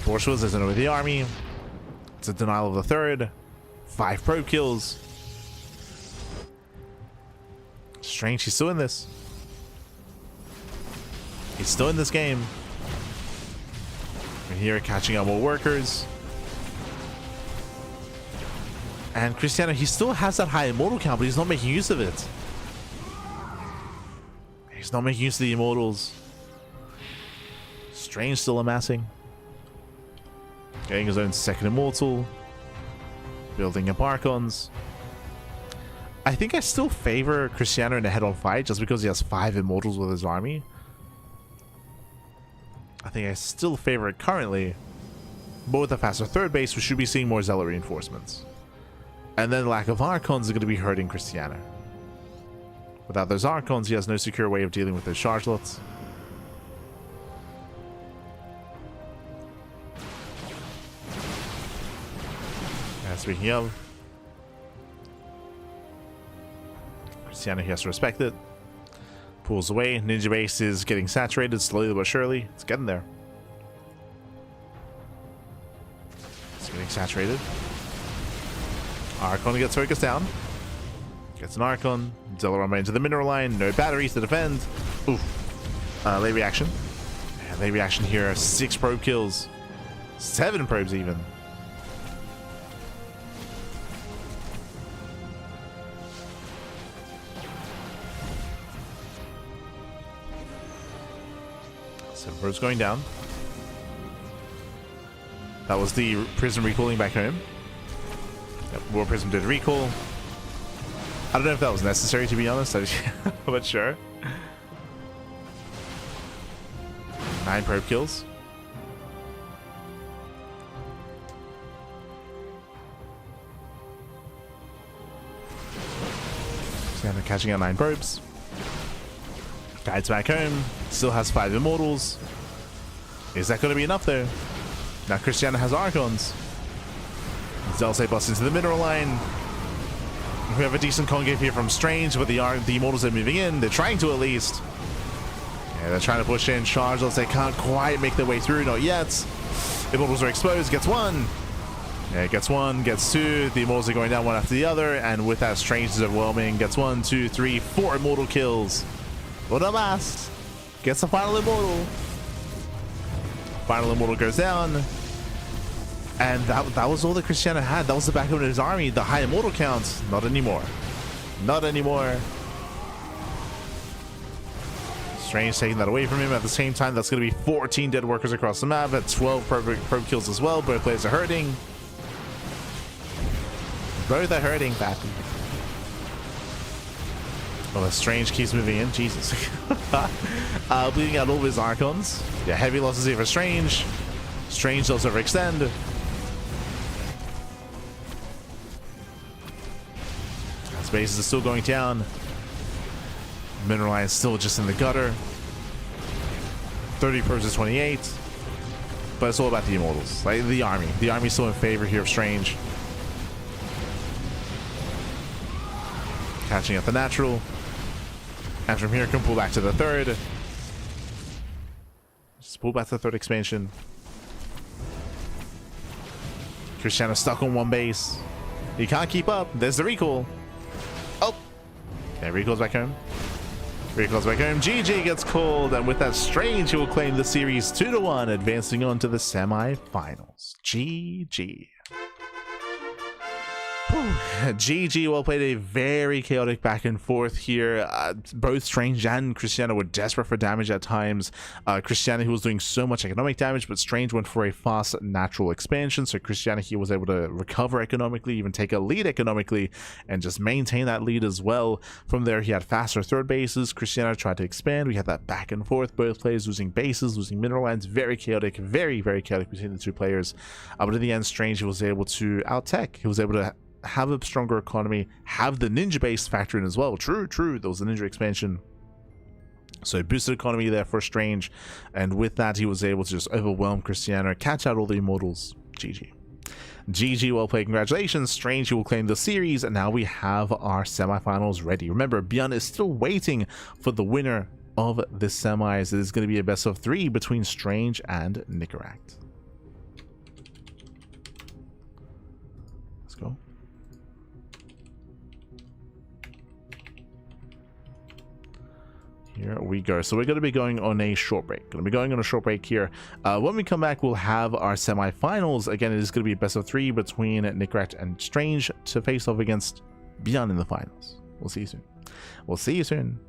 Force was isn't over the army. It's a denial of the third. 5 probe kills. Strange, he's still in this. He's still in this game. We're here catching up more workers. And Cristiano, he still has that high immortal count, but he's not making use of it. He's not making use of the immortals. Strange still amassing. Getting his own second immortal. Building up Archons. I think I still favor Cristiano in a head-on fight just because he has 5 immortals with his army. I think I still favor it currently. But with a faster third base, we should be seeing more Zealot reinforcements. And then lack of Archons is going to be hurting Cristiano. Without those Archons, he has no secure way of dealing with those chargelets. And speaking of, Cristiano, he has to respect it. Pulls away. Ninja base is getting saturated slowly but surely. It's getting there. It's getting saturated. Archon gets focused down. Gets an Archon. Zealot into the mineral line. No batteries to defend. Oof. Late reaction. And late reaction here. 6 probe kills. 7 probes even. Probes going down. That was the Prism recalling back home. Yep, War Prism did recall. I don't know if that was necessary, to be honest. But sure. 9 probe kills. Santa catching out 9 probes. Guides back home. Still has 5 immortals. Is that going to be enough though? Now Cristiano has Archons. Zelsa busts into the mineral line. We have a decent concave here from Strange, but the immortals are moving in. They're trying to at least. Yeah, they're trying to push in. Chargelets, they can't quite make their way through. Not yet. Immortals are exposed. Gets 1. Yeah, gets 1. Gets 2. The immortals are going down one after the other. And with that, Strange is overwhelming. Gets 1, 2, 3, 4 immortal kills. What a mass. Gets the final immortal. Final immortal goes down. And that was all that Cristiano had. That was the backup of his army. The high immortal count. Not anymore. Not anymore. Strange taking that away from him. At the same time, that's going to be 14 dead workers across the map. At 12 probe kills as well. Both players are hurting. Both are hurting, Pappy. Oh, Strange keeps moving in. Jesus. Bleeding out all of his Archons. Yeah, heavy losses here for Strange. Strange does overextend. His bases are still going down. Mineral line is still just in the gutter. 30 probes to 28. But it's all about the immortals. Like the army. The army's still in favor here of Strange. Catching up the natural. And from here, can pull back to the third. Just pull back to the third expansion. Cristiano stuck on one base. He can't keep up. There's the recall. Oh. Yeah, recalls back home. Recalls back home. GG gets called. And with that, Strange, he will claim the series 2-1, advancing on to the semi-finals. GG. GG, well played. A very chaotic back and forth here. Both Strange and Cristiano were desperate for damage at times. Cristiano, who was doing so much economic damage, but Strange went for a fast natural expansion, so Cristiano here was able to recover economically, even take a lead economically, and just maintain that lead as well. From there, he had faster third bases. Cristiano tried to expand. We had that back and forth, both players losing bases, losing mineral lines. Very chaotic, very chaotic between the two players. But in the end, Strange was able to out-tech. He was able to have a stronger economy, have the ninja base factor in as well. True, there was a ninja expansion, so boosted economy there for Strange, and with that he was able to just overwhelm Cristiano, catch out all the immortals. GG, well played, congratulations Strange, you will claim the series, and now we have our semifinals ready. Remember, ByuN is still waiting for the winner of this semis. It is going to be a best of 3 between Strange and Nicaract. Let's go. Here we go. So we're going to be going on a short break. Here. When we come back, we'll have our semi-finals. Again, it is going to be a best of 3 between Nicaract and Strange to face off against ByuN in the finals. We'll see you soon.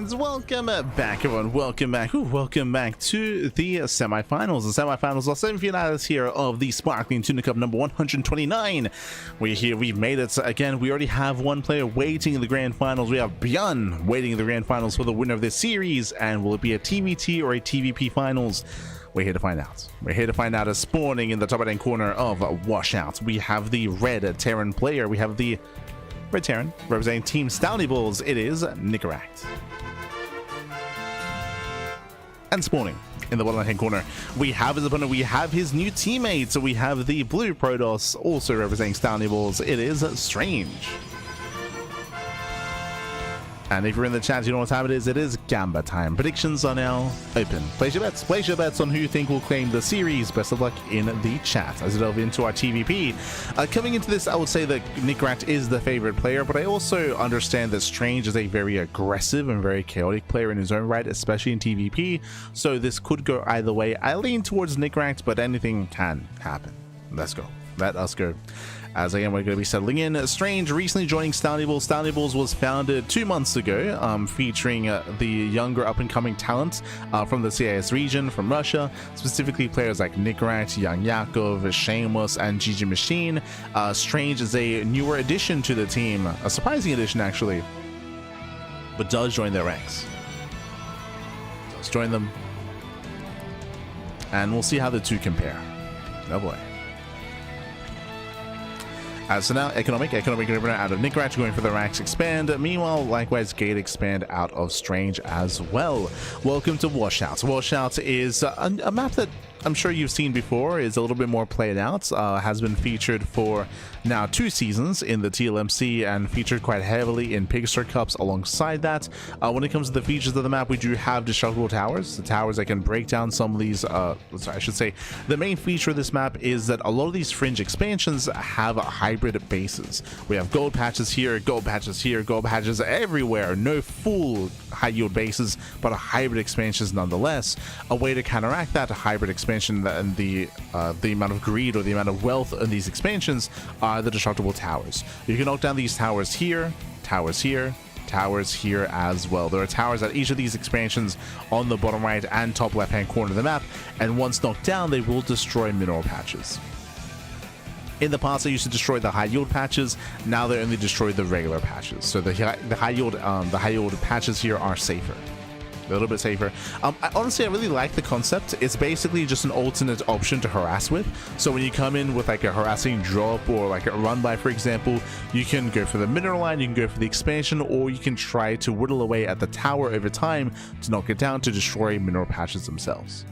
And welcome back, everyone. Welcome back. Welcome back to the semifinals. The semifinals are semifinals here of the Sparkling Tuna Cup number 129. We're here. We've made it again. We already have one player waiting in the grand finals. We have ByuN waiting in the grand finals for the winner of this series. And will it be a TVT or a TVP finals? We're here to find out. We're here to find out. As spawning in the top right-hand corner of Washout, we have the red Terran player. We have the red Terran representing Team Stouty Bulls. It is Nicaract. And spawning in the bottom right-hand corner, we have his opponent. We have his new teammate. So we have the blue Protoss, also representing Stouty Bulls. It is Strange. And if you're in the chat, you know what time it is. It is Gamba time. Predictions are now open. Place your bets. Place your bets on who you think will claim the series. Best of luck in the chat as we delve into our TVP. Coming into this, I would say that Nicaract is the favorite player, but I also understand that Strange is a very aggressive and very chaotic player in his own right, especially in TVP. So this could go either way. I lean towards Nicaract, but anything can happen. Let's go. Let us go. As again, we're going to be settling in. Strange recently joining Stouty Bulls. Stouty Bulls was founded 2 months ago, featuring the younger up-and-coming talent from the CIS region, from Russia, specifically players like Nicaract, Young Yakov, Shameless, and GG Machine. Strange is a newer addition to the team, a surprising addition actually, but does join their ranks. Does join them, and we'll see how the two compare. Oh boy. So now economic opener out of Nicaract, going for the Rax expand. Meanwhile, likewise, Gate expand out of Strange as well. Welcome to Washout. Washout is a map that I'm sure you've seen before, is a little bit more played out, has been featured for now 2 seasons in the TLMC and featured quite heavily in Pigster Cups alongside that. When it comes to the features of the map, we do have destructible towers, the towers that can break down some of these, I should say, the main feature of this map is that a lot of these fringe expansions have hybrid bases. We have gold patches here, gold patches here, gold patches everywhere, no full high yield bases, but a hybrid expansions nonetheless. A way to counteract that hybrid expansion and the amount of greed or the amount of wealth in these expansions are the destructible towers. You can knock down these towers here, towers here, towers here as well. There are towers at each of these expansions on the bottom right and top left hand corner of the map, and once knocked down, they will destroy mineral patches. In the past, they used to destroy the high yield patches. Now they only destroy the regular patches. So the high yield patches here are safer. A little bit safer. Honestly, I really like the concept. It's basically just an alternate option to harass with. So when you come in with like a harassing drop or like a run by, for example, you can go for the mineral line, you can go for the expansion, or you can try to whittle away at the tower over time to knock it down to destroy mineral patches themselves.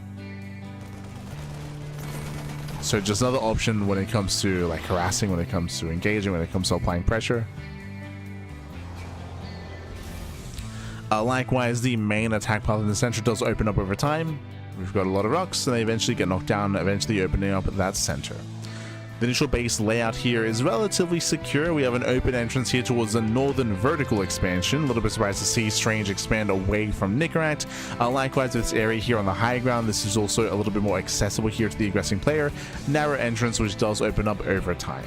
So just another option when it comes to like harassing, when it comes to engaging, when it comes to applying pressure. Likewise, the main attack path in the center does open up over time. We've got a lot of rocks, and they eventually get knocked down, eventually opening up that center. The initial base layout here is relatively secure. We have an open entrance here towards the northern vertical expansion. A little bit surprised to see Strange expand away from Nicaract. Likewise, this area here on the high ground, this is also a little bit more accessible here to the aggressing player. Narrow entrance, which does open up over time.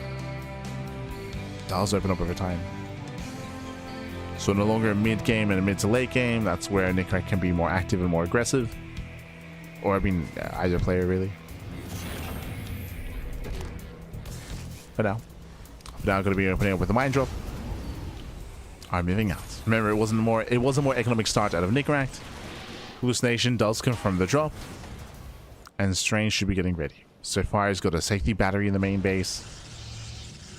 So no longer a mid game and a mid to late game. That's where Nicaract can be more active and more aggressive. Or I mean, either player really. For now going to be opening up with a mine drop. I'm moving out. Remember, it was a more economic start out of Nicaract. Hallucination does confirm the drop, and Strange should be getting ready. So far, he's got a safety battery in the main base.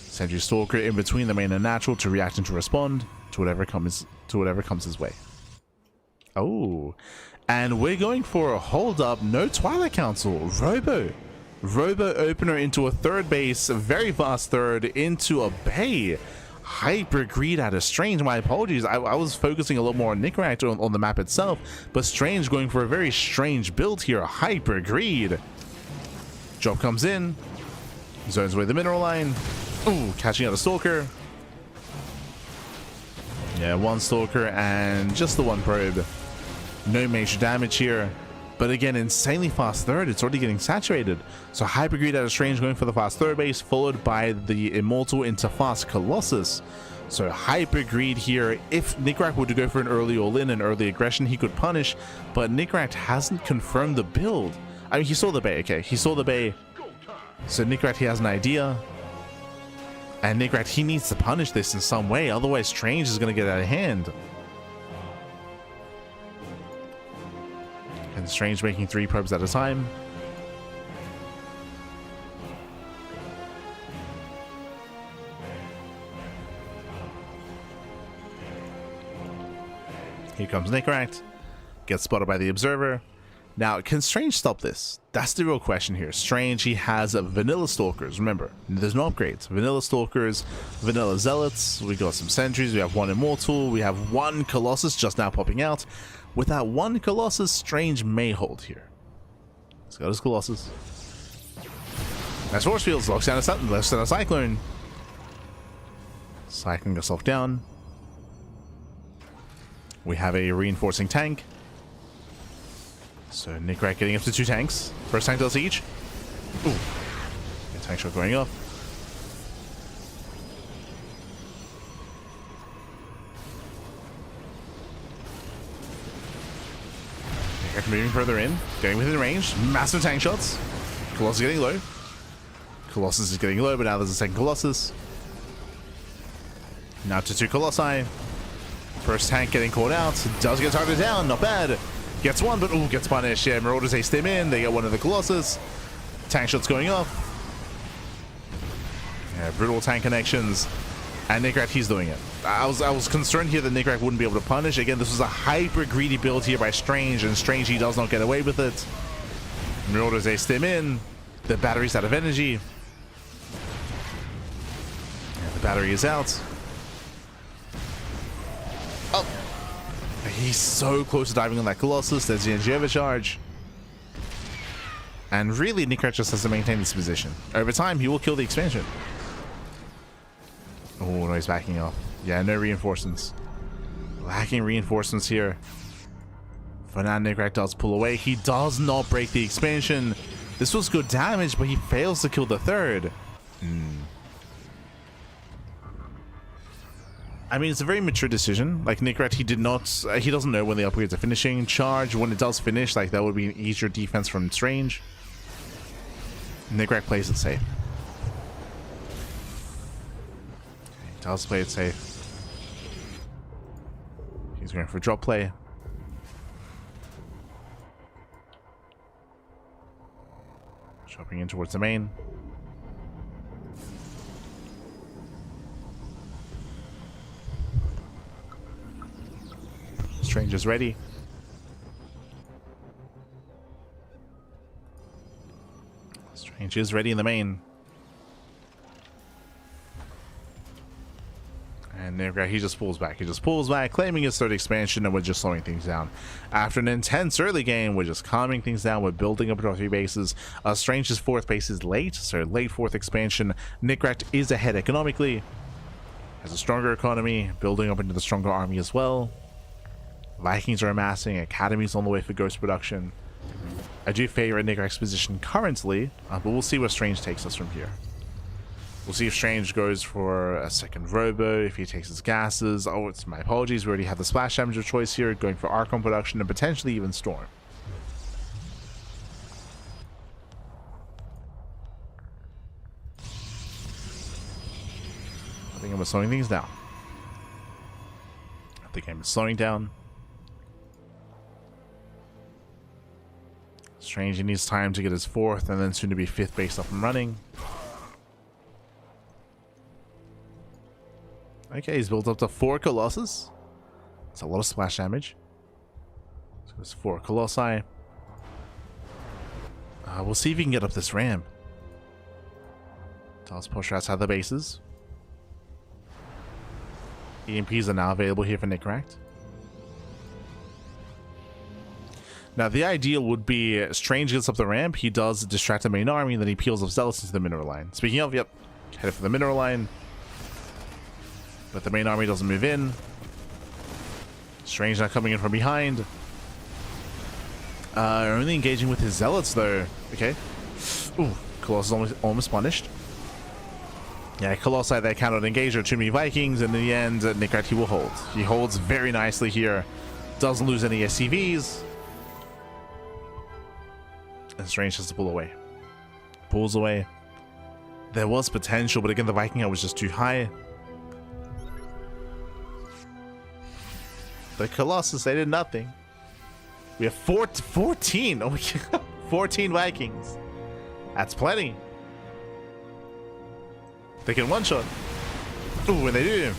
Sentry Stalker in between the main and natural to react and to respond to whatever comes his way. Oh, and we're going for a hold up. No Twilight Council. Robo opener into a third base, a very fast third into a bay. Hyper greed out of Strange. My apologies. I was focusing a lot more on Nicaract on the map itself, but Strange going for a very strange build here. Hyper greed. Drop comes in, zones away the mineral line. Ooh, catching out a Stalker. Yeah, one Stalker and just the one probe. No major damage here. But again, insanely fast third. It's already getting saturated. So Hypergreed out of Strange going for the fast third base, followed by the Immortal into fast Colossus. So hyper greed here. If Nickrack were to go for an early all-in and early aggression, he could punish, but Nickrack hasn't confirmed the build. I mean, he saw the bay, okay, he saw the bay. So Nickrack, he has an idea. And Nickrack, he needs to punish this in some way, otherwise Strange is going to get out of hand. And Strange making 3 probes at a time. Here comes Nickrack. Gets spotted by the Observer. Now, can Strange stop this? That's the real question here. Strange, he has Vanilla Stalkers. Remember, there's no upgrades. Vanilla Stalkers, Vanilla Zealots. We got some Sentries. We have 1 Immortal. We have 1 Colossus just now popping out. With that 1 Colossus, Strange may hold here. Let's go to Colossus. Nice Force Fields. Locks down a Sutton. Left down a Cyclone. Cyclone herself down. We have a Reinforcing Tank. So Nickrack getting up to 2 tanks. First tank does each. Ooh. A tank shot going up. Nickrack moving further in. Getting within range. Massive tank shots. Colossus getting low. Colossus is getting low, but now there's a second Colossus. Now to 2 Colossi. First tank getting caught out. Does get targeted down. Not bad. Gets 1, but ooh, gets punished. Yeah, Marauders ace them in. They get 1 of the Colossus. Tank shots going off. Yeah, brutal tank connections. And Nickrack, he's doing it. I was concerned here that Nickrack wouldn't be able to punish. Again, this was a hyper greedy build here by Strange, and Strange, he does not get away with it. Marauders ace them in. The battery's out of energy. Yeah, the battery is out. Oh. He's so close to diving on that Colossus. There's the energy overcharge. And really, Nickrack just has to maintain this position. Over time, he will kill the expansion. Oh, no, he's backing off. Yeah, no reinforcements. Lacking reinforcements here. For now, Nickrack does pull away. He does not break the expansion. This was good damage, but he fails to kill the 3rd. I mean, it's a very mature decision. Like, Nickrack, he doesn't know when the upgrades are finishing. Charge, when it does finish, like, that would be an easier defense from Strange. Nickrack plays it safe. He does play it safe. He's going for drop play. Chopping in towards the main. Strange is ready. Strange is ready in the main. And Nickrack, he just pulls back. He just pulls back, claiming his 3rd expansion, and we're just slowing things down. After an intense early game, we're just calming things down. We're building up to our 3 bases. Strange's 4th base is late, so late 4th expansion. Nickrack is ahead economically. Has a stronger economy, building up into the stronger army as well. Vikings are amassing. Academy's on the way for Ghost production. I do favor Nickrack's position currently, but we'll see where Strange takes us from here. We'll see if Strange goes for a second Robo, if he takes his gases. Oh, it's my apologies. We already have the splash damage of choice here, going for Archon production and potentially even Storm. I think I'm slowing things down. I think I'm slowing down. Strange, he needs time to get his 4th and then soon to be 5th base up and running. Okay, he's built up to 4 Colossus. That's a lot of splash damage. So there's 4 Colossi. We'll see if he can get up this ramp. Let's push outside the bases. EMPs are now available here for Nickrack. Now, the ideal would be Strange gets up the ramp, he does distract the main army, and then he peels up Zealots into the mineral line. Speaking of, yep, headed for the mineral line. But the main army doesn't move in. Strange not coming in from behind. Only engaging with his Zealots, though. Okay. Ooh, Colossus almost punished. Yeah, Colossi, they cannot engage or too many Vikings, and in the end, Nikrat, he will hold. He holds very nicely here. Doesn't lose any SCVs. And Strange has to pull away. Pulls away. There was potential, but again, the Viking was just too high. The Colossus, they did nothing. We have 14. Oh my God. 14 Vikings. That's plenty. They can one-shot. Ooh, and they do.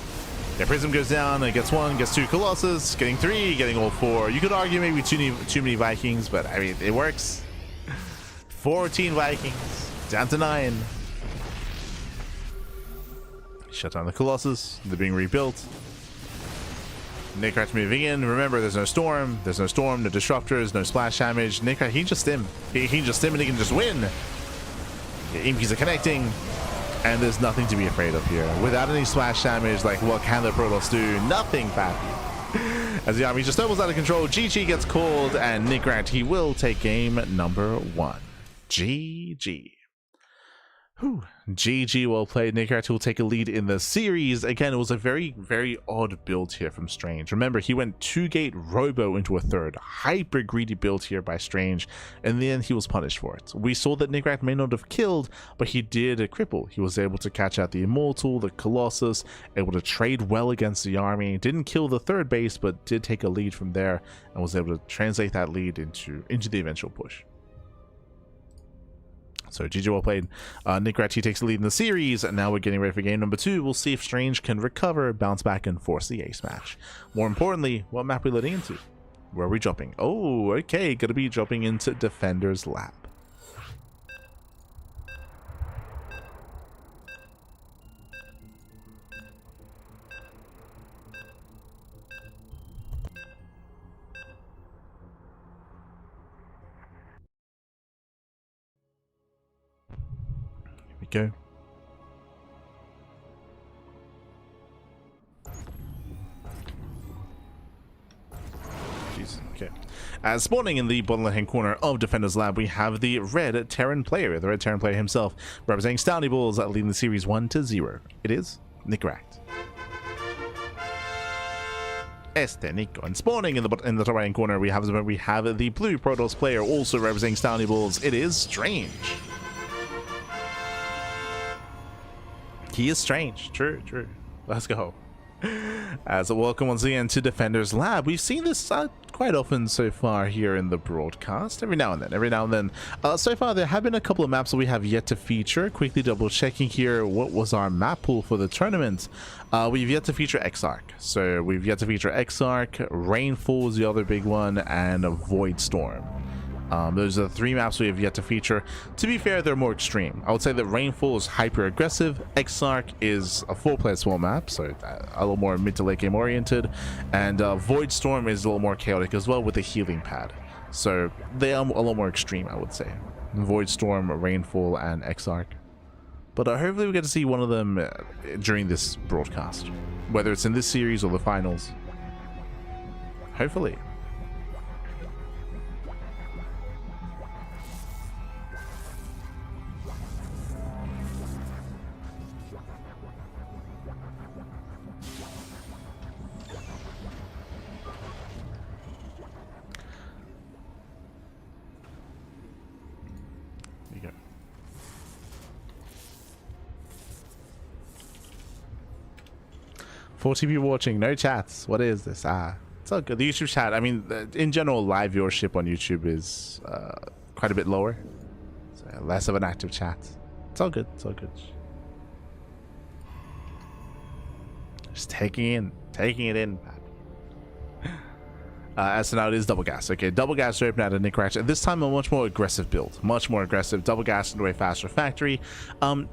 Their Prism goes down, and gets 1, gets 2 Colossus, getting 3, getting all 4. You could argue maybe too many Vikings, but I mean, it works. 14 Vikings, down to 9. Shut down the Colossus. They're being rebuilt. Nikrat's moving in. Remember, there's no storm. There's no storm, no disruptors, no splash damage. Nikrat, he just stim. He can just stim and he can just win. The Impies are connecting. And there's nothing to be afraid of here. Without any splash damage, like what can the Protoss do? Nothing, Pappy. As the army just doubles out of control, GG gets called, and Nikrat, he will take game number 1. GG. Whew. GG, well played. Nikrat will take a lead in the series. Again, it was a very, very odd build here from Strange. Remember, he went 2-gate Robo into a 3rd. Hyper greedy build here by Strange, and then he was punished for it. We saw that Nikrat may not have killed, but he did cripple. He was able to catch out the Immortal, the Colossus, able to trade well against the army. Didn't kill the 3rd base, but did take a lead from there, and was able to translate that lead into the eventual push. So GG, well played. Nikrat, he takes the lead in the series, and now we're getting ready for game number 2. We'll see if Strange can recover, bounce back, and force the ace match. More importantly, what map are we letting into? Where are we dropping? Oh, okay, gonna be dropping into Defender's Lab. Go. Jeez, okay. Spawning in the bottom left-hand corner of Defender's Lab, we have the red Terran player, himself, representing Stouty Balls, leading the series 1-0. It is Nikrat. Nico. And spawning in the top right-hand corner, we have the blue Protoss player, also representing Stouty Balls. It is Strange. He is Strange. True. Let's go. So welcome once again to Defender's Lab. We've seen this quite often so far here in the broadcast. Every now and then. So far, there have been a couple of maps that we have yet to feature. Quickly double checking here, what was our map pool for the tournament? We've yet to feature Exarch. So we've yet to feature Exarch, Rainfall is the other big one, and Void Storm. Those are the 3 maps we have yet to feature. To be fair, they're more extreme. I would say that Rainfall is hyper aggressive. Exarch is a 4-player small map, so a little more mid to late game oriented, and Void Storm is a little more chaotic as well with a healing pad. So they are a little more extreme, I would say. Void Storm, Rainfall, and Exarch. But hopefully we get to see one of them during this broadcast, whether it's in this series or the finals. Hopefully. There you go. Four TV watching, no chats. What is this? It's all good. The YouTube chat, I mean, in general, live viewership on YouTube is quite a bit lower. So less of an active chat. It's all good. It's all good. Just taking it in. As to now, it is double gas. Okay, double gas open out of Nikrat. And this time a much more aggressive build. Much more aggressive. Double gas into a faster factory.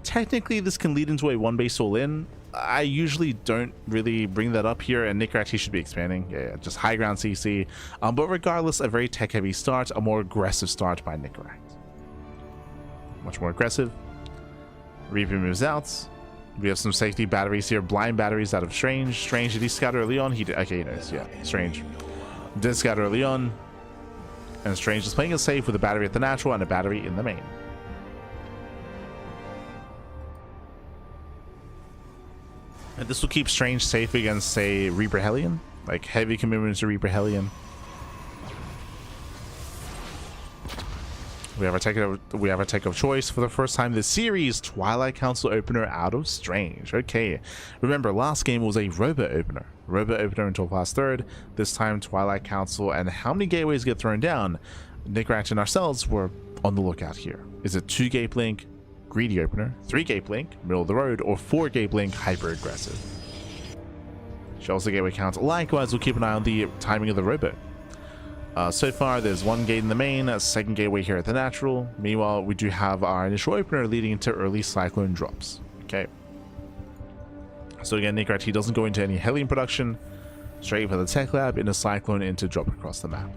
Technically, this can lead into a one base all in. I usually don't really bring that up here, and Nikrat, he should be expanding. Yeah, just high ground CC. But regardless, a very tech heavy start, a more aggressive start by Nikrat. Much more aggressive. Reaper moves out. We have some safety batteries here. Blind batteries out of Strange. Strange, did he scout early on? He did. Okay, he knows. Yeah, Strange did scout early on. And Strange is playing it safe with a battery at the natural and a battery in the main. And this will keep Strange safe against, say, Reaper Hellion. Like, heavy commitment to Reaper Hellion. We have a tech of choice for the first time this series. Twilight Council opener out of Strange. Okay. Remember, last game was a robot opener. Robot opener until class 3rd. This time, Twilight Council. And how many gateways get thrown down? Nickrat and ourselves were on the lookout here. Is it 2 gate blink, greedy opener, 3 gate blink, middle of the road, or 4 gate blink, hyper aggressive? Shows the gateway count. Likewise, we'll keep an eye on the timing of the robot. So far, there's 1 gate in the main, a 2nd gateway here at the natural. Meanwhile, we do have our initial opener leading into early cyclone drops. Okay. So again, Nickrat, he doesn't go into any Hellion production. Straight for the tech lab, into cyclone, into drop across the map.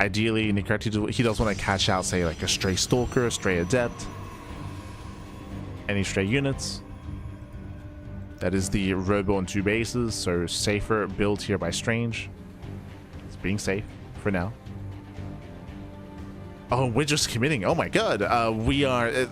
Ideally, Nickrat, he does want to catch out, say, like a stray stalker, a stray adept, any stray units. That is the robo on 2 bases, so safer build here by Strange. It's being safe for now. Oh, we're just committing. Oh my god.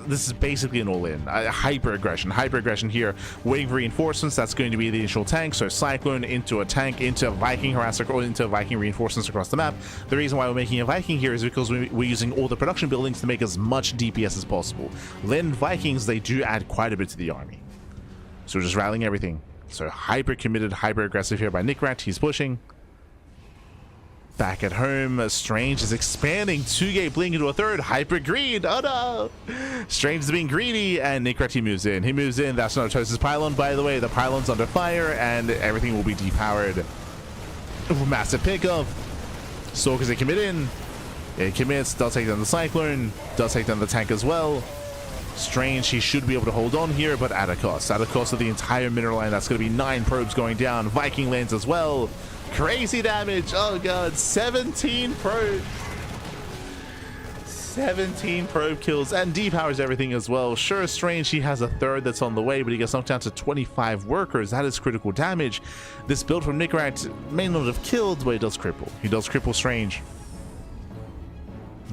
This is basically an all-in. Hyper aggression here. Waiting for reinforcements. That's going to be the initial tank. So Cyclone into a tank, into Viking harasser, or into Viking reinforcements across the map. The reason why we're making a Viking here is because we're using all the production buildings to make as much DPS as possible. Land Vikings, they do add quite a bit to the army. So we're just rallying everything. So hyper committed, hyper aggressive here by Nickrat. He's pushing. Back at home, Strange is expanding 2 gate blink into a 3rd. Hyper greed. Oh no! Strange is being greedy, and Nickrat, he moves in. He moves in. That's not Tosis pylon, by the way. The pylon's under fire, and everything will be depowered. Ooh, massive pickup. Stalkers, they commit in. It commits. Does take down the Cyclone. Does take down the tank as well. Strange, he should be able to hold on here, but at a cost. At a cost of the entire mineral line. That's going to be 9 probes going down. Viking lands as well. Crazy damage. Oh god, 17 probes. 17 probe kills, and depowers everything as well. Sure, Strange, he has a 3rd that's on the way, but he gets knocked down to 25 workers. That is critical damage. This build from Nickrat may not have killed, but it does cripple. He does cripple Strange.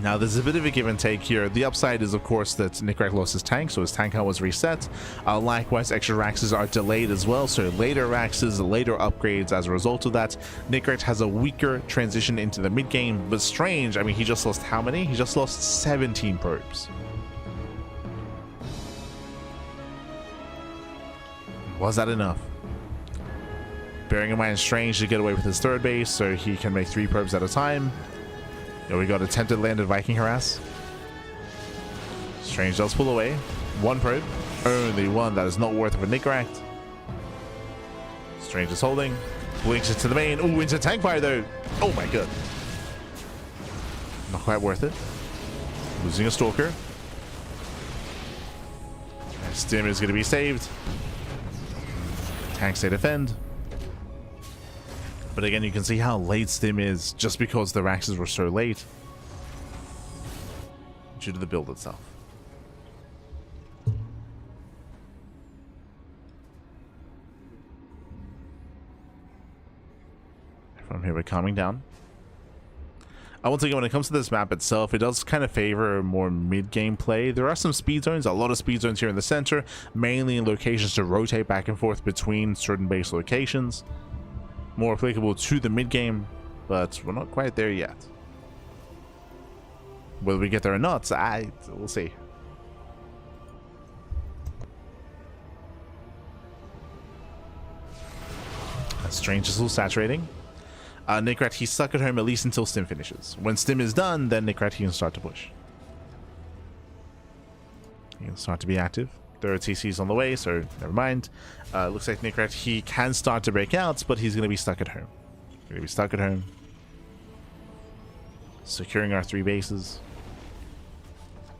Now, there's a bit of a give and take here. The upside is, of course, that Nickrat lost his tank, so his tank count was reset. Likewise, extra Raxes are delayed as well, so later Raxes, later upgrades as a result of that. Nickrat has a weaker transition into the mid-game, but Strange, I mean, he just lost how many? He just lost 17 probes. Was that enough? Bearing in mind, Strange to get away with his 3rd base, so he can make 3 probes at a time. Here we got attempted landed Viking harass. Strange does pull away. 1 probe. Only 1. That is not worth it for Nickrat. Strange is holding. Blinks into the main. Ooh, into tank fire though. Oh my god. Not quite worth it. Losing a stalker. And Stim is going to be saved. Tanks they defend. But again, you can see how late Stim is just because the Raxes were so late due to the build itself. From here, we're calming down. Once again, when it comes to this map itself, it does kind of favor more mid-game play. There are some speed zones, a lot of speed zones here in the center, mainly in locations to rotate back and forth between certain base locations. More applicable to the mid-game, but we're not quite there yet. Whether we get there or not, we'll see. Strange is a little saturating. Nickrat, he's stuck at home at least until Stim finishes. When Stim is done, then Nickrat, he can start to push. He can start to be active. There are TCs on the way, so never mind. Looks like Nickrat, he can start to break out, but he's going to be stuck at home. Going to be stuck at home. Securing our 3 bases.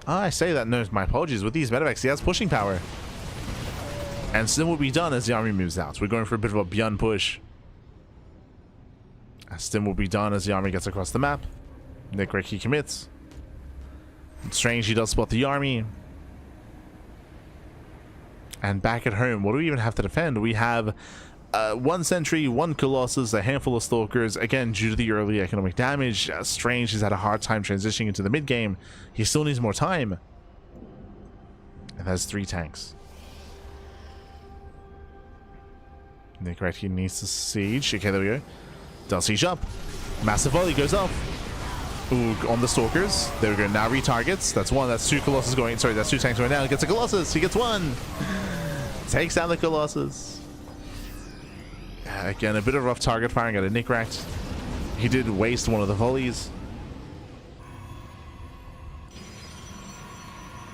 I say that. No, my apologies. With these medevacs, he has pushing power. And Stim will be done as the army moves out. We're going for a bit of a ByuN push. Stim will be done as the army gets across the map. Nickrat, he commits. Strange, he does spot the army. And back at home, what do we even have to defend? We have 1 sentry, 1 colossus, a handful of stalkers. Again, due to the early economic damage, Strange has had a hard time transitioning into the mid game. He still needs more time. And that's 3 tanks. NightMare, he needs to siege. Okay, there we go. Does siege up. Massive volley goes off. Ooh, on the Stalkers. There we go. Now retargets. That's one. That's two Colossus going. Sorry, that's two tanks going down. He gets a Colossus. He gets one. Takes down the Colossus. Again, a bit of rough target firing at a NightMare. He did waste one of the volleys.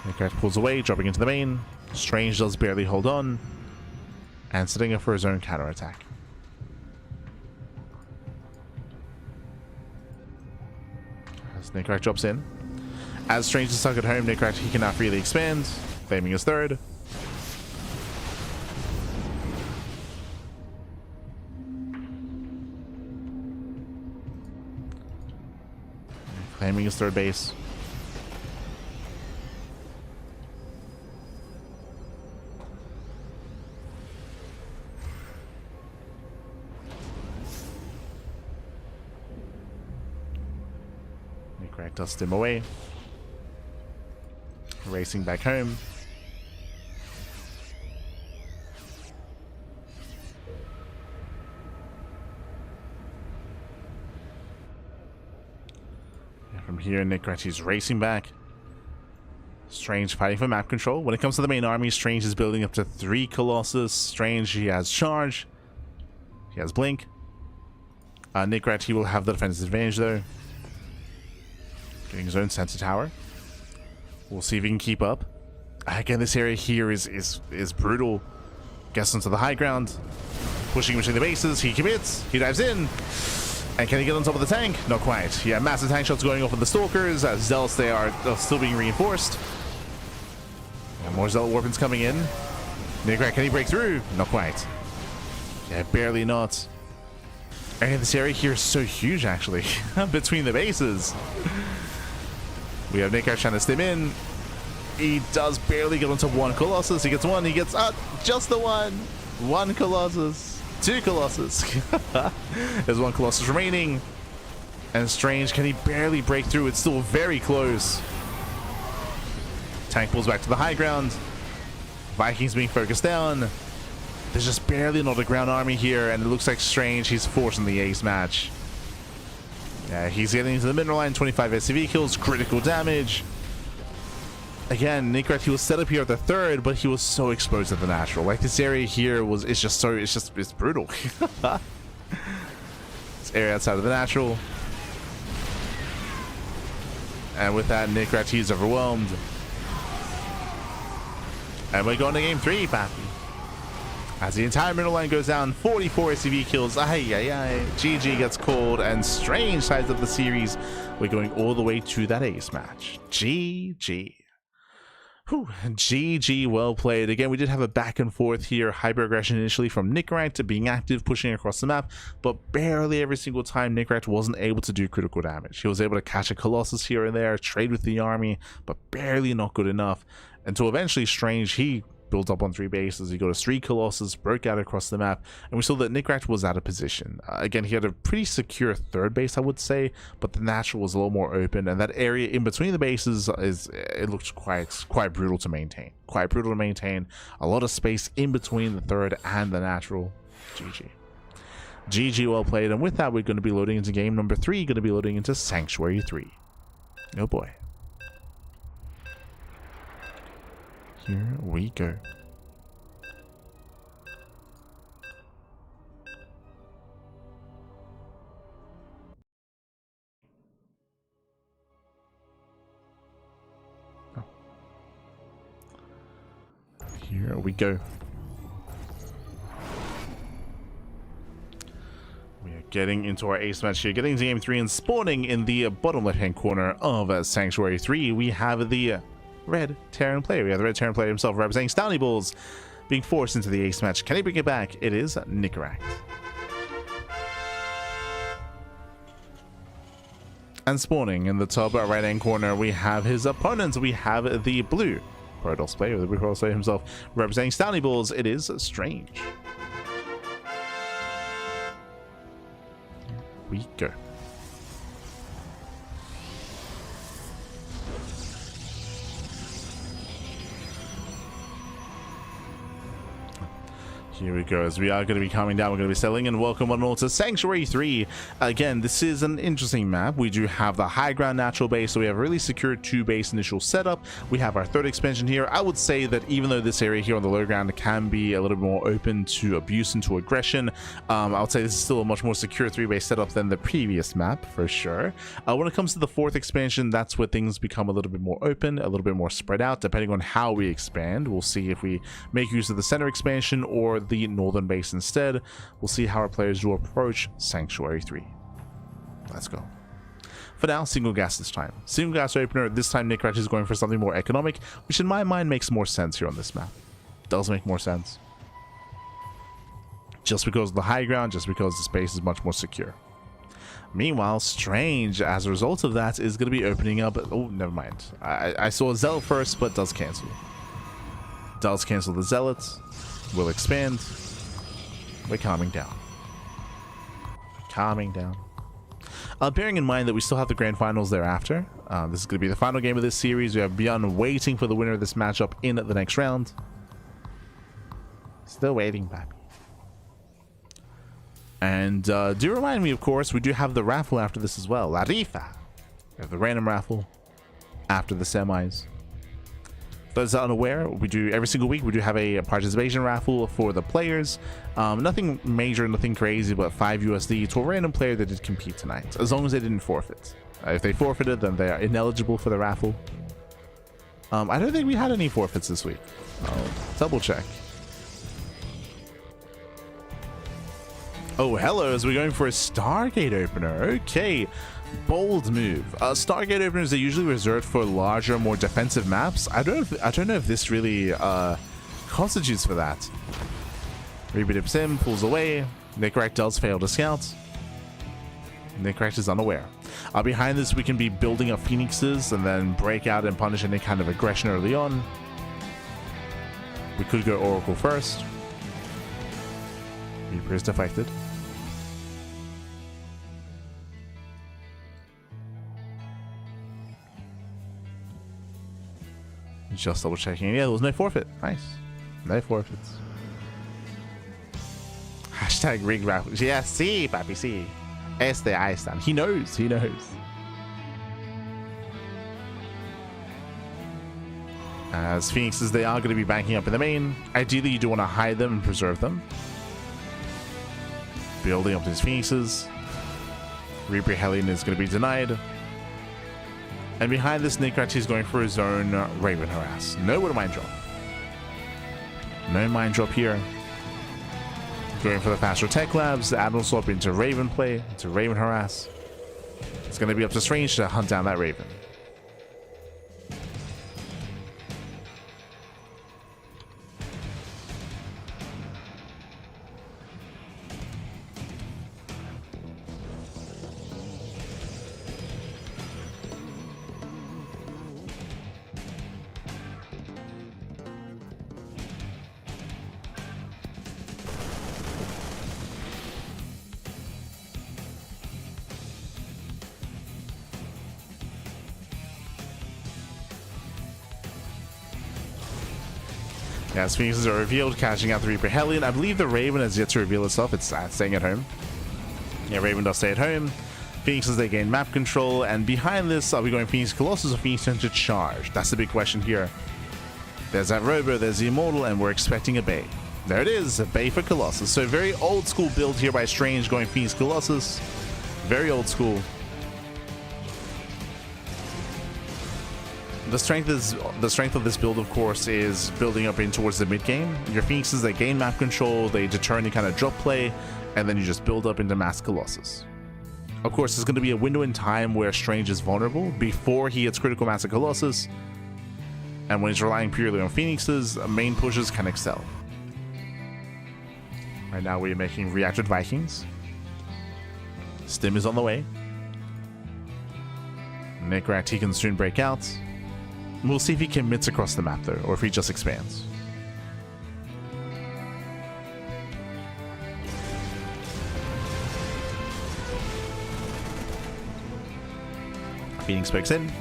NightMare pulls away, dropping into the main. Strange does barely hold on. And setting up for his own counterattack. As NightMare drops in. As Strange is stuck at home, NightMare, he cannot freely expand. Claiming his third. Claiming his third base. NightMare dusts him away. Racing back home. From here, NightMare is racing back. Strange fighting for map control. When it comes to the main army, Strange is building up to 3 Colossus. Strange, he has charge. He has blink. NightMare, he will have the defensive advantage though. Getting his own sensor tower. We'll see if he can keep up. Again, this area here is brutal. Gets onto the high ground. Pushing between the bases. He commits. He dives in. And can he get on top of the tank? Not quite. Yeah, massive tank shots going off of the Stalkers. As Zealots, they are still being reinforced. And more Zealot weapons coming in. NightMare, can he break through? Not quite. Yeah, barely not. And this area here is so huge, actually. Between the bases. We have NightMare trying to stim in. He does barely get onto one Colossus. He gets one. He gets just the one. One Colossus. 2 Colossus. There's 1 Colossus remaining. And Strange, can he barely break through? It's still very close. Tank pulls back to the high ground. Vikings being focused down. There's just barely another ground army here, and it looks like Strange, he's forcing the ace match. Yeah, he's getting into the middle line, 25 SCV kills, critical damage. Again, NightMare, he was set up here at the third, but he was so exposed at the natural. Like, this area here it's brutal. This area outside of the natural. And with that, NightMare, he's overwhelmed. And we're going to game 3, Pappy. As the entire middle line goes down, 44 SCV kills. GG gets called, and Strange sides up the series. We're going all the way to that ace match. GG. Whew, GG, well played. Again, we did have a back and forth here. Hyper aggression initially from NightMare to being active, pushing across the map, but barely every single time NightMare wasn't able to do critical damage. He was able to catch a Colossus here and there, trade with the army, but barely not good enough. Until eventually Strange, he built up on 3 bases. He got a 3 Colossus, broke out across the map, and we saw that NightMare was out of position. Again, he had a pretty secure third base, I would say, but the natural was a little more open, and that area in between the bases it looked quite brutal to maintain. Quite brutal to maintain. A lot of space in between the third and the natural. GG. GG, well played. And with that, we're going to be loading into game number 3. Going to be loading into Sanctuary 3. Oh boy. Here we go. Oh. Here we go. We are getting into our ace match here, getting into game 3 and spawning in the bottom left-hand corner of Sanctuary 3. We have the red Terran player. We have the red Terran player himself representing Stony Balls, being forced into the ace match. Can he bring it back? It is NightMare. And spawning in the top right hand corner, we have his opponents. We have the blue Protoss player, the blue Protoss player himself, representing Stony Balls. It is Strange. Here we go. Here we go, as we are going to be coming down, we're going to be settling, and welcome on all to Sanctuary 3. Again, this is an interesting map. We do have the high ground natural base, so we have a really secure 2-base initial setup. We have our 3rd expansion here. I would say that even though this area here on the low ground can be a little bit more open to abuse and to aggression, I would say this is still a much more secure 3-base setup than the previous map, for sure. When it comes to the 4th expansion, that's where things become a little bit more open, a little bit more spread out, depending on how we expand. We'll see if we make use of the center expansion or the northern base instead. We'll see how our players do approach Sanctuary 3. Let's go. For now, single gas this time. Single gas opener. This time Nick Ratch is going for something more economic, which in my mind makes more sense here on this map. Does make more sense. Just because of the high ground, just because the space is much more secure. Meanwhile, Strange, as a result of that, is going to be opening up... Oh, never mind. I saw Zealot first, but does cancel. Does cancel the Zealots. Will expand. We're calming down. Calming down. Bearing in mind that we still have the grand finals thereafter. This is going to be the final game of this series. We have ByuN waiting for the winner of this matchup in the next round. Still waiting, baby. And do remind me, of course, we do have the raffle after this as well. La Rifa. We have the random raffle after the semis. For those unaware, we do every single week. We do have a participation raffle for the players. Nothing major, nothing crazy, but 5 USD to a random player that did compete tonight, as long as they didn't forfeit. If they forfeited, then they are ineligible for the raffle. I don't think we had any forfeits this week. I'll double check. Oh, hello, as we're going for a Stargate opener. Okay, bold move. Stargate openers are usually reserved for larger, more defensive maps. I don't know if this really constitutes for that. Rebit of Sim pulls away. Nickrak does fail to scout. Nickrak is unaware. Behind this, we can be building up Phoenixes and then break out and punish any kind of aggression early on. We could go Oracle first. Reaper is defected. Just double checking. Yeah, there was no forfeit. Nice. No forfeits. Hashtag rig raffle. Yeah, sí, papi, sí. Ahí están. He knows. He knows. As Phoenixes, they are going to be banking up in the main. Ideally, you do want to hide them and preserve them. Building up these Phoenixes. Reaper Hellion is going to be denied. And behind this, Nickrat is going for his own Raven Harass. No mind drop. No mind drop here. Going for the faster tech labs. The Admiral swap into Raven play, into Raven Harass. It's going to be up to Strange to hunt down that Raven. As Phoenixes are revealed, cashing out the Reaper Hellion. I believe the Raven has yet to reveal itself. It's staying at home. Yeah, Raven does stay at home. Phoenixes, they gain map control. And behind this, are we going Phoenix Colossus or Phoenix to charge? That's the big question here. There's that Robo, there's the Immortal, and we're expecting a Bay. There it is, a Bay for Colossus. So very old school build here by Strange going Phoenix Colossus. Very old school. The strength of this build, of course, is building up in towards the mid game. Your Phoenixes, they gain map control, they deter any kind of drop play, and then you just build up into Mass Colossus. Of course, there's going to be a window in time where Strange is vulnerable before he hits critical mass of Colossus, and when he's relying purely on Phoenixes, main pushes can excel. Right now, we are making reacted Vikings. Stim is on the way. Nickrat, he can soon break out. We'll see if he commits across the map, though, or if he just expands. Phoenix breaks in.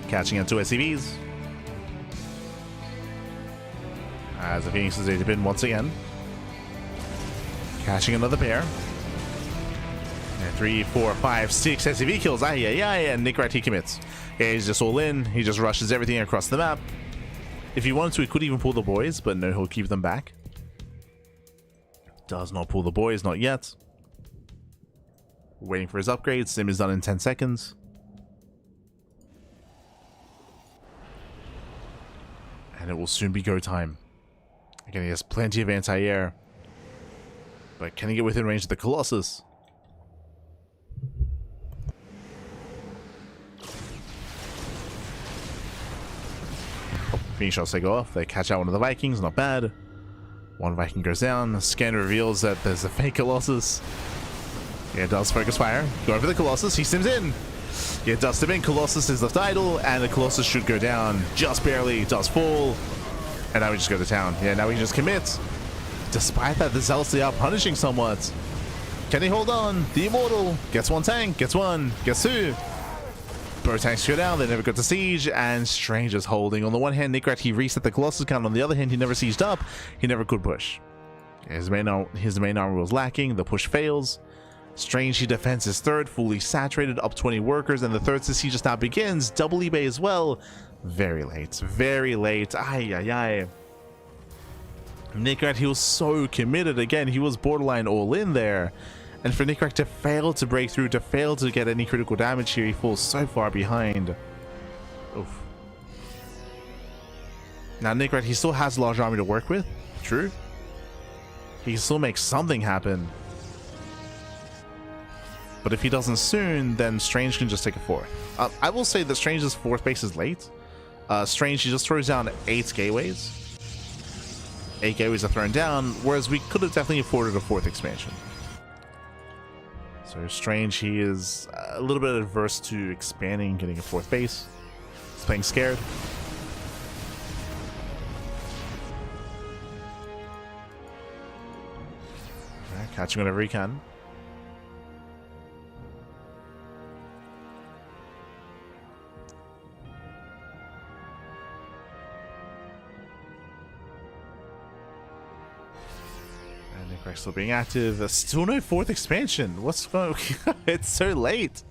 Catching out 2 SCVs. As the Phoenix is data bin once again. Catching another pair. And 3, 4, 5, 6 SCV kills. And Nickrat, he commits. Yeah, he's just all in. He just rushes everything across the map. If he wanted to, he could even pull the boys, but no, he'll keep them back. Does not pull the boys, not yet. Waiting for his upgrade. Sim is done in 10 seconds. And it will soon be go time. Again, he has plenty of anti-air. But can he get within range of the Colossus? Phoenix shots, they go off. They catch out one of the Vikings. Not bad. One Viking goes down. Scan reveals that there's a fake Colossus. Yeah, it does focus fire. Go for the Colossus. He sims in. Yeah, it does stim in. Colossus is left idle. And the Colossus should go down. Just barely. It does fall. And now we just go to town. Yeah, now we can just commit. Despite that, the Zealots, they are punishing somewhat. Can he hold on? The Immortal gets one tank. Gets one. Gets two. Both tanks go down, they never got to siege, and Strange is holding. On the one hand, Nickrat, he reset the Colossus count. On the other hand, he never sieged up. He never could push. His main armor was lacking. The push fails. Strange, he defends his third, fully saturated, up 20 workers, and the third siege just now begins. Double eBay as well. Very late. Very late. Nickrat, he was so committed. Again, he was borderline all in there. And for Nickrat to fail to break through, to fail to get any critical damage here, he falls so far behind. Oof. Now Nickrat, he still has a large army to work with. True. He can still make something happen. But if he doesn't soon, then Strange can just take a fourth. I will say that Strange's fourth base is late. Strange, he just throws down 8 gateways. 8 gateways are thrown down, whereas we could have definitely afforded a 4th expansion. So Strange, he is a little bit adverse to expanding and getting a 4th base. He's playing scared. Right, catching whenever he can. Still being active. Still no 4th expansion. What's going on? It's so late.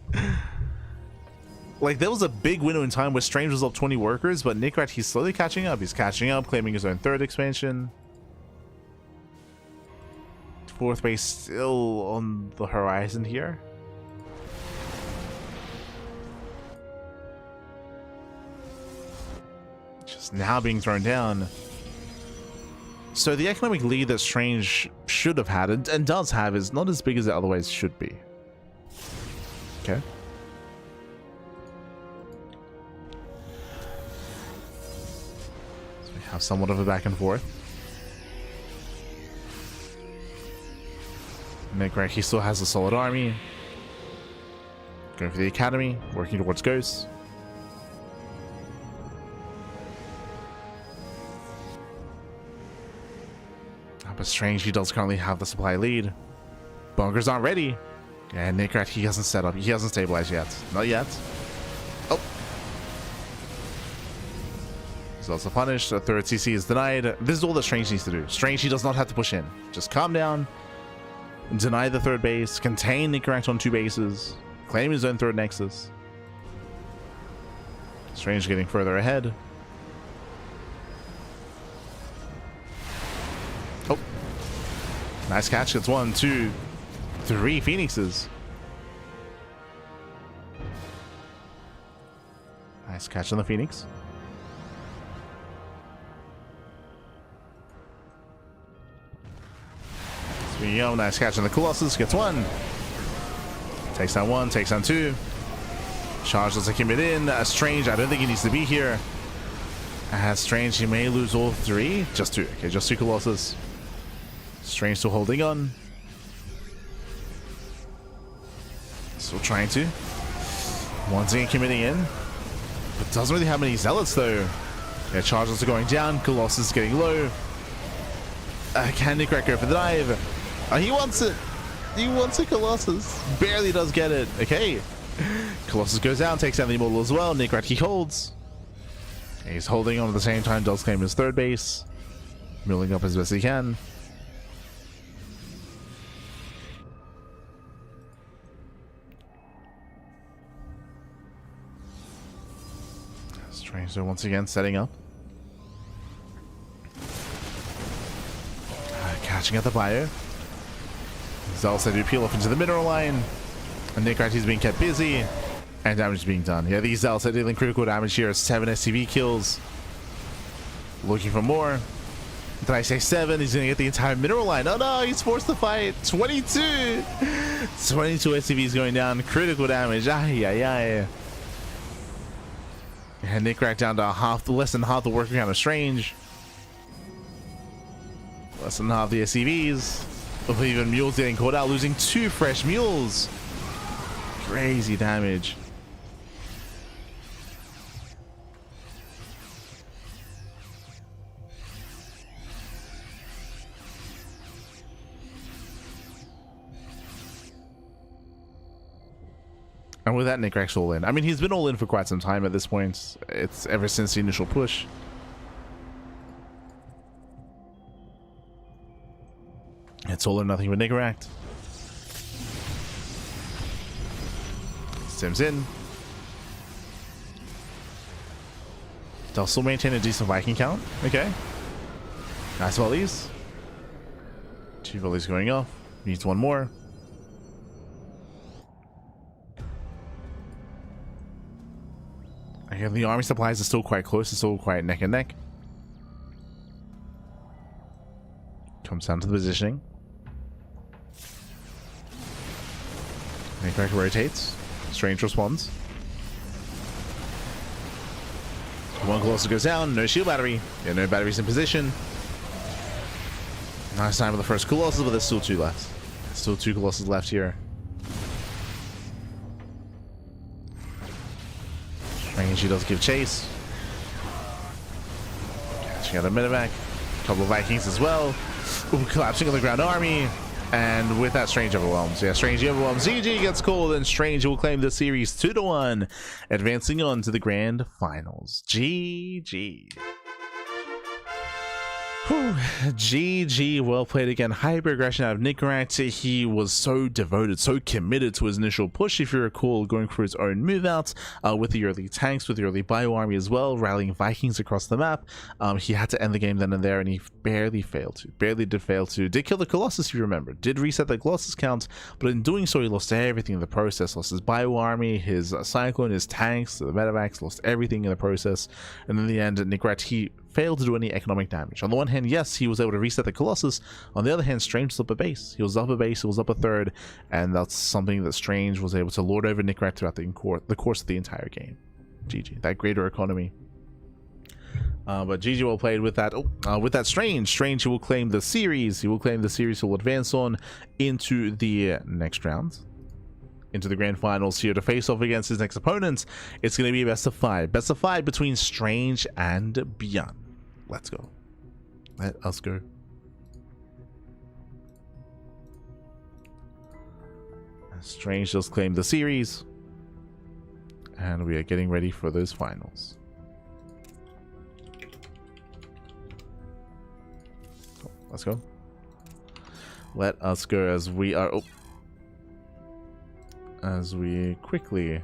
Like, there was a big window in time where Strange was up 20 workers, but Nickrat, he's slowly catching up. He's catching up, claiming his own 3rd expansion. 4th base still on the horizon here. Just now being thrown down. So the economic lead that Strange should have had, and does have, is not as big as it otherwise should be. Okay. So we have somewhat of a back and forth. Nickrat, he still has a solid army. Going for the academy, working towards ghosts. But Strange, he does currently have the supply lead. Bunkers aren't ready. And Nickrat, he hasn't set up. He hasn't stabilized yet. Not yet. Oh. He's also punished. A 3rd CC is denied. This is all that Strange needs to do. Strange, he does not have to push in. Just calm down. Deny the 3rd base. Contain Nickrat on 2 bases. Claim his own 3rd nexus. Strange getting further ahead. Oh. Nice catch. It's 1, 2, 3 Phoenixes. Nice catch on the Phoenix. ByuN, nice catch on the Colossus. Gets 1. Takes down 1, takes down 2. Charge doesn't commit in. Strange, I don't think he needs to be here. Strange, he may lose all 3. Just 2. Okay, just 2 Colossus. Strange still holding on. Still trying to. Once again committing in. But doesn't really have many Zealots though. Yeah, charges are going down. Colossus is getting low. Can Nickrat go for the dive? He wants it. He wants a Colossus. Barely does get it. Okay. Colossus goes down, takes down the Immortal as well. Nickrat, he holds. He's holding on at the same time, does claim his 3rd base. Milling up as best he can. Stranger once again setting up. Catching at the ByuN. Zelsa do peel off into the mineral line. And NightMare is being kept busy. And damage is being done. Yeah, these Zelsa dealing critical damage here. 7 SCV kills. Looking for more. Did I say 7? He's going to get the entire mineral line. Oh no, he's forced to fight. 22! 22 SCVs going down. Critical damage. Ay, ay, ay. And NightMare down to less than half the worker count of Strange. Less than half the SCVs. Oh, even mules getting caught out, losing 2 fresh mules. Crazy damage. And with that, NightMare's all in. I mean, he's been all in for quite some time at this point. It's ever since the initial push. It's all or nothing with NightMare. Sims in. They'll still maintain a decent Viking count. Okay. Nice volleys. 2 volleys going off. Needs 1 more. Again, the army supplies are still quite close. It's still quite neck and neck. Comes down to the positioning. NightMare rotates. Strange responds. 1 Colossus goes down. No shield battery. Yeah, no batteries in position. Nice time for the first Colossus, but there's still 2 left. Still 2 Colossus left here. Strange, he does give chase. Catching out a medevac. A couple of Vikings as well. Ooh, collapsing on the ground army. And with that, Strange overwhelms. Yeah, Strange overwhelms. ZG gets called, and Strange will claim the series 2-1, advancing on to the grand finals. GG. Whew. GG, well played again. Hyper aggression out of NightMare. He was so devoted, so committed to his initial push, if you recall, going for his own move outs with the early tanks, with the early ByuN army as well, rallying Vikings across the map. He had to end the game then and there, and he barely failed to. Barely did fail to. Did kill the Colossus, if you remember. Did reset the Colossus count, but in doing so, he lost everything in the process. Lost his ByuN army, his Cyclone, his tanks, the medevacs, lost everything in the process. And in the end, NightMare, he failed to do any economic damage. On the one hand, yes, he was able to reset the Colossus. On the other hand, Strange was up a base. He was up a base, he was up a third, and that's something that Strange was able to lord over NightMare throughout the course of the entire game. GG, that greater economy. But GG well played with that. With that Strange. Strange, he will claim the series. He will claim the series. He will advance on into the next round. Into the grand finals here to face off against his next opponent. It's going to be a best of 5. Best of 5 between Strange and ByuN. Let's go. Let us go. Strange does claim the series. And we are getting ready for those finals. Let's go. Let us go as we are... Oh. As we quickly...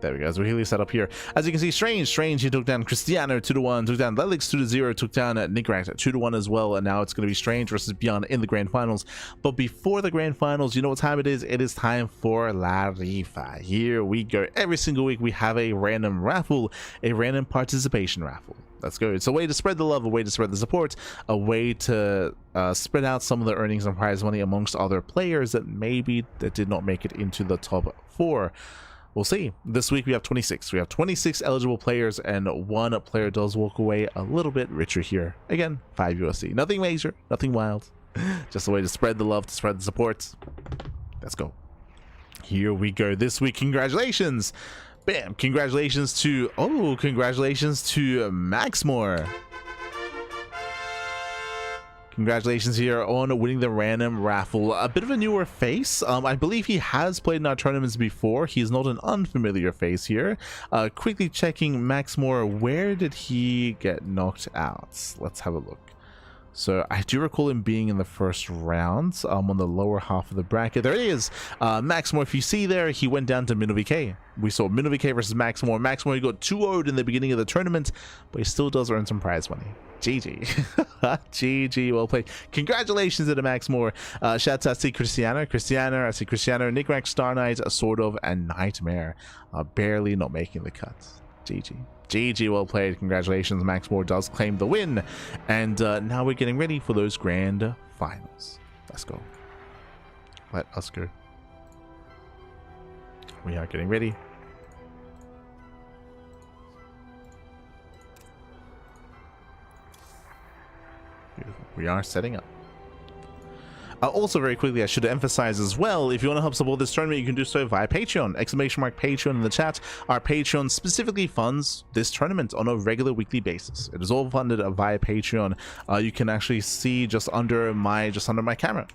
There we go, as we really set up here. As you can see, Strange, he took down Cristiano 2-1, took down Ducklings 2-0, took down NightMare 2-1 as well, and now it's going to be Strange versus ByuN in the grand finals. But before the grand finals, you know what time it is? It is time for La Rifa. Here we go. Every single week we have a random raffle, a random participation raffle. Let's go. It's a way to spread the love, a way to spread the support, a way to spread out some of the earnings and prize money amongst other players that did not make it into the top 4. We'll see. This week we have 26. We have 26 eligible players, and 1 player does walk away a little bit richer here. Again, 5 USD. Nothing major, nothing wild. Just a way to spread the love, to spread the support. Let's go. Here we go. This week, congratulations. Bam. Congratulations to... Oh, congratulations to Maxmore. Congratulations here on winning the random raffle. A bit of a newer face. I believe he has played in our tournaments before. He's not an unfamiliar face here. Quickly checking Max Moore. Where did he get knocked out? Let's have a look. So I do recall him being in the first round on the lower half of the bracket. There it is. Max Moore, if you see there, he went down to MinoVK. We saw MinoVK versus Max Moore. Max Moore got 2-0'd in the beginning of the tournament, but he still does earn some prize money. GG. GG, well played. Congratulations to Max Moore. Shout out to Cristiano, Nick Max, Star Knight, sort of, and NightMare. Barely not making the cut. GG. GG, well played. Congratulations, Max Moore does claim the win. And now we're getting ready for those grand finals. Let's go. Let us go. We are getting ready. Beautiful. We are setting up. Also, very quickly, I should emphasize as well, if you want to help support this tournament, you can do so via Patreon. !Patreon in the chat. Our Patreon specifically funds this tournament on a regular weekly basis. It is all funded via Patreon. You can actually see just under my camera.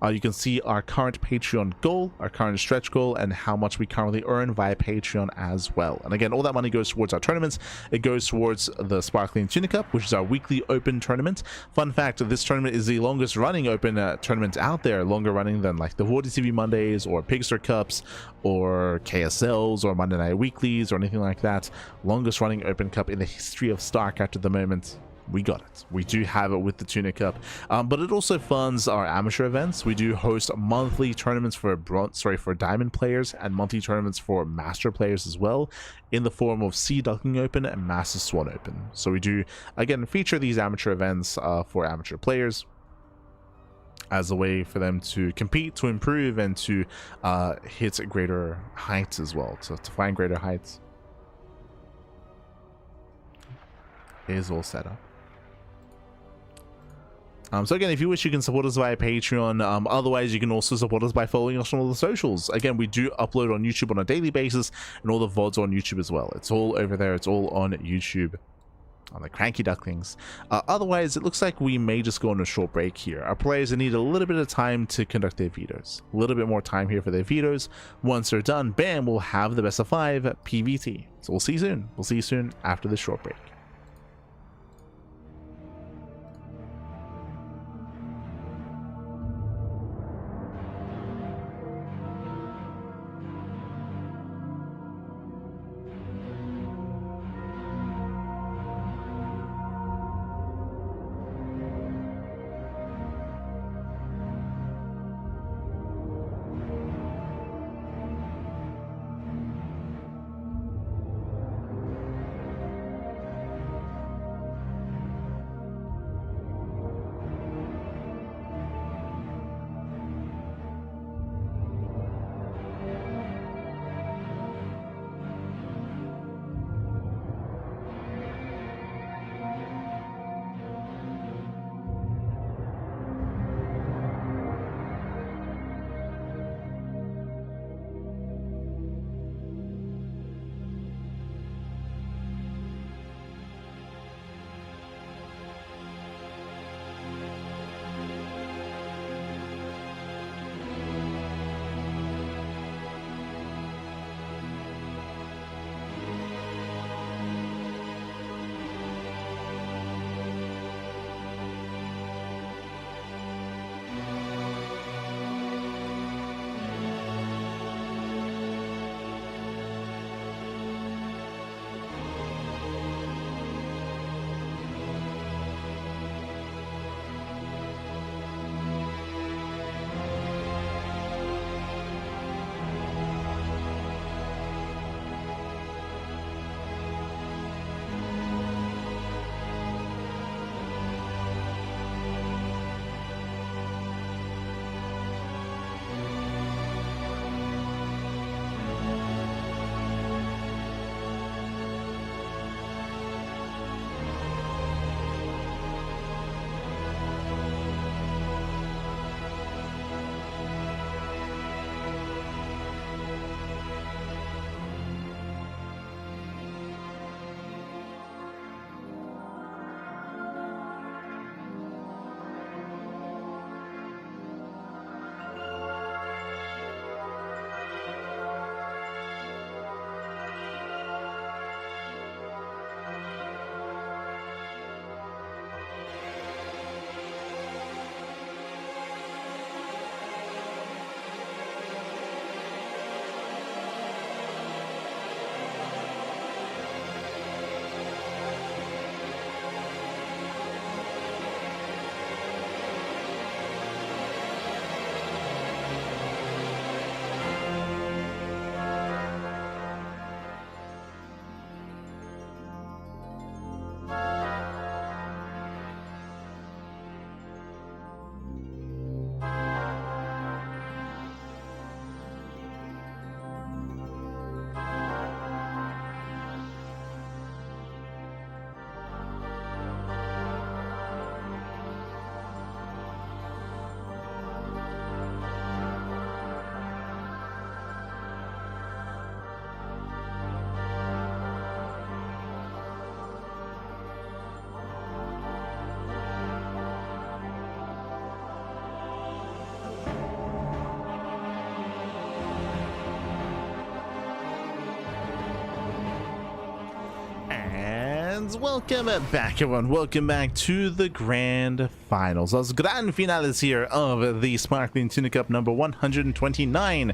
You can see our current Patreon goal, our current stretch goal, and how much we currently earn via Patreon as well. And again, all that money goes towards our tournaments. It goes towards the Sparkling Tuna Cup, which is our weekly open tournament. Fun fact, this tournament is the longest running open tournaments out there, longer running than like the Vorty TV Mondays or Pigster Cups or KSLs or Monday Night Weeklies or anything like that. Longest running open cup in the history of StarCraft at the moment. We got it. We do have it with the Tuna Cup, but it also funds our amateur events. We do host monthly tournaments for Diamond players and monthly tournaments for Master players as well, in the form of Duckling Open and Master Swan Open. So we do again feature these amateur events for amateur players as a way for them to compete, to improve, and to hit greater heights as well, to find greater heights. It is all set up. So again, if you wish, you can support us via Patreon. Otherwise, you can also support us by following us on all the socials. Again, we do upload on YouTube on a daily basis, and all the VODs on YouTube as well. It's all over there. It's all on YouTube, on the CranKy Ducklings. Otherwise, it looks like we may just go on a short break here. Our players need a little bit of time to conduct their vetoes. A little bit more time here for their vetoes. Once they're done, bam, we'll have the best of 5 PVT. So we'll see you soon. We'll see you soon after this short break. And welcome back, everyone. Welcome back to the grand finals. Those grand finales here of the Sparkling Tuna Cup number 129.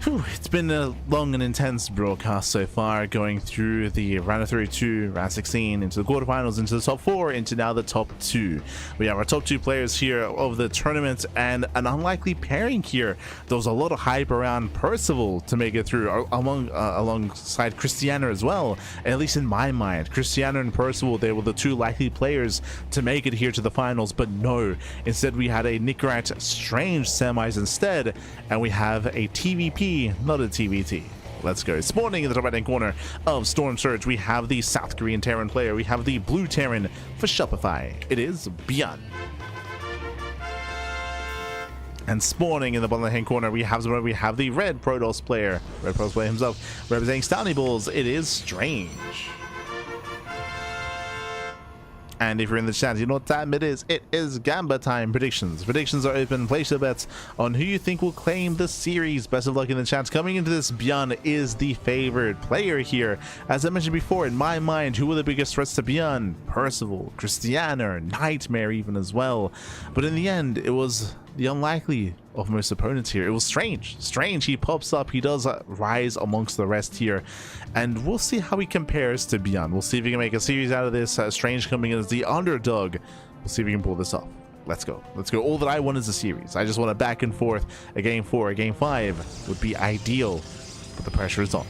Whew, it's been a long and intense broadcast so far, going through the round of 32, round 16, into the quarterfinals, into the top 4, into now the top 2. We have our top 2 players here of the tournament, and an unlikely pairing here. There was a lot of hype around Percival to make it through, alongside Cristiano as well. At least in my mind, Cristiano and Percival, they were the 2 likely players to make it here to the finals, but no. Instead, we had a Nickrat Strange semis instead, and we have a TVP, not a TVT. Let's go. Spawning in the top right hand corner of Storm Surge, we have the South Korean Terran player. We have the blue Terran for Shopify. It is ByuN. And spawning in the bottom right hand corner, we have the red Protoss player. Red Protoss player himself, representing Stony Balls. It is Strange. And if you're in the chat, you know what time it is. It is Gamba time. Predictions. Predictions are open. Place your bets on who you think will claim the series. Best of luck in the chat. Coming into this, ByuN is the favorite player here. As I mentioned before, in my mind, who were the biggest threats to ByuN? Percival, Cristiano, NightMare even as well. But in the end, it was the unlikely of most opponents here. It was Strange. Strange, he pops up, he does rise amongst the rest here, and we'll see how he compares to ByuN. We'll see if he can make a series out of this. Strange coming in as the underdog. We'll see if he can pull this off. Let's go. Let's go. All that I want is a series. I just want a back and forth. A game 4, a game 5 would be ideal, but the pressure is on.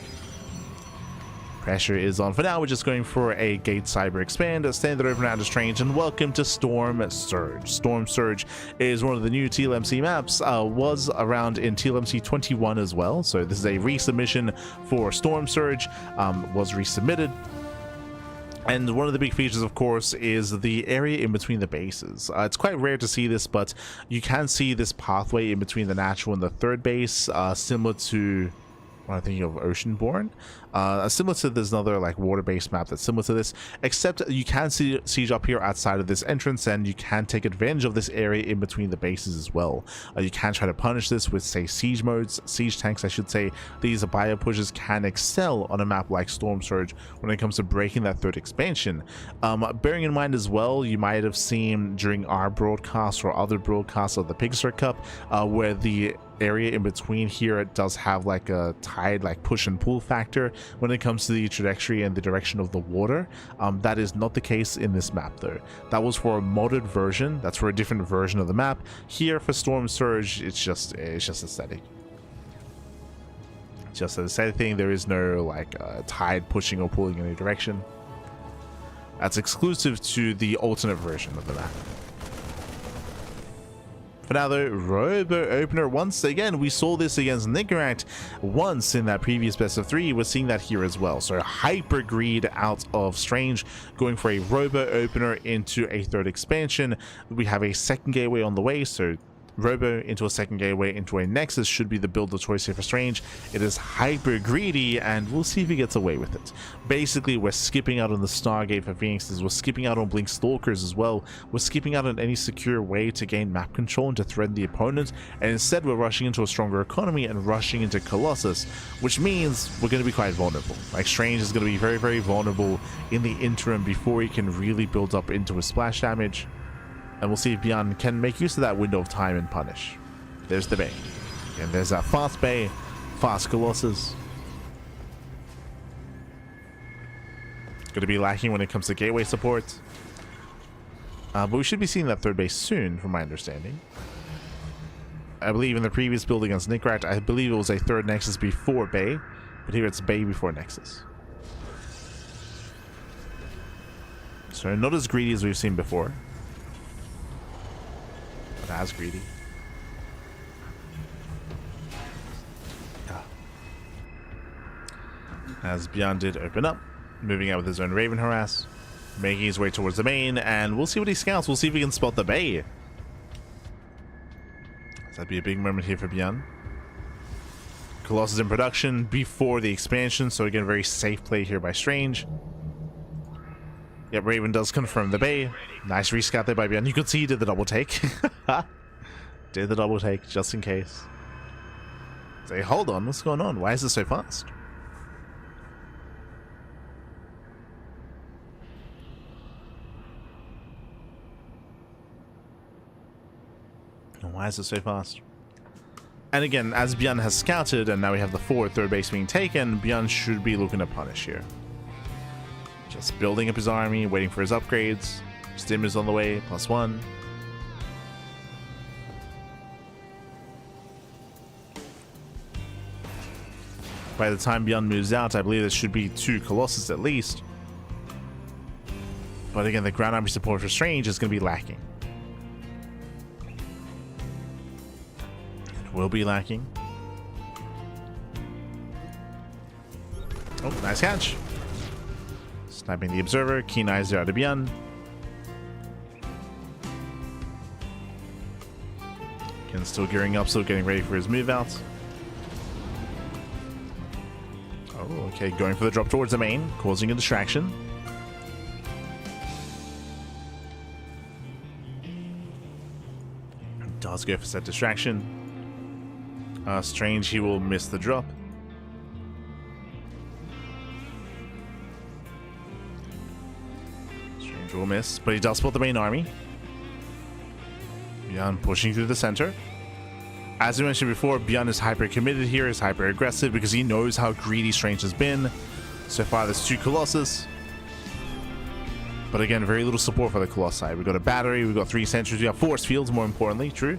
Pressure is on. For now, we're just going for a Gate Cyber Expand, a standard open round of Strange, and welcome to Storm Surge. Storm Surge is one of the new TLMC maps, was around in TLMC 21 as well, so this is a resubmission for Storm Surge, was resubmitted. And one of the big features, of course, is the area in between the bases. It's quite rare to see this, but you can see this pathway in between the natural and the third base, similar to when I'm thinking of Oceanborn. Similar to, there's another like water-based map that's similar to this, except you can see siege up here outside of this entrance, and you can take advantage of this area in between the bases as well. You can try to punish this with, say, siege modes, siege tanks I should say. These bio pushes can excel on a map like Storm Surge when it comes to breaking that third expansion. Bearing in mind as well, you might have seen during our broadcast or other broadcasts of the Pixar Cup, where the area in between here, it does have like a tide, like push and pull factor when it comes to the trajectory and the direction of the water. That is not the case in this map though. That was for a modded version. That's for a different version of the map. Here for Storm Surge, it's just aesthetic. Just an aesthetic thing. There is no like tide pushing or pulling in any direction. That's exclusive to the alternate version of the map. For now though, Robo Opener, once again, we saw this against Nickrat once in that previous best of 3. We're seeing that here as well. So Hyper Greed out of Strange, going for a Robo Opener into a third expansion. We have a second gateway on the way, so Robo into a second gateway into a Nexus should be the build of choice here for Strange. It is Hyper Greedy, and we'll see if he gets away with it. Basically, we're skipping out on the Stargate for Phoenixes, we're skipping out on Blink Stalkers as well, we're skipping out on any secure way to gain map control and to threaten the opponent, and instead we're rushing into a stronger economy and rushing into Colossus, which means we're going to be quite vulnerable. Like, Strange is going to be very, very vulnerable in the interim before he can really build up into his splash damage. And we'll see if ByuN can make use of that window of time and punish. There's the Bay. And there's that fast Bay, fast Colossus. Going to be lacking when it comes to gateway support. But we should be seeing that third base soon, from my understanding. I believe in the previous build against Nickrat, I believe it was a third Nexus before Bay. But here it's Bay before Nexus. So not as greedy as we've seen before. As greedy. As ByuN did open up, moving out with his own Raven Harass, making his way towards the main, and we'll see what he scouts. We'll see if he can spot the Bay. That'd be a big moment here for ByuN. Colossus in production before the expansion, so again, very safe play here by Strange. Yep, Raven does confirm the Bay. Nice rescout there by ByuN. You could see he did the double take. Did the double take, just in case. Say, hold on, what's going on? Why is this so fast? Why is it so fast? And again, as ByuN has scouted, and now we have the third base being taken, ByuN should be looking to punish here. Just building up his army, waiting for his upgrades. Stim is on the way, +1. By the time ByuN moves out, I believe there should be 2 Colossus at least. But again, the ground army support for Strange is going to be lacking. It will be lacking. Oh, nice catch. Sniping the Observer. Keen eyes there out of ByuN. Again, still gearing up, still getting ready for his move out. Oh, okay, going for the drop towards the main, causing a distraction. Does go for that distraction. Strange, he will miss the drop. Strange will miss, but he does spot the main army. ByuN pushing through the center. As we mentioned before, ByuN is hyper committed here, is hyper aggressive because he knows how greedy Strange has been. So far, there's 2 Colossus. But again, very little support for the Colossi. We've got a battery, we've got 3 sentries, we have force fields, more importantly, true.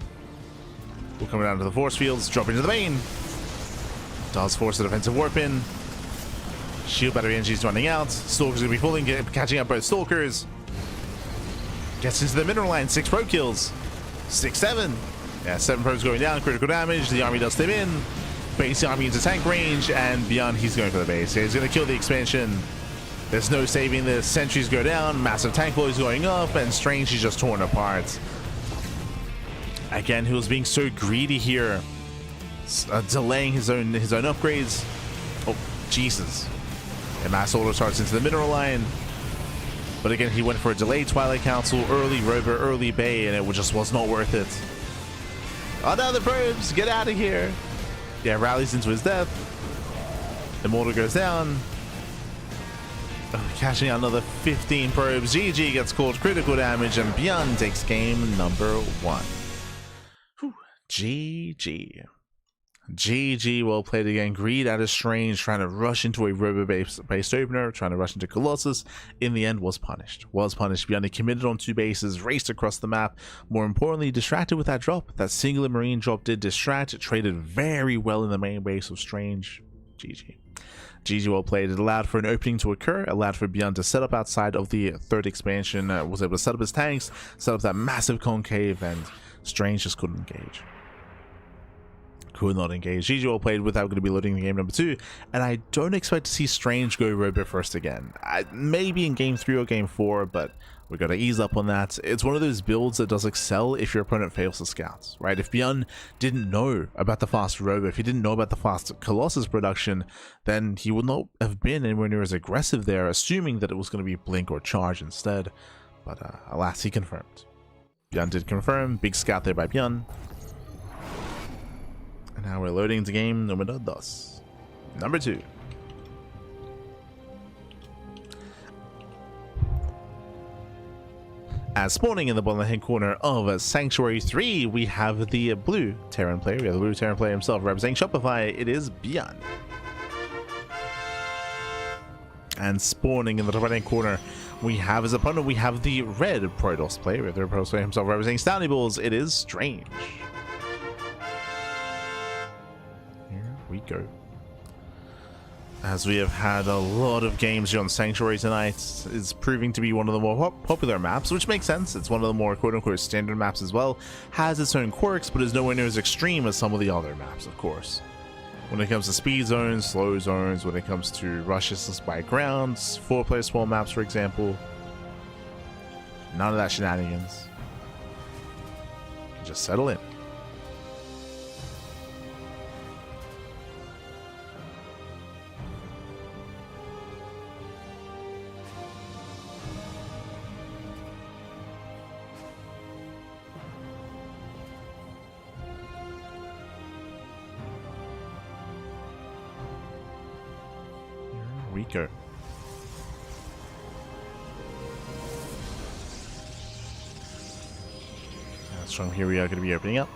We're coming down to the force fields, drop into the main. Does force the defensive warp in. Shield battery energy is running out. Stalkers going to be falling, catching up both Stalkers. Gets into the mineral line, 6 probe kills. 6, 7. Yeah, 7 probes going down, critical damage. The army does step in. Base the army into tank range, and ByuN, he's going for the base. He's going to kill the expansion. There's no saving this. Sentries go down, massive tank boys going up, and Strange is just torn apart. Again, he was being so greedy here, delaying his own upgrades. Oh, Jesus! And mass auto starts into the mineral line, but again, he went for a delayed Twilight Council, early Rover, early Bay, and it just was not worth it. Oh no, the probes! Get out of here! Yeah, rallies into his death. Immortal goes down. Catching out another 15 probes. GG gets called critical damage, and ByuN takes game number 1. Whew. GG. GG, well played again. Greed out of Strange, trying to rush into a robo-based opener, trying to rush into Colossus. In the end, was punished. ByuN committed on 2 bases, raced across the map. More importantly, distracted with that drop. That singular marine drop did distract. It traded very well in the main base of Strange. GG. GG, well played. It allowed for an opening to occur, allowed for ByuN to set up outside of the 3rd expansion, was able to set up his tanks, set up that massive concave, and Strange just couldn't engage. Could not engage. GG, well played. Without going to be loading the game number 2, and I don't expect to see Strange go Robo first again. Maybe in game 3 or game 4, but we got to ease up on that. It's one of those builds that does excel if your opponent fails the scouts, right? If ByuN didn't know about the fast Robo, if he didn't know about the fast Colossus production, then he would not have been anywhere near as aggressive there, assuming that it was going to be Blink or Charge instead. But alas, he confirmed. ByuN did confirm. Big scout there by ByuN. And now we're loading into game number 2. As spawning in the bottom left-hand corner of Sanctuary 3, we have the blue Terran player. We have the blue Terran player himself representing Shopify. It is ByuN. And spawning in the top right-hand corner, we have his opponent. We have the red Protoss player. We have the Protoss player himself representing Stony Balls. It is Strange. Here we go. As we have had a lot of games here on Sanctuary tonight, it's proving to be one of the more popular maps, which makes sense. It's one of the more quote-unquote standard maps as well. Has its own quirks, but is nowhere near as extreme as some of the other maps, of course. When it comes to speed zones, slow zones, when it comes to rushes by grounds, 4-player small maps, for example. None of that shenanigans. Just settle in. We go. From here we are going to be opening up.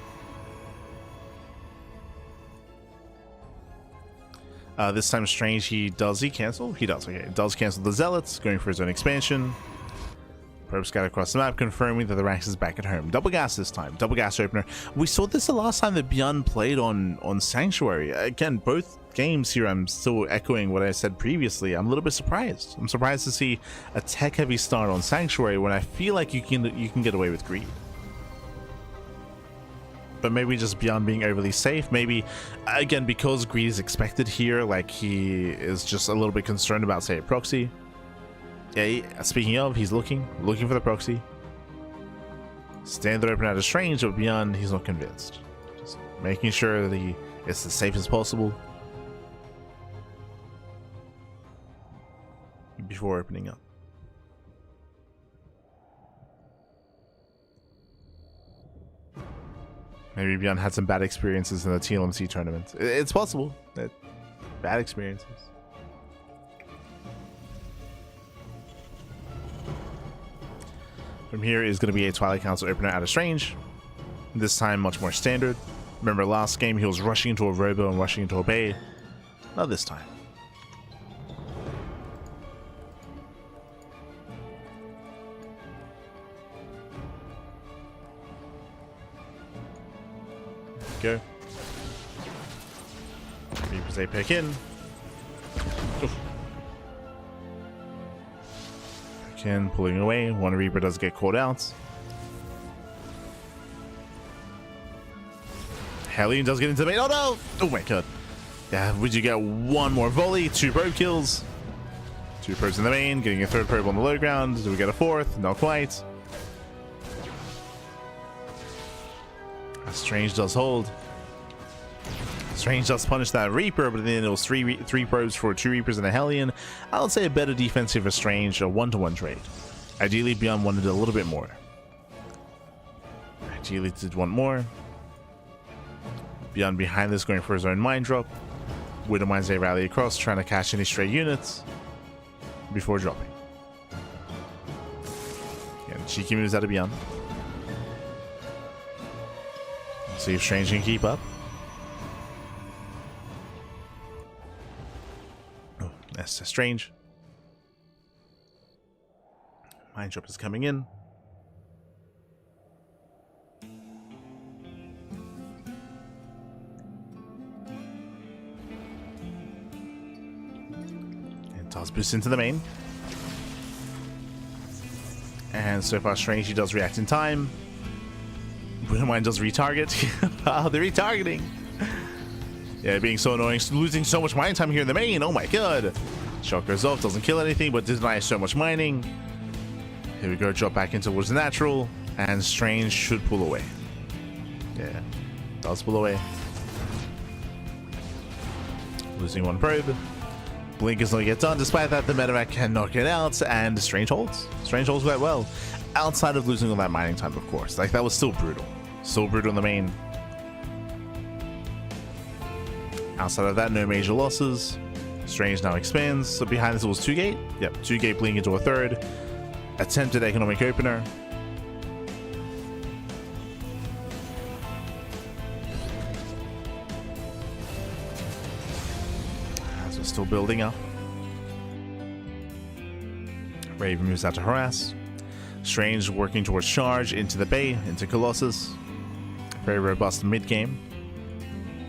This time Strange, he cancel? He does, okay. Does cancel the Zealots, going for his own expansion. Probe scout across the map, confirming that the Rax is back at home. Double gas this time, double gas opener. We saw this the last time that ByuN played on Sanctuary. Again, both games here, I'm still echoing what I said previously. I'm a little bit surprised. I'm surprised to see a tech-heavy start on Sanctuary when I feel like you can get away with greed. But maybe just ByuN being overly safe. Maybe, again, because greed is expected here, like he is just a little bit concerned about, say, a proxy. Yeah, speaking of, he's looking for the proxy. Standard open out of Strange, but ByuN, he's not convinced. Just making sure that it's as safe as possible before opening up. Maybe ByuN had some bad experiences in the TLMC tournament. It's possible. Bad experiences. From here is going to be a Twilight Council opener out of Strange. This time much more standard. Remember last game he was rushing into a Robo and rushing into a Bay. Not this time. Go. Reapers a pick in. Oof. Pick in, pulling away. One Reaper does get caught out. Hellion does get into the main. Oh no! Oh my god. Yeah, would you get one more volley? 2 probe kills. 2 probes in the main, getting a 3rd probe on the low ground. Do we get a 4th? Not quite. Strange does hold. Strange does punish that Reaper, but then it was three probes for 2 Reapers and a Hellion. I would say a better defensive for Strange, a 1-to-1 trade. Ideally, ByuN wanted a little bit more. Ideally, did want more. ByuN behind this, going for his own mine drop. Widow mines a rally across, trying to catch any stray units before dropping. Again, cheeky moves out of ByuN. See if Strange can keep up. Oh, that's Strange. Mine drop is coming in. It does boost into the main. And so far Strange, he does react in time. Mine does retarget. Oh, the retargeting. Yeah, being so annoying. Losing so much mining time here in the main. Oh my god. Shock goes off. Doesn't kill anything, but denies so much mining. Here we go. Drop back into what's natural. And Strange should pull away. Yeah. Does pull away. Losing 1 probe. Blink is not yet done. Despite that, the medevac cannot get out. And Strange holds. Strange holds quite well. Outside of losing all that mining time, of course. Like, that was still brutal. Still brutal in the main. Outside of that, no major losses. Strange now expands. So behind this, it was 2 gate. Yep, 2 gate bleeding into a 3rd. Attempted economic opener. As we're still building up. Raven moves out to harass. Strange working towards charge into the Bay, into Colossus. Very robust mid-game,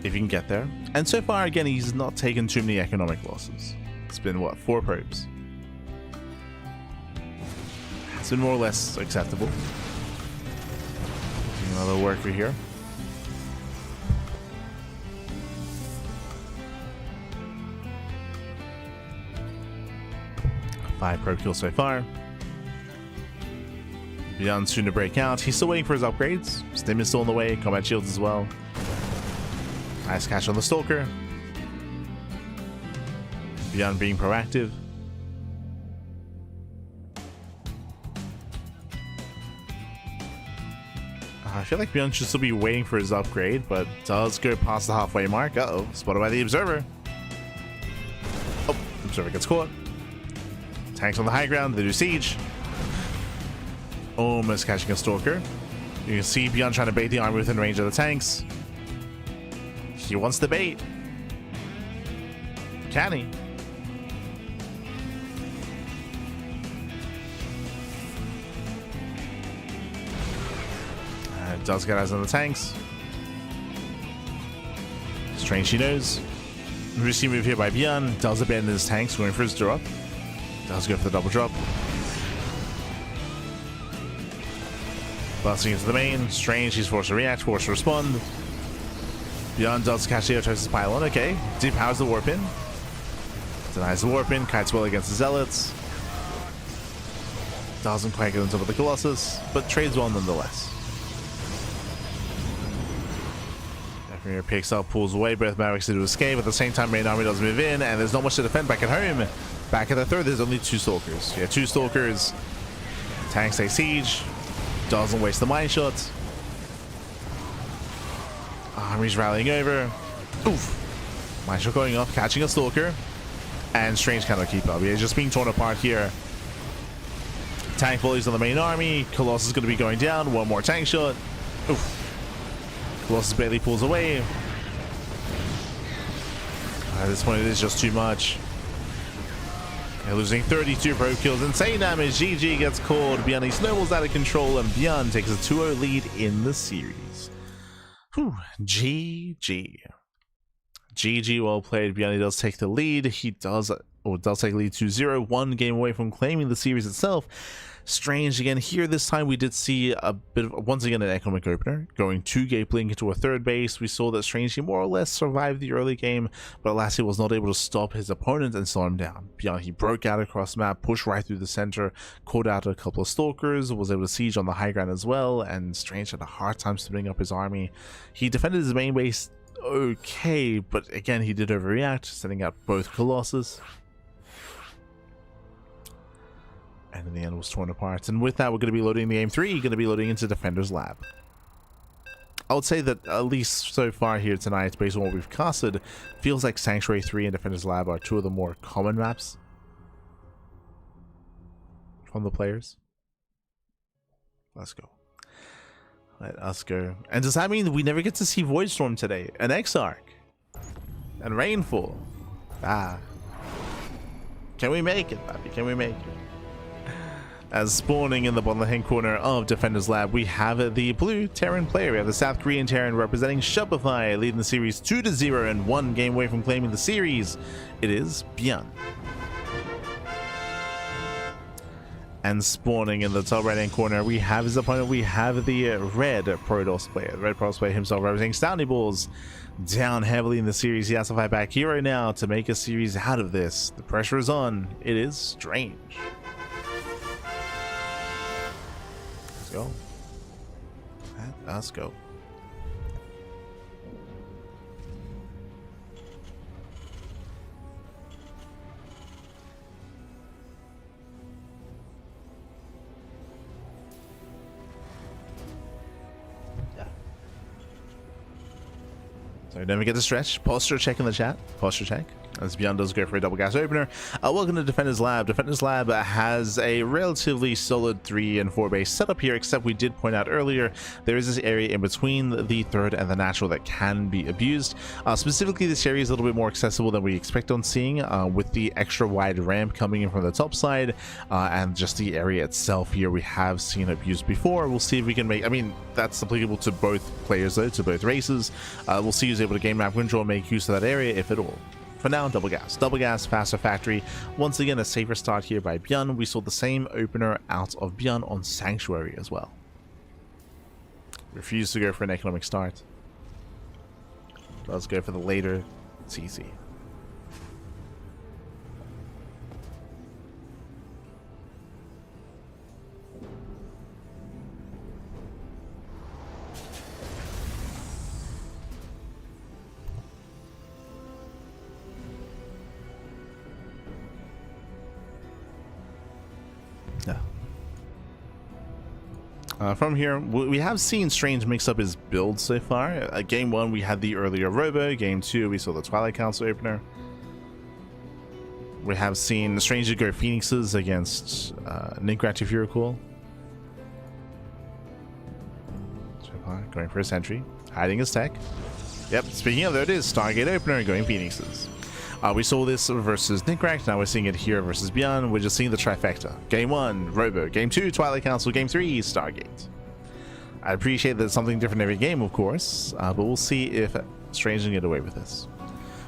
if you can get there. And so far, again, he's not taken too many economic losses. It's been, what, 4 probes? It's been more or less acceptable. Another worker here. Five probe kills so far. ByuN soon to break out. He's still waiting for his upgrades. Stim is still on the way. Combat shields as well. Nice catch on the Stalker. ByuN being proactive. I feel like ByuN should still be waiting for his upgrade, but does go past the halfway mark. Uh-oh. Spotted by the Observer. Oh, Observer gets caught. Tanks on the high ground. They do siege. Almost catching a Stalker. You can see ByuN trying to bait the army within range of the tanks. He wants the bait. Can he? Does get eyes on the tanks. Strange, she knows. Risky move here by ByuN. Does abandon his tanks, going for his drop. Does go for the double drop. Busting into the main. Strange, he's forced to react, forced to respond. ByuN does catch the tries to pile on. Okay. Depowers the warp in. Denies the warp in. Kites well against the zealots. Doesn't quite get on top of the Colossus, but trades well nonetheless. Here picks up, pulls away, both Mavericks to escape. At the same time, main army does move in, and there's not much to defend back at home. Back at the third, there's only 2 Stalkers. Yeah, 2 Stalkers. Tanks take siege. Doesn't waste the mine shots. Army's rallying over. Oof. Mine shot going off, catching a Stalker. And Strange cannot keep up. He's just being torn apart here. Tank volleys on the main army. Colossus is going to be going down. One more tank shot. Oof. Colossus barely pulls away. At this point, it is just too much. They're losing 32 pro kills. Insane damage. GG gets called. ByuN snowballs out of control, and ByuN takes a 2-0 lead in the series. Whew. GG. GG, well played. ByuN does take the lead. He does take lead 2-0. 1 game away from claiming the series itself. Strange again here. This time we did see a bit of, once again, an economic opener going 2 gate blink into a third base. We saw that Strange more or less survived the early game, but alas, he was not able to stop his opponent and slow him down. ByuN, he broke out across the map, pushed right through the center, caught out a couple of Stalkers, was able to siege on the high ground as well, and Strange had a hard time splitting up his army. He defended his main base okay, but again, he did overreact, sending out both Colossus. And in the end was torn apart. And with that, we're going to be loading the Aim 3, going to be loading into Defender's Lab. I would say that at least so far here tonight, based on what we've casted, feels like Sanctuary 3 and Defender's Lab are 2 of the more common maps from the players. Let's go. Let us go. And does that mean that we never get to see Voidstorm today? An Exarch? And Rainfall? Ah. Can we make it, Pappy? Can we make it? As spawning in the bottom left-hand corner of Defender's Lab, we have the blue Terran player. We have the South Korean Terran representing Shopify, leading the series 2-0 and 1 game away from claiming the series. It is ByuN. And spawning in the top right-hand corner, we have his opponent. We have the red Protoss player. The red Protoss player himself representing Stouty Balls. Down heavily in the series. He has to fight back hero now to make a series out of this. The pressure is on. It is Strange. Go. Let's go. Yeah. So don't forget to stretch. Posture check in the chat. Posture check. As ByuN does go for a double gas opener. Welcome to Defender's Lab. Defender's Lab has a relatively solid 3 and 4 base setup here, except we did point out earlier there is this area in between the third and the natural that can be abused. Specifically, this area is a little bit more accessible than we expect on seeing, with the extra wide ramp coming in from the top side, and just the area itself here we have seen abused before. We'll see if we can make, I mean, that's applicable to both players though, to both races. We'll see who's able to game map control and make use of that area, if at all. For now, double gas, faster factory. Once again, a safer start here by ByuN. We saw the same opener out of ByuN on Sanctuary as well. Refused to go for an economic start. Does go for the later CC. From here, we have seen Strange mix up his build so far. Game 1, we had the earlier Robo. Game 2, we saw the Twilight Council opener. We have seen Strange go Phoenixes against Ninkrat, if you recall. Going for a sentry. Hiding his tech. Yep, speaking of, there it is. Stargate opener going Phoenixes. We saw this versus Nickrak. Now we're seeing it here versus ByuN. We're just seeing the trifecta. Game 1, Robo. Game 2, Twilight Council. Game 3, Stargate. I appreciate that it's something different every game, of course. But we'll see if Strange can get away with this.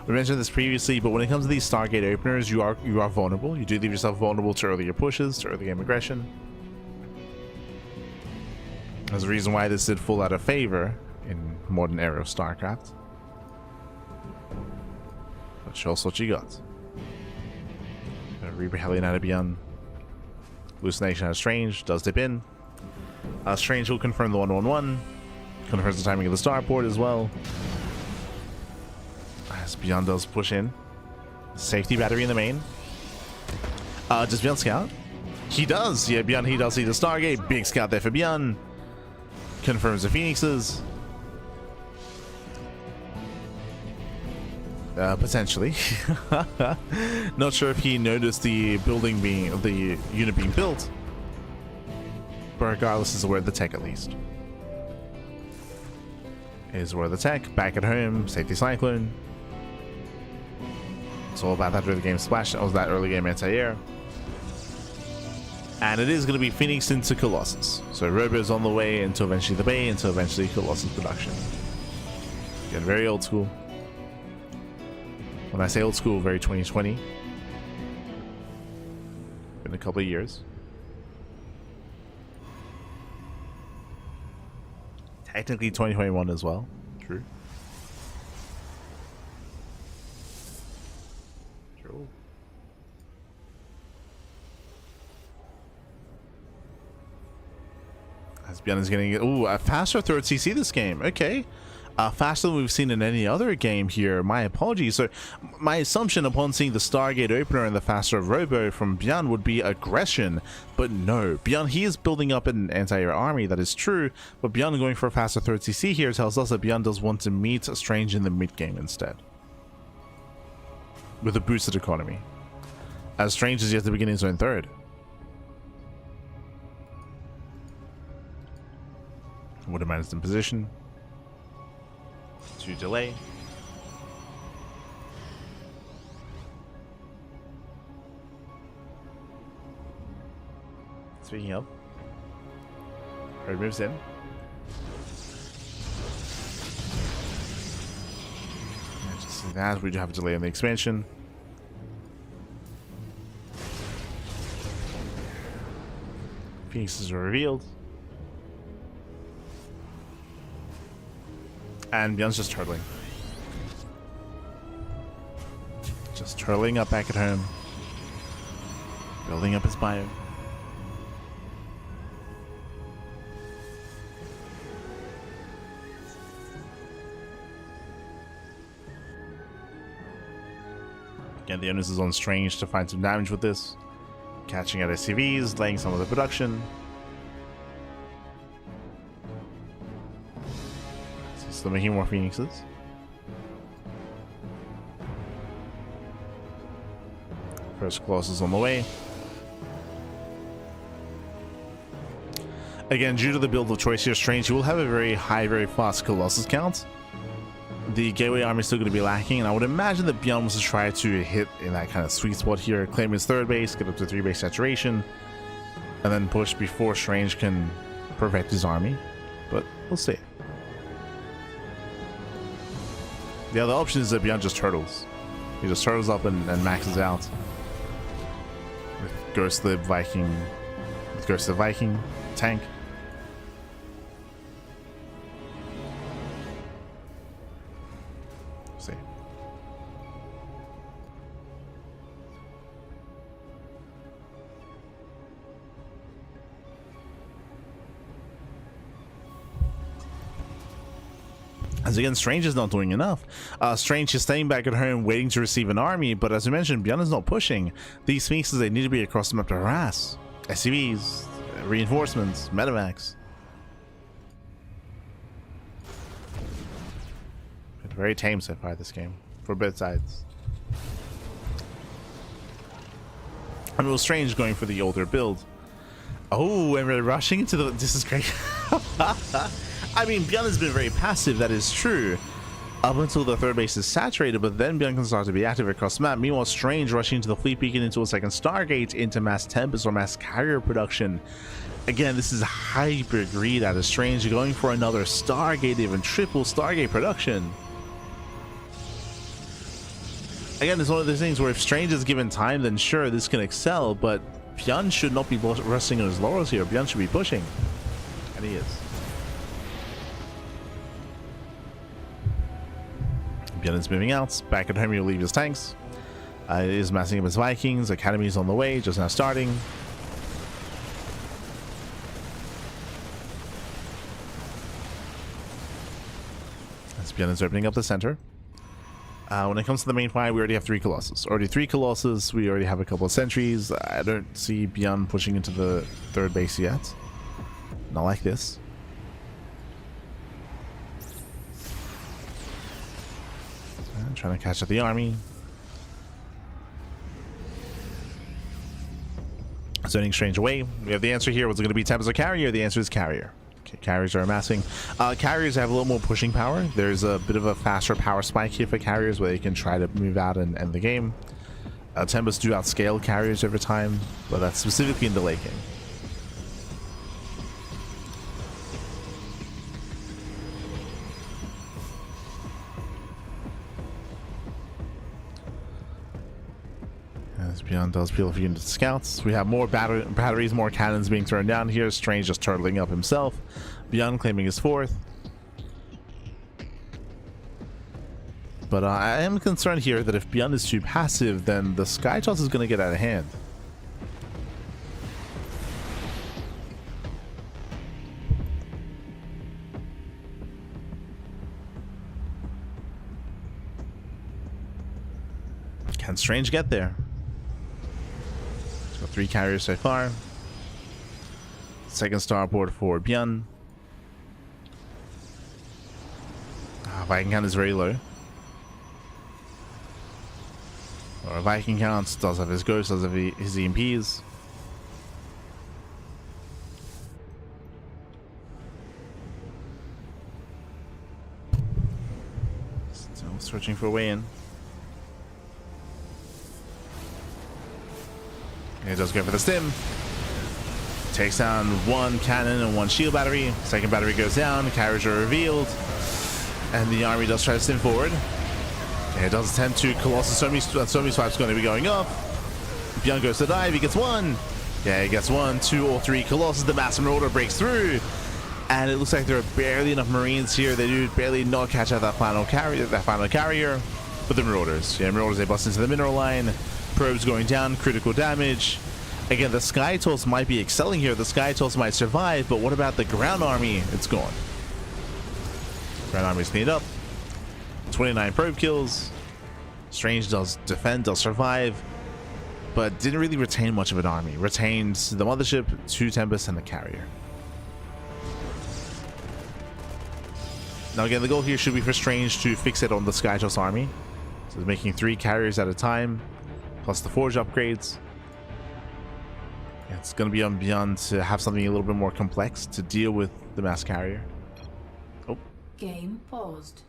We mentioned this previously, but when it comes to these Stargate openers, you are vulnerable. You do leave yourself vulnerable to earlier pushes, to early game aggression. There's a reason why this did fall out of favor in modern era of StarCraft. But show us what you got. Reaper Hellion out of ByuN. Hallucination out of Strange, does dip in. Strange will confirm the 1-1-1. Confirms the timing of the starport as well. As ByuN does push in. Safety battery in the main. Does ByuN scout? He does! Yeah, ByuN, he does see the Stargate. Big scout there for ByuN. Confirms the Phoenixes. Potentially. Not sure if he noticed the building being, the unit being built. But regardless, is aware of the tech at least. Is aware of the tech. Back at home. Safety Cyclone. It's all about that early game splash. That was that early game anti-air. And it is going to be Phoenix into Colossus. So Robo's on the way into eventually the Bay, into eventually Colossus production. Again, very old school. When I say old school, very 2020. Been a couple of years. Technically 2021 as well. True. True. As ByuN is getting a faster third CC this game. Okay. Faster than we've seen in any other game here. My apologies. So my assumption upon seeing the Stargate opener and the faster Robo from ByuN would be aggression, but no. ByuN, he is building up an anti-air army, that is true, but ByuN going for a faster third CC here tells us that ByuN does want to meet Strange in the mid game instead, with a boosted economy, as Strange is yet to begin his own third. Would have managed in position to delay. Speaking of, Herd moves in. Just see that we do have a delay in the expansion. Phoenixes are revealed. And ByuN's just turtling. Just turtling up back at home. Building up his bio. Again, the onus is on Strange to find some damage with this. Catching at SCVs, laying some of the production. Still making more Phoenixes. First Colossus on the way. Again, due to the build of choice here, Strange, you will have a very high, very fast Colossus count. The Gateway army is still going to be lacking, and I would imagine that ByuN wants to try to hit in that kind of sweet spot here, claim his third base, get up to 3 base saturation, and then push before Strange can perfect his army. But we'll see. The other option is that ByuN just turtles. He just turtles up and maxes out with Ghost Lib Viking, with Ghost Lib Viking tank. See. As again, Strange is not doing enough. Strange is staying back at home waiting to receive an army, but as I mentioned, ByuN is not pushing. These Phoenixes, they need to be across the map to harass. SCVs, reinforcements, medevacs. Very tame so far this game, for both sides. And it was Strange going for the older build. Oh, and we're rushing into the... This is great. I mean, ByuN has been very passive, that is true, up until the third base is saturated, but then ByuN can start to be active across the map. Meanwhile, Strange rushing into the fleet beacon, into a second Stargate, into mass Tempest or mass carrier production. Again, this is hyper greed out of Strange, going for another Stargate, even triple Stargate production. Again, it's one of those things where if Strange is given time, then sure, this can excel, but ByuN should not be resting on his laurels here. ByuN should be pushing. And he is. ByuN is moving out. Back at home, he'll leave his tanks. He is massing up his Vikings. Academy is on the way, just now starting. As ByuN is opening up the center. When it comes to the main fight, we already have 3 Colossus. We already have a couple of sentries. I don't see ByuN pushing into the third base yet. Not like this. Trying to catch up the army. Sending Strange away. We have the answer here. Was it going to be Tempest or Carrier? The answer is Carrier. Okay, Carriers are amassing. Carriers have a little more pushing power. There's a bit of a faster power spike here for Carriers where they can try to move out and end the game. Tempest do outscale Carriers over time, but that's specifically in the late game. ByuN does peel off unit scouts. We have more batteries, more cannons being thrown down here. Strange just turtling up himself. ByuN claiming his 4th. But I am concerned here that if ByuN is too passive, then the Sky Toss is going to get out of hand. Can Strange get there? 3 carriers so far. Second starboard for ByuN. Viking count is very low. Or Viking counts, does have his ghosts, does have his EMPs. Still searching for a way in. He does go for the stim. Takes down 1 cannon and 1 shield battery. Second battery goes down. Carriers are revealed. And the army does try to stim forward. It does attempt to Colossus. Somi Swipe's going to be going up. ByuN goes to dive. He gets 1. Yeah, he gets 1, 2, or 3 Colossus. The Master Marauder breaks through. And it looks like there are barely enough Marines here. They do barely not catch out that final carrier. But the Marauders. Yeah, Marauders, they bust into the mineral line. Probes going down, critical damage. Again, the Sky Toss might be excelling here. The Sky Toss might survive, but what about the ground army? It's gone. Ground army's cleaned up. 29 probe kills. Strange does defend, does survive, but didn't really retain much of an army. Retained the mothership, 2 Tempest, and the carrier. Now again, the goal here should be for Strange to fix it on the Sky Toss army. So he's making 3 carriers at a time, plus the forge upgrades. It's going to be on ByuN to have something a little bit more complex to deal with the mass carrier. Oh. Game paused.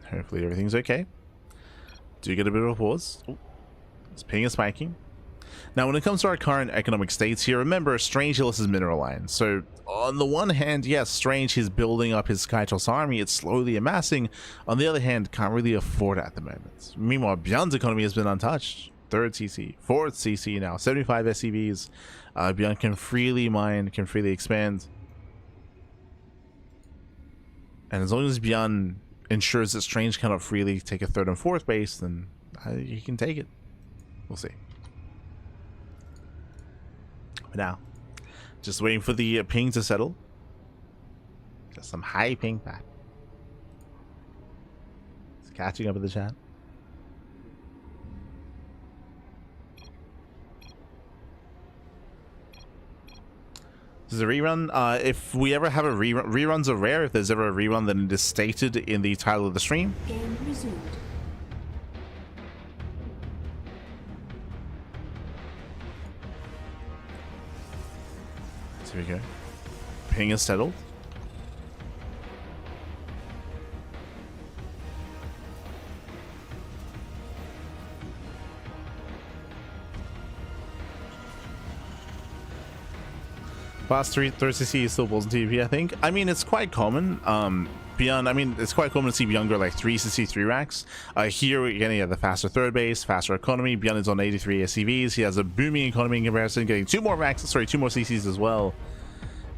Hopefully everything's okay. Do get a bit of a pause. Oh. It's ping and spiking. Now, when it comes to our current economic states here, remember, Strange Hills is mineral line. So, on the one hand, yes, Strange is building up his Sky Toss army. It's slowly amassing. On the other hand, can't really afford it at the moment. Meanwhile, ByuN's economy has been untouched. 3rd CC, 4th CC now, 75 SCVs. ByuN can freely mine, can freely expand. And as long as ByuN ensures that Strange cannot freely take a 3rd and 4th base, then he can take it. We'll see. But now, just waiting for the ping to settle. Just some high ping back. It's catching up in the chat. This is a rerun. If we ever have a rerun, reruns are rare. If there's ever a rerun, then it is stated in the title of the stream. Game resumed. Here we go. Ping is settled. Fast 3CC still pulls in TP, I think. I mean, it's quite common. ByuN, I mean, it's quite common to see ByuN go like 3CC 3 racks. Here, again, you have the faster third base, faster economy. ByuN is on 83 SCVs. He has a booming economy in comparison, getting 2 more racks, sorry, 2 more CCs as well.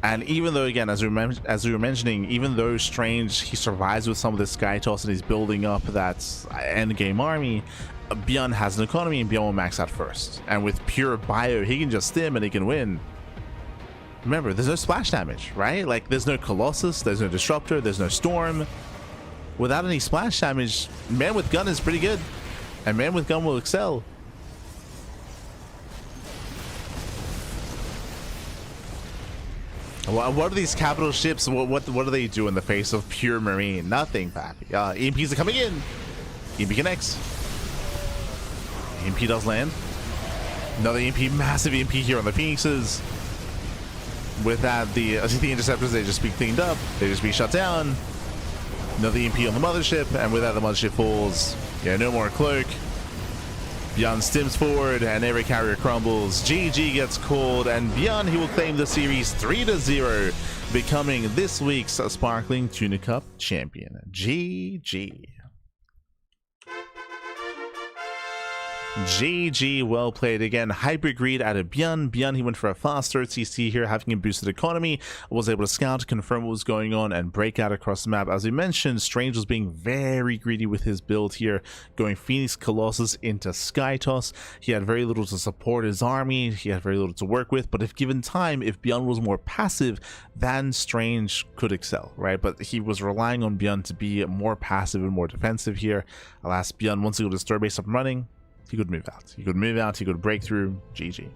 And even though, again, as we were mentioning, even though Strange, he survives with some of the Sky Toss and he's building up that endgame army, ByuN has an economy and ByuN will max out first. And with pure bio, he can just stim and he can win. Remember, there's no splash damage, right? Like, there's no Colossus, there's no Disruptor, there's no Storm. Without any splash damage, Man with Gun is pretty good. And Man with Gun will excel. What are these capital ships? What do they do in the face of pure marine? Nothing, pappy. EMPs are coming in. EMP connects. EMP does land. Another EMP, massive EMP here on the Phoenixes. With that, the interceptors, they just be cleaned up. They just be shut down. Another EMP on the mothership, and with that, the mothership falls. Yeah, no more cloak. ByuN stims forward, and every carrier crumbles. GG gets called, and ByuN, he will claim the series 3-0, becoming this week's Sparkling Tuna Cup champion. GG. GG, well played again. Hybrid Greed out of ByuN. ByuN, he went for a fast third CC here, having a boosted economy, was able to scout, confirm what was going on, and break out across the map. As we mentioned, Strange was being very greedy with his build here, going Phoenix Colossus into Sky Toss. He had very little to support his army, he had very little to work with, but if given time, if ByuN was more passive, then Strange could excel, right? But he was relying on ByuN to be more passive and more defensive here. Alas, ByuN, once he got his third base up and running, he could move out. He could move out. He could break through. GG.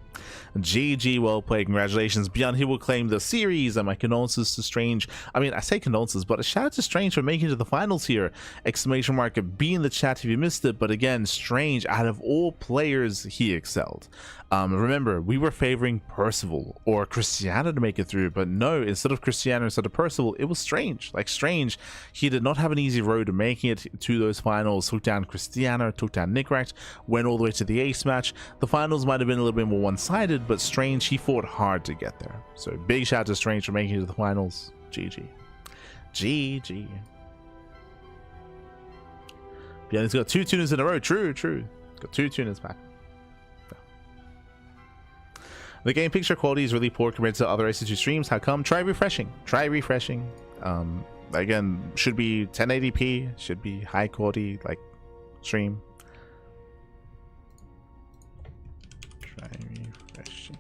GG, well played. Congratulations, ByuN. He will claim the series. And my condolences to Strange. I mean, I say condolences, but a shout out to Strange for making it to the finals here. Exclamation mark B in the chat if you missed it. But again, Strange, out of all players, he excelled. Remember, we were favoring Percival or Cristiano to make it through, but no, instead of Cristiano, instead of Percival, it was Strange. Like, Strange, he did not have an easy road to making it to those finals. Took down Cristiano, took down Nickrat, went all the way to the ace match. The finals might have been a little bit more one-sided, but Strange, he fought hard to get there. So big shout out to Strange for making it to the finals. GG. GG. Yeah, he's got 2 Tunas in a row. True. Got 2 Tunas back. The game picture quality is really poor compared to other SC2 streams. How come? Try refreshing. Again, should be 1080p, should be high quality like stream. Try refreshing.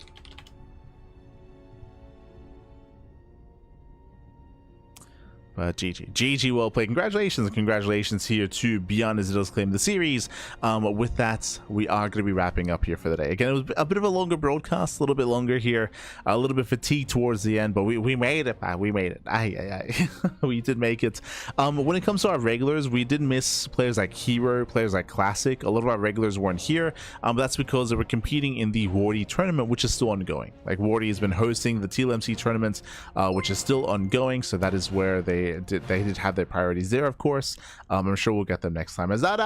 But GG, well played. Congratulations here to ByuN as it does claim the series. With that, we are going to be wrapping up here for the day. Again, it was a bit of a longer broadcast, a little bit longer here, a little bit fatigued towards the end, but we made it, man. We made it. We did make it. When it comes to our regulars, we did miss players like Hero, players like Classic. A lot of our regulars weren't here. That's because they were competing in the Wardy tournament, which is still ongoing. Like, Wardy has been hosting the TLMC tournament, which is still ongoing, so that is where they did have their priorities there, of course. I'm sure we'll get them next time. Is that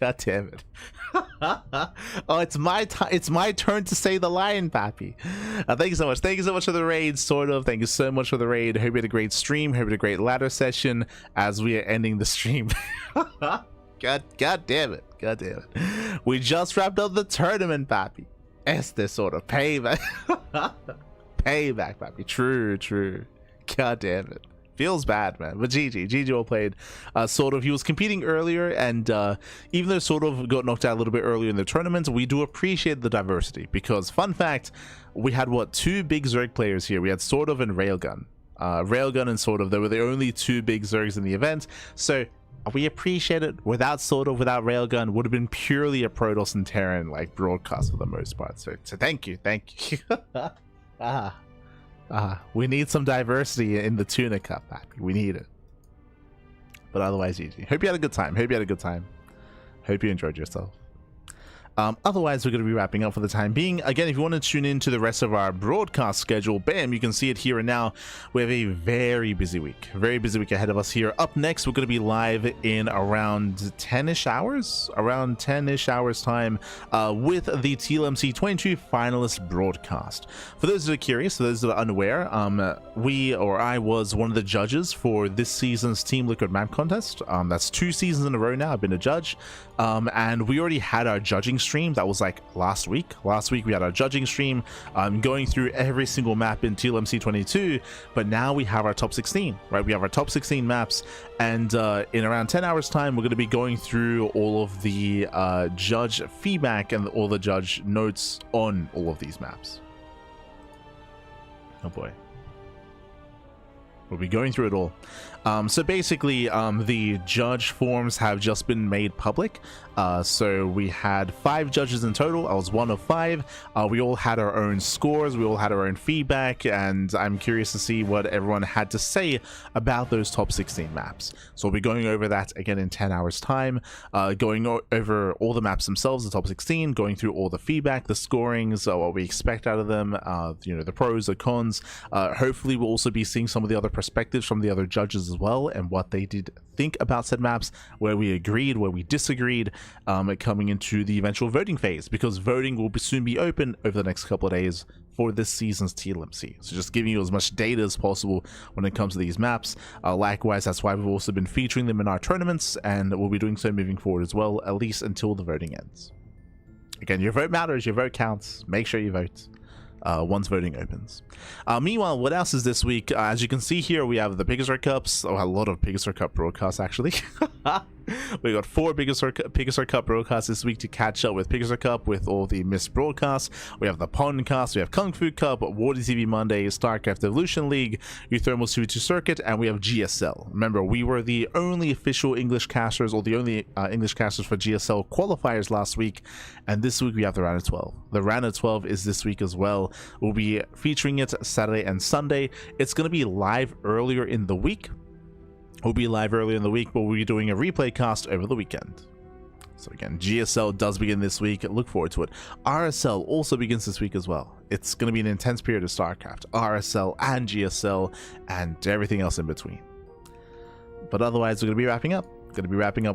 God damn it. Oh, it's my turn to say the line, pappy. Thank you so much for the raid, sort of. Thank you so much for the raid. Hope you had a great stream. Hope you had a great ladder session as we are ending the stream. God damn it. We just wrapped up the tournament, pappy. It's this sort of payback. Payback, pappy. True. God damn it. Feels bad, man. But GG well played. Sort of, he was competing earlier, and even though Sort of got knocked out a little bit earlier in the tournament, we do appreciate the diversity, because fun fact, we had 2 big Zerg players here. We had Sort of and Railgun. Railgun and Sort of, they were the only 2 big Zergs in the event, so we appreciate it. Without Sort of, without Railgun, would have been purely a Protoss and Terran like broadcast for the most part. So thank you. We need some diversity in the Tuna Cup, pappy. We need it. But otherwise, GG. Hope you had a good time. Hope you enjoyed yourself. Otherwise, we're going to be wrapping up for the time being. Again, if you want to tune in to the rest of our broadcast schedule, bam, you can see it here and now. We have a very busy week ahead of us here. Up next, we're going to be live in around 10-ish hours, time, with the TLMC 22 finalist broadcast. For those that are curious, for those that are unaware, I was one of the judges for this season's Team Liquid map contest. That's 2 seasons in a row now I've been a judge, and we already had our judging stream. That was like last week we had our judging stream, going through every single map in TLMC 22, but now we have our top 16, right? We have our top 16 maps, and in around 10 hours time we're going to be going through all of the judge feedback and all the judge notes on all of these maps. Oh boy, we'll be going through it all. So basically, the judge forms have just been made public. So we had 5 judges in total. I was one of 5. We all had our own scores, we all had our own feedback, and I'm curious to see what everyone had to say about those top 16 maps. So we'll be going over that again in 10 hours time, going over all the maps themselves, the top 16, going through all the feedback, the scorings, what we expect out of them, the pros, the cons. Hopefully we'll also be seeing some of the other perspectives from the other judges as well, and what they did think about said maps, where we agreed, where we disagreed, coming into the eventual voting phase, because voting will soon be open over the next couple of days for this season's TLMC. So just giving you as much data as possible when it comes to these maps. Likewise, that's why we've also been featuring them in our tournaments, and we'll be doing so moving forward as well, at least until the voting ends. Again, your vote matters, your vote counts. Make sure you vote once voting opens. Meanwhile, what else is this week? As you can see here, we have the Pegasus Cups. A lot of Pegasus Cup broadcasts actually. We got 4 Pegasus Cup broadcasts this week to catch up with Pegasus Cup, with all the missed broadcasts. We have the Pondcast, we have Kung Fu Cup, Wardy TV Monday, StarCraft Evolution League, Uthermal Suitu Circuit, and we have GSL. Remember, we were the only official English casters, or the only English casters for GSL qualifiers last week, and this week we have the round of 12. The round of 12 is this week as well. We'll be featuring it Saturday and Sunday. It's going to be live earlier in the week. We'll be live earlier in the week, but we'll be doing a replay cast over the weekend. So again, GSL does begin this week. Look forward to it. RSL also begins this week as well. It's going to be an intense period of StarCraft, RSL and GSL, and everything else in between. But otherwise, we're going to be wrapping up.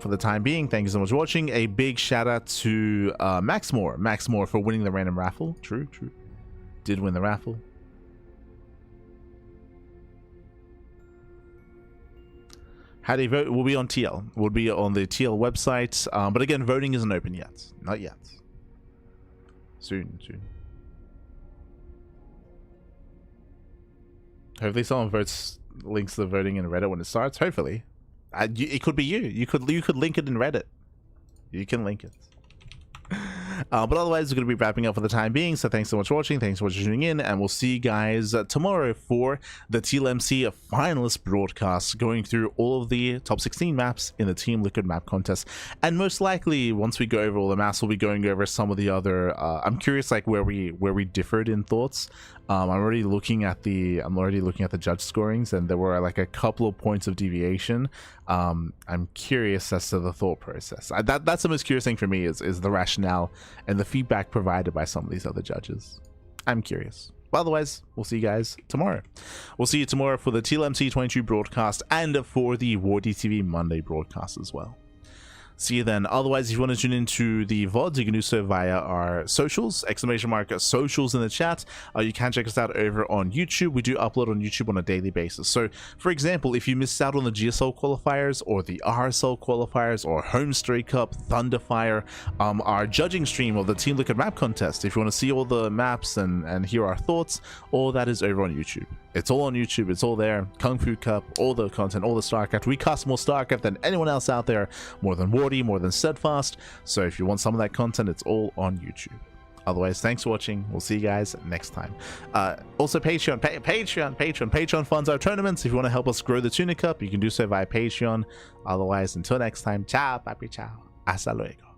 For the time being. Thank you so much for watching. A big shout out to Maxmore for winning the random raffle. True. Did win the raffle. How do you vote? We'll be on TL. We'll be on the TL website. But again, voting isn't open yet. Not yet. Soon. Hopefully someone links the voting in Reddit when it starts. Hopefully. It could be you. You could link it in Reddit. You can link it. But otherwise, we're going to be wrapping up for the time being. So thanks so much for watching. Thanks so much for tuning in. And we'll see you guys tomorrow for the TLMC finalist broadcast, going through all of the top 16 maps in the Team Liquid map contest. And most likely, once we go over all the maps, we'll be going over some of the other... I'm curious, like, where we differed in thoughts. I'm already looking at the judge scorings, and there were like a couple of points of deviation. I'm curious as to the thought process. That's the most curious thing for me, is the rationale and the feedback provided by some of these other judges. I'm curious. But otherwise, we'll see you guys tomorrow. We'll see you tomorrow for the TLMC 22 broadcast and for the Wardy TV Monday broadcast as well. See you then. Otherwise, if you want to tune into the VODs, you can do so via our socials, !socials in the chat. You can check us out over on YouTube. We do upload on YouTube on a daily basis. So, for example, if you missed out on the GSL qualifiers or the RSL qualifiers or Home Straight Cup, Thunderfire, our judging stream of the Team Liquid map contest, if you want to see all the maps and hear our thoughts, all that is over on YouTube. It's all on YouTube. It's all there. Kung Fu Cup, all the content, all the StarCraft. We cast more StarCraft than anyone else out there, more than Wardy, more than Steadfast. So if you want some of that content, it's all on YouTube. Otherwise, thanks for watching. We'll see you guys next time. Also, Patreon funds our tournaments. If you want to help us grow the Tuna Cup, you can do so via Patreon. Otherwise, until next time, ciao, papi, ciao. Hasta luego.